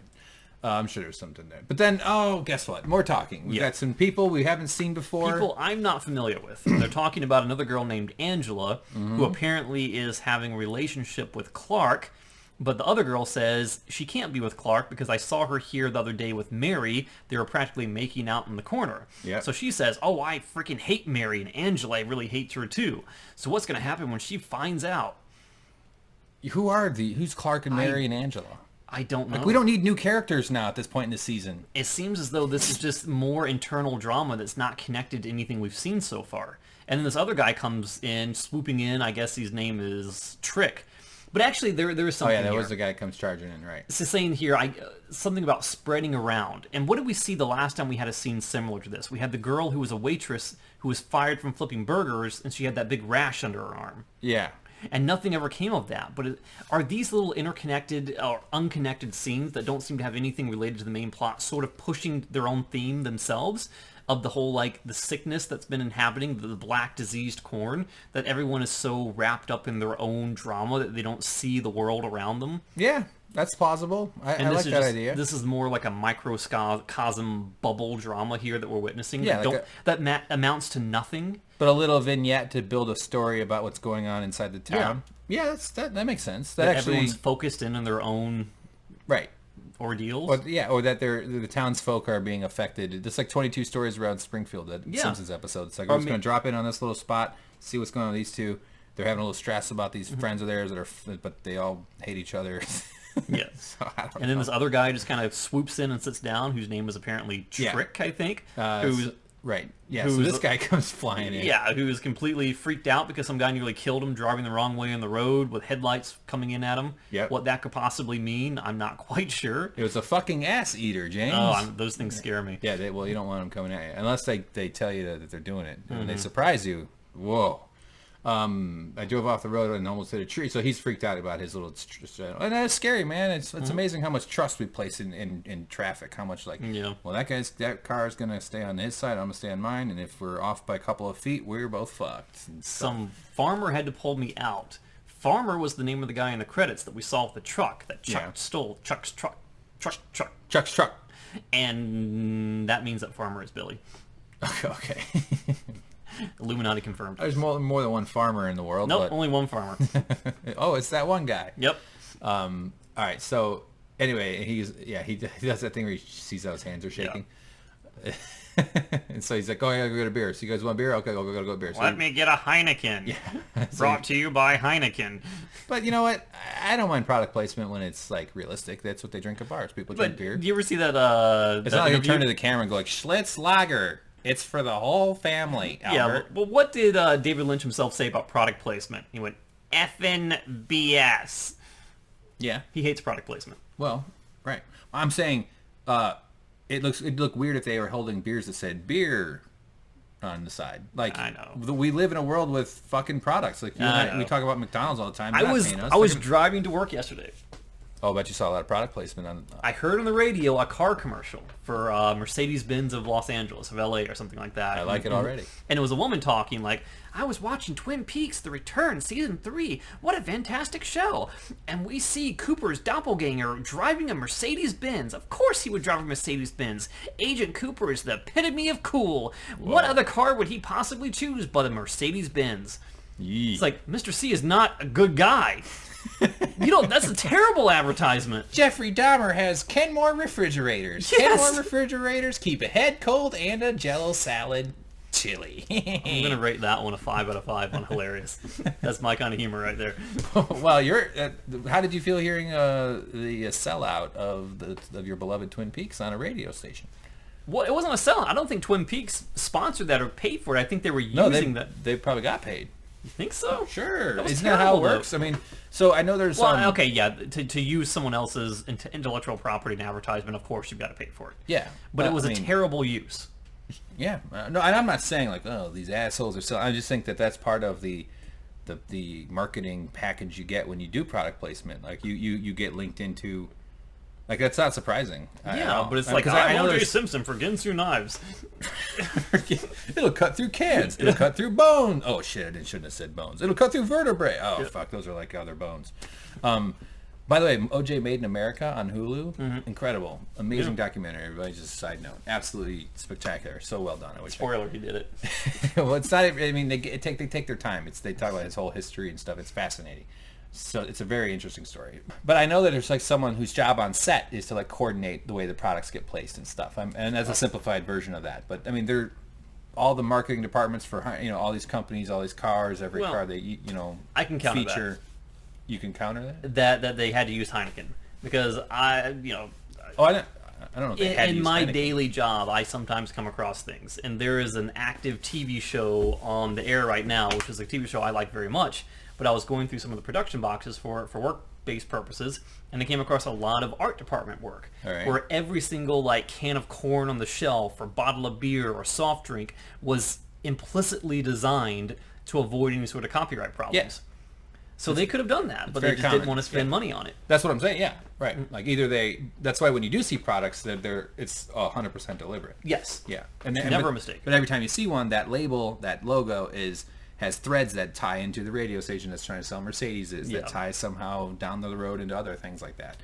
Speaker 1: I'm sure there's something there. But then, guess what? More talking. We've got some people we haven't seen before.
Speaker 2: People I'm not familiar with. They're talking about another girl named Angela, who apparently is having a relationship with Clark. But the other girl says she can't be with Clark because I saw her here the other day with Mary. They were practically making out in the corner.
Speaker 1: Yep.
Speaker 2: So she says, oh, I freaking hate Mary, and Angela really hates her too. So what's going to happen when she finds out?
Speaker 1: Who's Clark and Mary and Angela?
Speaker 2: I don't know.
Speaker 1: Like, we don't need new characters now at this point in the season.
Speaker 2: It seems as though this is just more internal drama that's not connected to anything we've seen so far. And then this other guy comes in, swooping in. I guess his name is Trick. But actually, there is something
Speaker 1: there
Speaker 2: here.
Speaker 1: was the guy that comes charging in, right?
Speaker 2: It's saying here something about spreading around. And what did we see the last time we had a scene similar to this? We had the girl who was a waitress who was fired from flipping burgers, and she had that big rash under her arm.
Speaker 1: Yeah.
Speaker 2: And nothing ever came of that. But are these little interconnected or unconnected scenes that don't seem to have anything related to the main plot sort of pushing their own theme themselves? Of the whole, like, the sickness that's been inhabiting the black diseased corn, that everyone is so wrapped up in their own drama that they don't see the world around them.
Speaker 1: Yeah, that's plausible. I like that idea.
Speaker 2: This is more like a microcosm bubble drama here that we're witnessing.
Speaker 1: Yeah,
Speaker 2: that amounts to nothing.
Speaker 1: But a little vignette to build a story about what's going on inside the town. Yeah, that makes sense. That actually,
Speaker 2: everyone's focused in on their own ordeals.
Speaker 1: Or that the townsfolk are being affected. It's like 22 stories around Springfield, that Simpsons episode. It's like, we're just going to drop in on this little spot, see what's going on with these two. They're having a little stress about these friends of theirs but they all hate each other.
Speaker 2: Yes.
Speaker 1: So,
Speaker 2: and then this other guy just kind of swoops in and sits down, whose name is apparently Trick, I think. Who's
Speaker 1: right. Yeah, so this guy comes flying in.
Speaker 2: Yeah, who is completely freaked out because some guy nearly killed him driving the wrong way on the road with headlights coming in at him.
Speaker 1: Yep.
Speaker 2: What that could possibly mean, I'm not quite sure.
Speaker 1: It was a fucking ass eater, James.
Speaker 2: Oh, those things scare me.
Speaker 1: Yeah, you don't want them coming at you. Unless they tell you that they're doing it. And they surprise you. Whoa. I drove off the road and almost hit a tree, so he's freaked out about his little... And that's scary, man. It's amazing how much trust we place in traffic. How much, well, that car is going to stay on his side, I'm going to stay on mine, and if we're off by a couple of feet, we're both fucked.
Speaker 2: Some farmer had to pull me out. Farmer was the name of the guy in the credits that we saw with the truck that Chuck stole. Chuck's truck.
Speaker 1: Chuck's truck.
Speaker 2: And that means that Farmer is Billy.
Speaker 1: Okay.
Speaker 2: Illuminati confirmed.
Speaker 1: There's more than one farmer in the world.
Speaker 2: Nope,
Speaker 1: but...
Speaker 2: only one farmer.
Speaker 1: Oh, it's that one guy.
Speaker 2: Yep.
Speaker 1: All right. So anyway, he does that thing where he sees how his hands are shaking. Yeah. And so he's like, "Oh, I gotta go get a beer." So you guys want beer? Okay, gotta go get a beer. So
Speaker 2: Let me get a Heineken. Yeah. Brought to you by Heineken.
Speaker 1: But you know what? I don't mind product placement when it's like realistic. That's what they drink at bars. People drink beer.
Speaker 2: Do you ever see that?
Speaker 1: It's not like you turn to the camera and go like, "Schlitz Lager. It's for the whole family." Albert.
Speaker 2: Yeah. Well, what did David Lynch himself say about product placement? He went, "Effing BS."
Speaker 1: Yeah.
Speaker 2: He hates product placement.
Speaker 1: Well, right. I'm saying, it'd look weird if they were holding beers that said beer on the side. Like,
Speaker 2: I know.
Speaker 1: We live in a world with fucking products. Like, we talk about McDonald's all the time.
Speaker 2: I was driving to work yesterday.
Speaker 1: Oh, I bet you saw a lot of product placement on...
Speaker 2: I heard on the radio a car commercial for Mercedes-Benz of Los Angeles, of LA, or something like that.
Speaker 1: I like it already.
Speaker 2: And it was a woman talking like, "I was watching Twin Peaks: The Return, Season 3. What a fantastic show. And we see Cooper's doppelganger driving a Mercedes-Benz. Of course he would drive a Mercedes-Benz. Agent Cooper is the epitome of cool. Whoa. What other car would he possibly choose but a Mercedes-Benz?"
Speaker 1: Yee.
Speaker 2: It's like, Mr. C is not a good guy. That's a terrible advertisement.
Speaker 1: Jeffrey Dahmer has Kenmore refrigerators.
Speaker 2: Yes.
Speaker 1: Kenmore refrigerators keep a head cold and a Jell-O salad chili.
Speaker 2: I'm gonna rate that one a 5 out of 5 on hilarious. That's my kind of humor right there.
Speaker 1: Well, how did you feel hearing the sellout of your beloved Twin Peaks on a radio station?
Speaker 2: Well, it wasn't a sellout. I don't think Twin Peaks sponsored that or paid for it. I think they were using that.
Speaker 1: They probably got paid.
Speaker 2: You think so?
Speaker 1: Sure. Isn't that how it works? I mean, so I know there's...
Speaker 2: okay, yeah. To use someone else's intellectual property and advertisement, of course, you've got to pay for it.
Speaker 1: Yeah.
Speaker 2: But it was a terrible use.
Speaker 1: Yeah. No, and I'm not saying like, oh, these assholes are selling. I just think that that's part of the marketing package you get when you do product placement. Like, you get linked into... Like, that's not surprising.
Speaker 2: Yeah, but it's like,
Speaker 1: I know
Speaker 2: O.J.
Speaker 1: there's...
Speaker 2: Simpson for Ginsu knives.
Speaker 1: It'll cut through cans. It'll cut through bone. Oh, shit, I shouldn't have said bones. It'll cut through vertebrae. Oh, fuck, those are like other bones. By the way, OJ Made in America on Hulu, incredible, amazing documentary. Everybody, just a side note, absolutely spectacular, so well done.
Speaker 2: Spoiler, he did it.
Speaker 1: Well, it's not. I mean, they take their time. They talk about his whole history and stuff. It's fascinating. So it's a very interesting story. But I know that there's like someone whose job on set is to like coordinate the way the products get placed and stuff. And that's a simplified version of that. But I mean, they're all the marketing departments for all these companies, all these cars, every car they
Speaker 2: I can counter
Speaker 1: feature.
Speaker 2: that.
Speaker 1: You can counter
Speaker 2: that they had to use Heineken because I don't know if they had to use
Speaker 1: in
Speaker 2: my
Speaker 1: Heineken.
Speaker 2: daily job I sometimes come across things, and there is an active TV show on the air right now, which is a TV show I like very much, but I was going through some of the production boxes for work-based purposes, and I came across a lot of art department work where every single like can of corn on the shelf or bottle of beer or soft drink was implicitly designed to avoid any sort of copyright problems. So they could have done that, but they just didn't want to spend money on it.
Speaker 1: That's what I'm saying. Yeah, right. Like either that's why when you do see products, it's 100% deliberate.
Speaker 2: Yes.
Speaker 1: Yeah.
Speaker 2: Never a mistake.
Speaker 1: But every time you see one, that label, that logo has threads that tie into the radio station that's trying to sell Mercedes that ties somehow down the road into other things like that.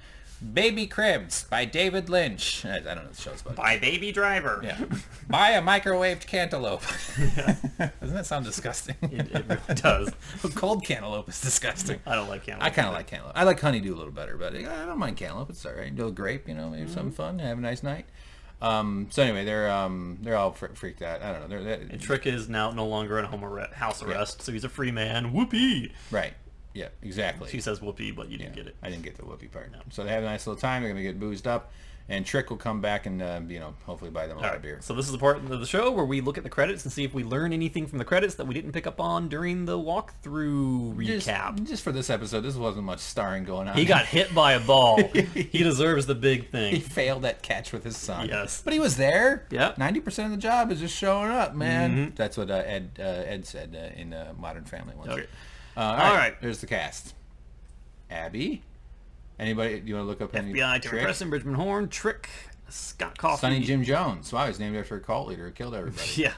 Speaker 1: Baby Cribs by David Lynch. I don't know what the show's about.
Speaker 2: By Baby Driver.
Speaker 1: Yeah. Buy a microwaved cantaloupe. Doesn't that sound disgusting?
Speaker 2: It really does.
Speaker 1: Cold cantaloupe is disgusting.
Speaker 2: I don't like cantaloupe.
Speaker 1: I kind of like cantaloupe. I like honeydew a little better, but I don't mind cantaloupe. It's all right. Do a grape, maybe something fun. Have a nice night. So anyway, they're all freaked out. I don't know.
Speaker 2: And Trick is now no longer in house arrest, so he's a free man. Whoopee!
Speaker 1: Right. Yeah, exactly.
Speaker 2: She says whoopee, but you didn't get it.
Speaker 1: I didn't get the whoopee part. No. So they have a nice little time. They're going to get boozed up. And Trick will come back and, hopefully buy them a lot of beer.
Speaker 2: So this is the part of the show where we look at the credits and see if we learn anything from the credits that we didn't pick up on during the walkthrough recap.
Speaker 1: Just for this episode, this wasn't much starring going on.
Speaker 2: He got hit by a ball. He deserves the big thing.
Speaker 1: He failed that catch with his son.
Speaker 2: Yes.
Speaker 1: But he was there.
Speaker 2: Yeah.
Speaker 1: 90% of the job is just showing up, man. That's what Ed said in Modern Family once.
Speaker 2: Okay.
Speaker 1: All right. There's the cast. Abby. Anybody? You want to look up any?
Speaker 2: FBI to Preston, Bridgman Horne, Trick, Scott Coffey.
Speaker 1: Sonny Jim Jones. Wow, he's named after a cult leader who killed everybody.
Speaker 2: Yeah.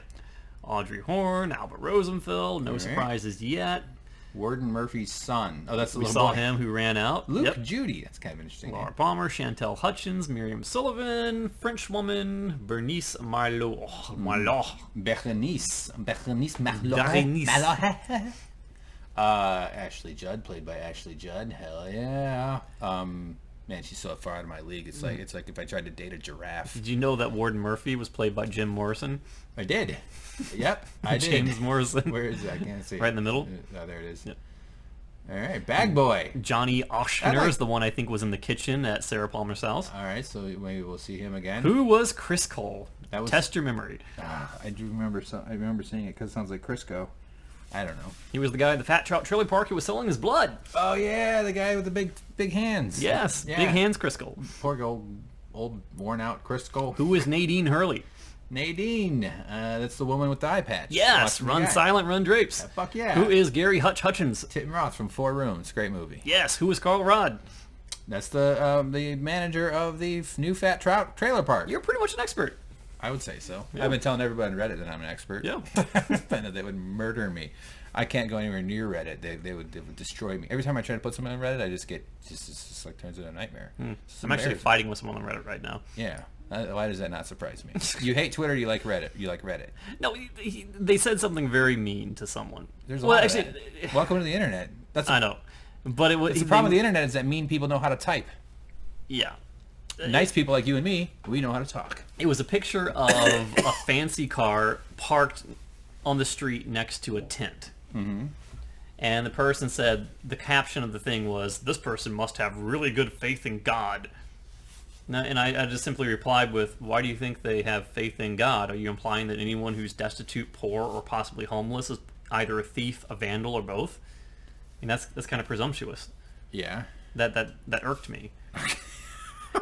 Speaker 2: Audrey Horne, Albert Rosenfeld. No surprises yet.
Speaker 1: Warden Murphy's son. Oh, that's the
Speaker 2: we
Speaker 1: little
Speaker 2: saw
Speaker 1: boy.
Speaker 2: him who ran out.
Speaker 1: Luke Judy. That's kind of interesting.
Speaker 2: Laura Palmer, Chantel Hutchins, Miriam Sullivan, French woman, Bernice Marlowe.
Speaker 1: Berenice
Speaker 2: Berenice.
Speaker 1: Ashley Judd, played by Ashley Judd. Hell yeah. Man, she's so far out of my league. It's like if I tried to date a giraffe.
Speaker 2: Did you know that Warden Murphy was played by Jim Morrison?
Speaker 1: I did. Yep, I did.
Speaker 2: James Morrison.
Speaker 1: Where is that? I can't see.
Speaker 2: Right in the middle?
Speaker 1: Oh, there it is.
Speaker 2: Yep.
Speaker 1: All right, Bag Boy.
Speaker 2: Johnny Oshner is the one I think was in the kitchen at Sarah Palmer's house.
Speaker 1: All right, so maybe we'll see him again.
Speaker 2: Who was Chris Cole?
Speaker 1: That was,
Speaker 2: Test your memory.
Speaker 1: I do remember. I remember seeing it because it sounds like Crisco. I don't know.
Speaker 2: He was the guy at the Fat Trout trailer park who was selling his blood.
Speaker 1: Oh yeah, the guy with the big hands.
Speaker 2: Yes, big hands, Crisco.
Speaker 1: Poor old worn out Crisco.
Speaker 2: Who was Nadine Hurley?
Speaker 1: Nadine, that's the woman with the eye patch.
Speaker 2: Yes, Run Silent, Run Drapes.
Speaker 1: Fuck yeah.
Speaker 2: Who is Gary Hutchins?
Speaker 1: Tim Roth from 4 Rooms. Great movie.
Speaker 2: Yes, who is Carl Rudd?
Speaker 1: That's the manager of the new Fat Trout trailer park.
Speaker 2: You're pretty much an expert.
Speaker 1: I would say so.
Speaker 2: Yeah.
Speaker 1: I've been telling everybody on Reddit that I'm an expert.
Speaker 2: Yeah.
Speaker 1: They would murder me. I can't go anywhere near Reddit. They would destroy me. Every time I try to put something on Reddit, I just get just like turns into a nightmare.
Speaker 2: I'm actually fighting with someone on Reddit right now.
Speaker 1: Yeah. Why does that not surprise me? You hate Twitter, you like Reddit. You like Reddit.
Speaker 2: No, they said something very mean to someone.
Speaker 1: There's a lot of that. Welcome to the internet.
Speaker 2: I know. But
Speaker 1: the problem with the internet is that mean people know how to type.
Speaker 2: Yeah.
Speaker 1: Nice people like you and me, we know how to talk.
Speaker 2: It was a picture of a fancy car parked on the street next to a tent. Mm-hmm. And the person said, the caption of the thing was, "This person must have really good faith in God." Now, and I just simply replied with, "Why do you think they have faith in God? Are you implying that anyone who's destitute, poor, or possibly homeless is either a thief, a vandal, or both?" I mean, that's kind of presumptuous.
Speaker 1: Yeah.
Speaker 2: That irked me.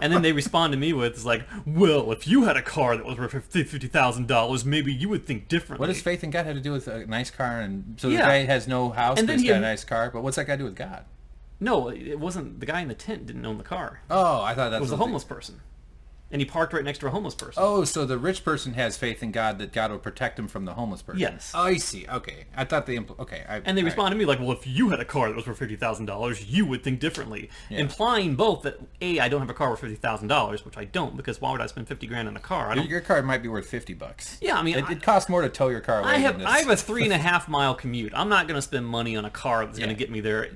Speaker 2: And then they respond to me with, it's like, "Well, if you had a car that was worth $50,000, maybe you would think differently."
Speaker 1: What does faith in God have to do with a nice car? And so the guy has no house, but he's got a nice car. But what's that got to do with God?
Speaker 2: No, it wasn't. The guy in the tent didn't own the car.
Speaker 1: Oh, I thought that
Speaker 2: It was a homeless person. And he parked right next to a homeless person.
Speaker 1: Oh, so the rich person has faith in God that God will protect him from the homeless person.
Speaker 2: Yes.
Speaker 1: Oh, I see. Okay. I thought they... Okay.
Speaker 2: And they responded to me like, well, if you had a car that was worth $50,000, you would think differently. Yeah. Implying both that, A, I don't have a car worth $50,000, which I don't, because why would I spend $50,000 on a car?
Speaker 1: Your car might be worth $50.
Speaker 2: Yeah, I mean...
Speaker 1: It costs more to tow your car away
Speaker 2: I have a 3.5 mile commute. I'm not going to spend money on a car that's going to get me there...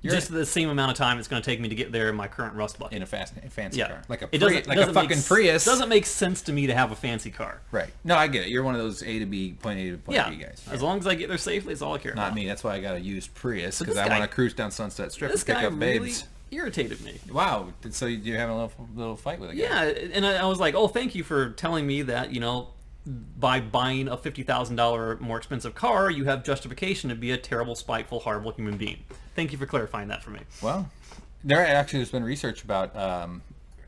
Speaker 2: just the same amount of time it's going to take me to get there in my current Rust bucket.
Speaker 1: In a fancy car. Like a
Speaker 2: Prius. It doesn't make sense to me to have a fancy car.
Speaker 1: Right. No, I get it. You're one of those A to B, point A to point B guys.
Speaker 2: As long as I get there safely, it's all I care about.
Speaker 1: Not me. That's why I got a used Prius, because I want to cruise down Sunset Strip and pick up babes.
Speaker 2: This guy really irritated me.
Speaker 1: Wow. So you're having a little fight with a guy.
Speaker 2: Yeah, and I was like, oh, thank you for telling me that, by buying a $50,000 more expensive car, you have justification to be a terrible, spiteful, horrible human being. Thank you for clarifying that for me.
Speaker 1: Well, there's been research about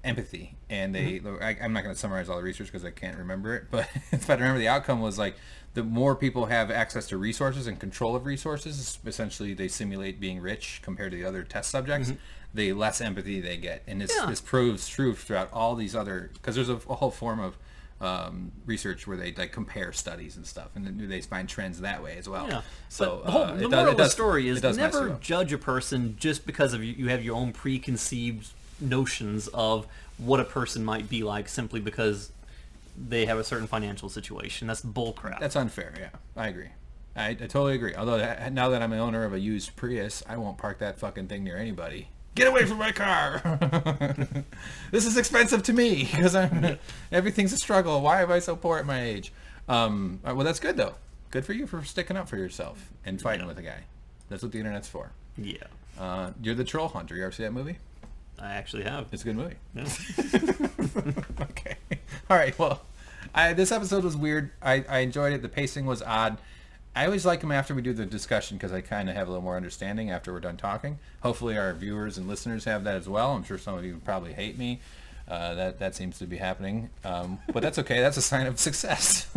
Speaker 1: empathy, and I'm not going to summarize all the research because I can't remember it, but if I remember, the outcome was like the more people have access to resources and control of resources, essentially they simulate being rich compared to the other test subjects, the less empathy they get. And this proves true throughout all these other, because there's a whole form of research where they compare studies and stuff, and then they find trends that way as well. Yeah. So
Speaker 2: the moral of the story is never judge a person just because of you have your own preconceived notions of what a person might be like simply because they have a certain financial situation. That's bullcrap.
Speaker 1: That's unfair. Yeah, I agree. I totally agree. Although now that I'm an owner of a used Prius, I won't park that fucking thing near anybody. Get away from my car! This is expensive to me because everything's a struggle. Why am I so poor at my age? Well, that's good though. Good for you for sticking up for yourself and fighting with a guy. That's what the internet's for.
Speaker 2: Yeah.
Speaker 1: You're the troll hunter. You ever see that movie?
Speaker 2: I actually have.
Speaker 1: It's a good movie.
Speaker 2: Yeah.
Speaker 1: Okay. All right. Well, this episode was weird. I enjoyed it. The pacing was odd. I always like them after we do the discussion because I kind of have a little more understanding after we're done talking. Hopefully our viewers and listeners have that as well. I'm sure some of you probably hate me. That seems to be happening. But that's okay. That's a sign of success.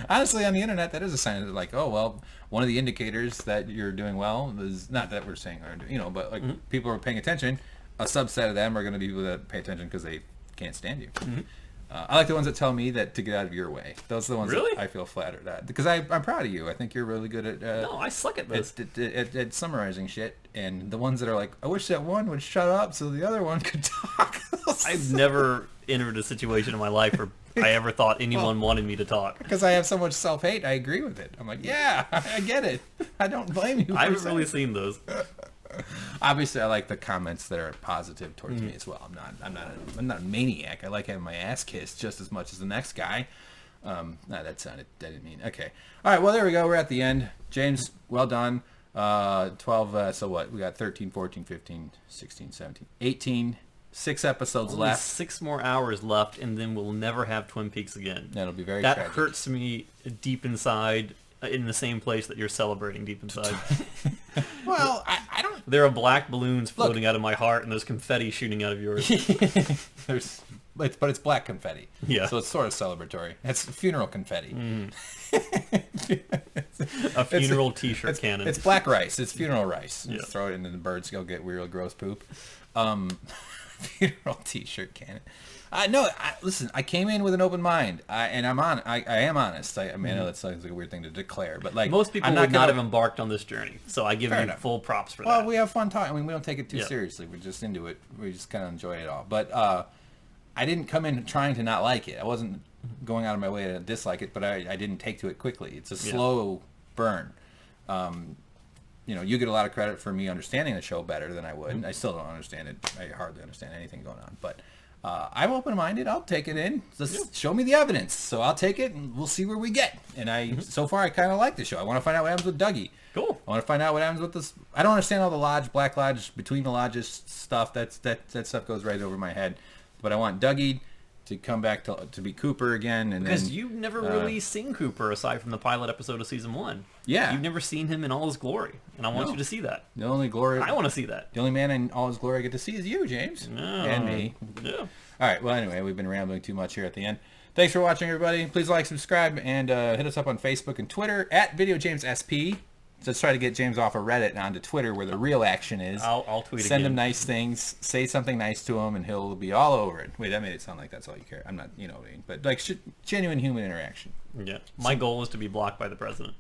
Speaker 1: Honestly, on the internet, that is a sign of like, oh, well, one of the indicators that you're doing well is not that we're saying, but like people are paying attention. A subset of them are going to be people that pay attention because they can't stand you. I like the ones that tell me that to get out of your way. Those are the ones that I feel flattered at. Because I'm proud of you. I think you're really good at...
Speaker 2: no, I suck at this.
Speaker 1: At summarizing shit. And the ones that are like, I wish that one would shut up so the other one could talk.
Speaker 2: I've never entered a situation in my life where I ever thought anyone wanted me to talk.
Speaker 1: Because I have so much self-hate, I agree with it. I'm like, yeah, I get it. I don't blame you.
Speaker 2: I haven't really seen those.
Speaker 1: Obviously, I like the comments that are positive towards me as well. I'm not a maniac. I like having my ass kissed just as much as the next guy. No, that didn't mean. Okay. All right. Well, there we go. We're at the end. James, well done. 12. So what? We got 13, 14, 15, 16, 17, 18. 6 episodes
Speaker 2: Only
Speaker 1: left.
Speaker 2: 6 more hours left, and then we'll never have Twin Peaks again.
Speaker 1: That'll be very tragic.
Speaker 2: That hurts me deep inside. In the same place that you're celebrating deep inside.
Speaker 1: Well, I don't...
Speaker 2: There are black balloons floating out of my heart, and there's confetti shooting out of yours.
Speaker 1: But it's black confetti.
Speaker 2: Yeah.
Speaker 1: So it's sort of celebratory. It's funeral confetti.
Speaker 2: A funeral T-shirt cannon.
Speaker 1: It's black rice. It's funeral rice.
Speaker 2: Yeah.
Speaker 1: Just throw it in and the birds go get real gross poop. Funeral T-shirt cannon. Listen, I came in with an open mind, and I am honest. I mean, I know that sounds like a weird thing to declare, but like
Speaker 2: most people would not have embarked on this journey, so I give you full props for that.
Speaker 1: Well, we have fun talking. I mean, we don't take it too seriously. We're just into it. We just kind of enjoy it all. But I didn't come in trying to not like it. I wasn't going out of my way to dislike it, but I didn't take to it quickly. It's a slow burn. You get a lot of credit for me understanding the show better than I would. I still don't understand it. I hardly understand anything going on, but. I'm open-minded. I'll take it in. Just show me the evidence. So I'll take it, and we'll see where we get. And so far, I kind of like the show. I want to find out what happens with Dougie.
Speaker 2: Cool.
Speaker 1: I want to find out what happens with this. I don't understand all the lodge, Black Lodge, between the lodges stuff. That stuff goes right over my head. But I want Dougie to come back to be Cooper again. And
Speaker 2: because you've never really seen Cooper aside from the pilot episode of season 1.
Speaker 1: Yeah.
Speaker 2: You've never seen him in all his glory, and I want you to see that.
Speaker 1: The only glory...
Speaker 2: I want to see that.
Speaker 1: The only man in all his glory I get to see is you, James.
Speaker 2: No.
Speaker 1: And me.
Speaker 2: Yeah.
Speaker 1: All right. Well, anyway, we've been rambling too much here at the end. Thanks for watching, everybody. Please like, subscribe, and hit us up on Facebook and Twitter at VideoJamesSP. let's try to get James off of Reddit and onto Twitter where the real action is.
Speaker 2: I'll tweet
Speaker 1: Send
Speaker 2: again.
Speaker 1: him nice things, say something nice to him, and he'll be all over it. Wait, that made it sound like that's all you care. I'm not, you know what I mean. But like genuine human interaction.
Speaker 2: Yeah. My goal is to be blocked by the president.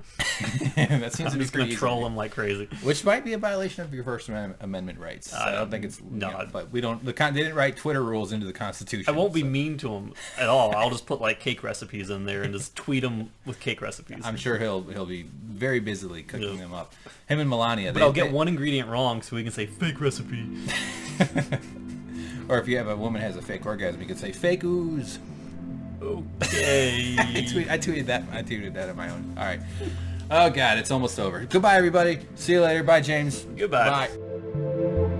Speaker 1: That seems
Speaker 2: I'm
Speaker 1: to be
Speaker 2: just going
Speaker 1: pretty
Speaker 2: to troll
Speaker 1: easy.
Speaker 2: him like crazy.
Speaker 1: Which might be a violation of your First Amendment rights. I don't think it's
Speaker 2: no.
Speaker 1: you know, but we don't. They didn't write Twitter rules into the Constitution.
Speaker 2: I won't be
Speaker 1: so.
Speaker 2: mean to him at all. I'll just put like cake recipes in there and just tweet him with cake recipes.
Speaker 1: I'm sure he'll be very busily cooking them up. Him and Melania.
Speaker 2: But I'll get one ingredient wrong so we can say fake recipe.
Speaker 1: Or if you have a woman has a fake orgasm, you can say fake ooze.
Speaker 2: Okay.
Speaker 1: I tweeted that. I tweeted that on my own. All right. Oh God, it's almost over. Goodbye, everybody. See you later. Bye, James.
Speaker 2: Goodbye.
Speaker 1: Bye.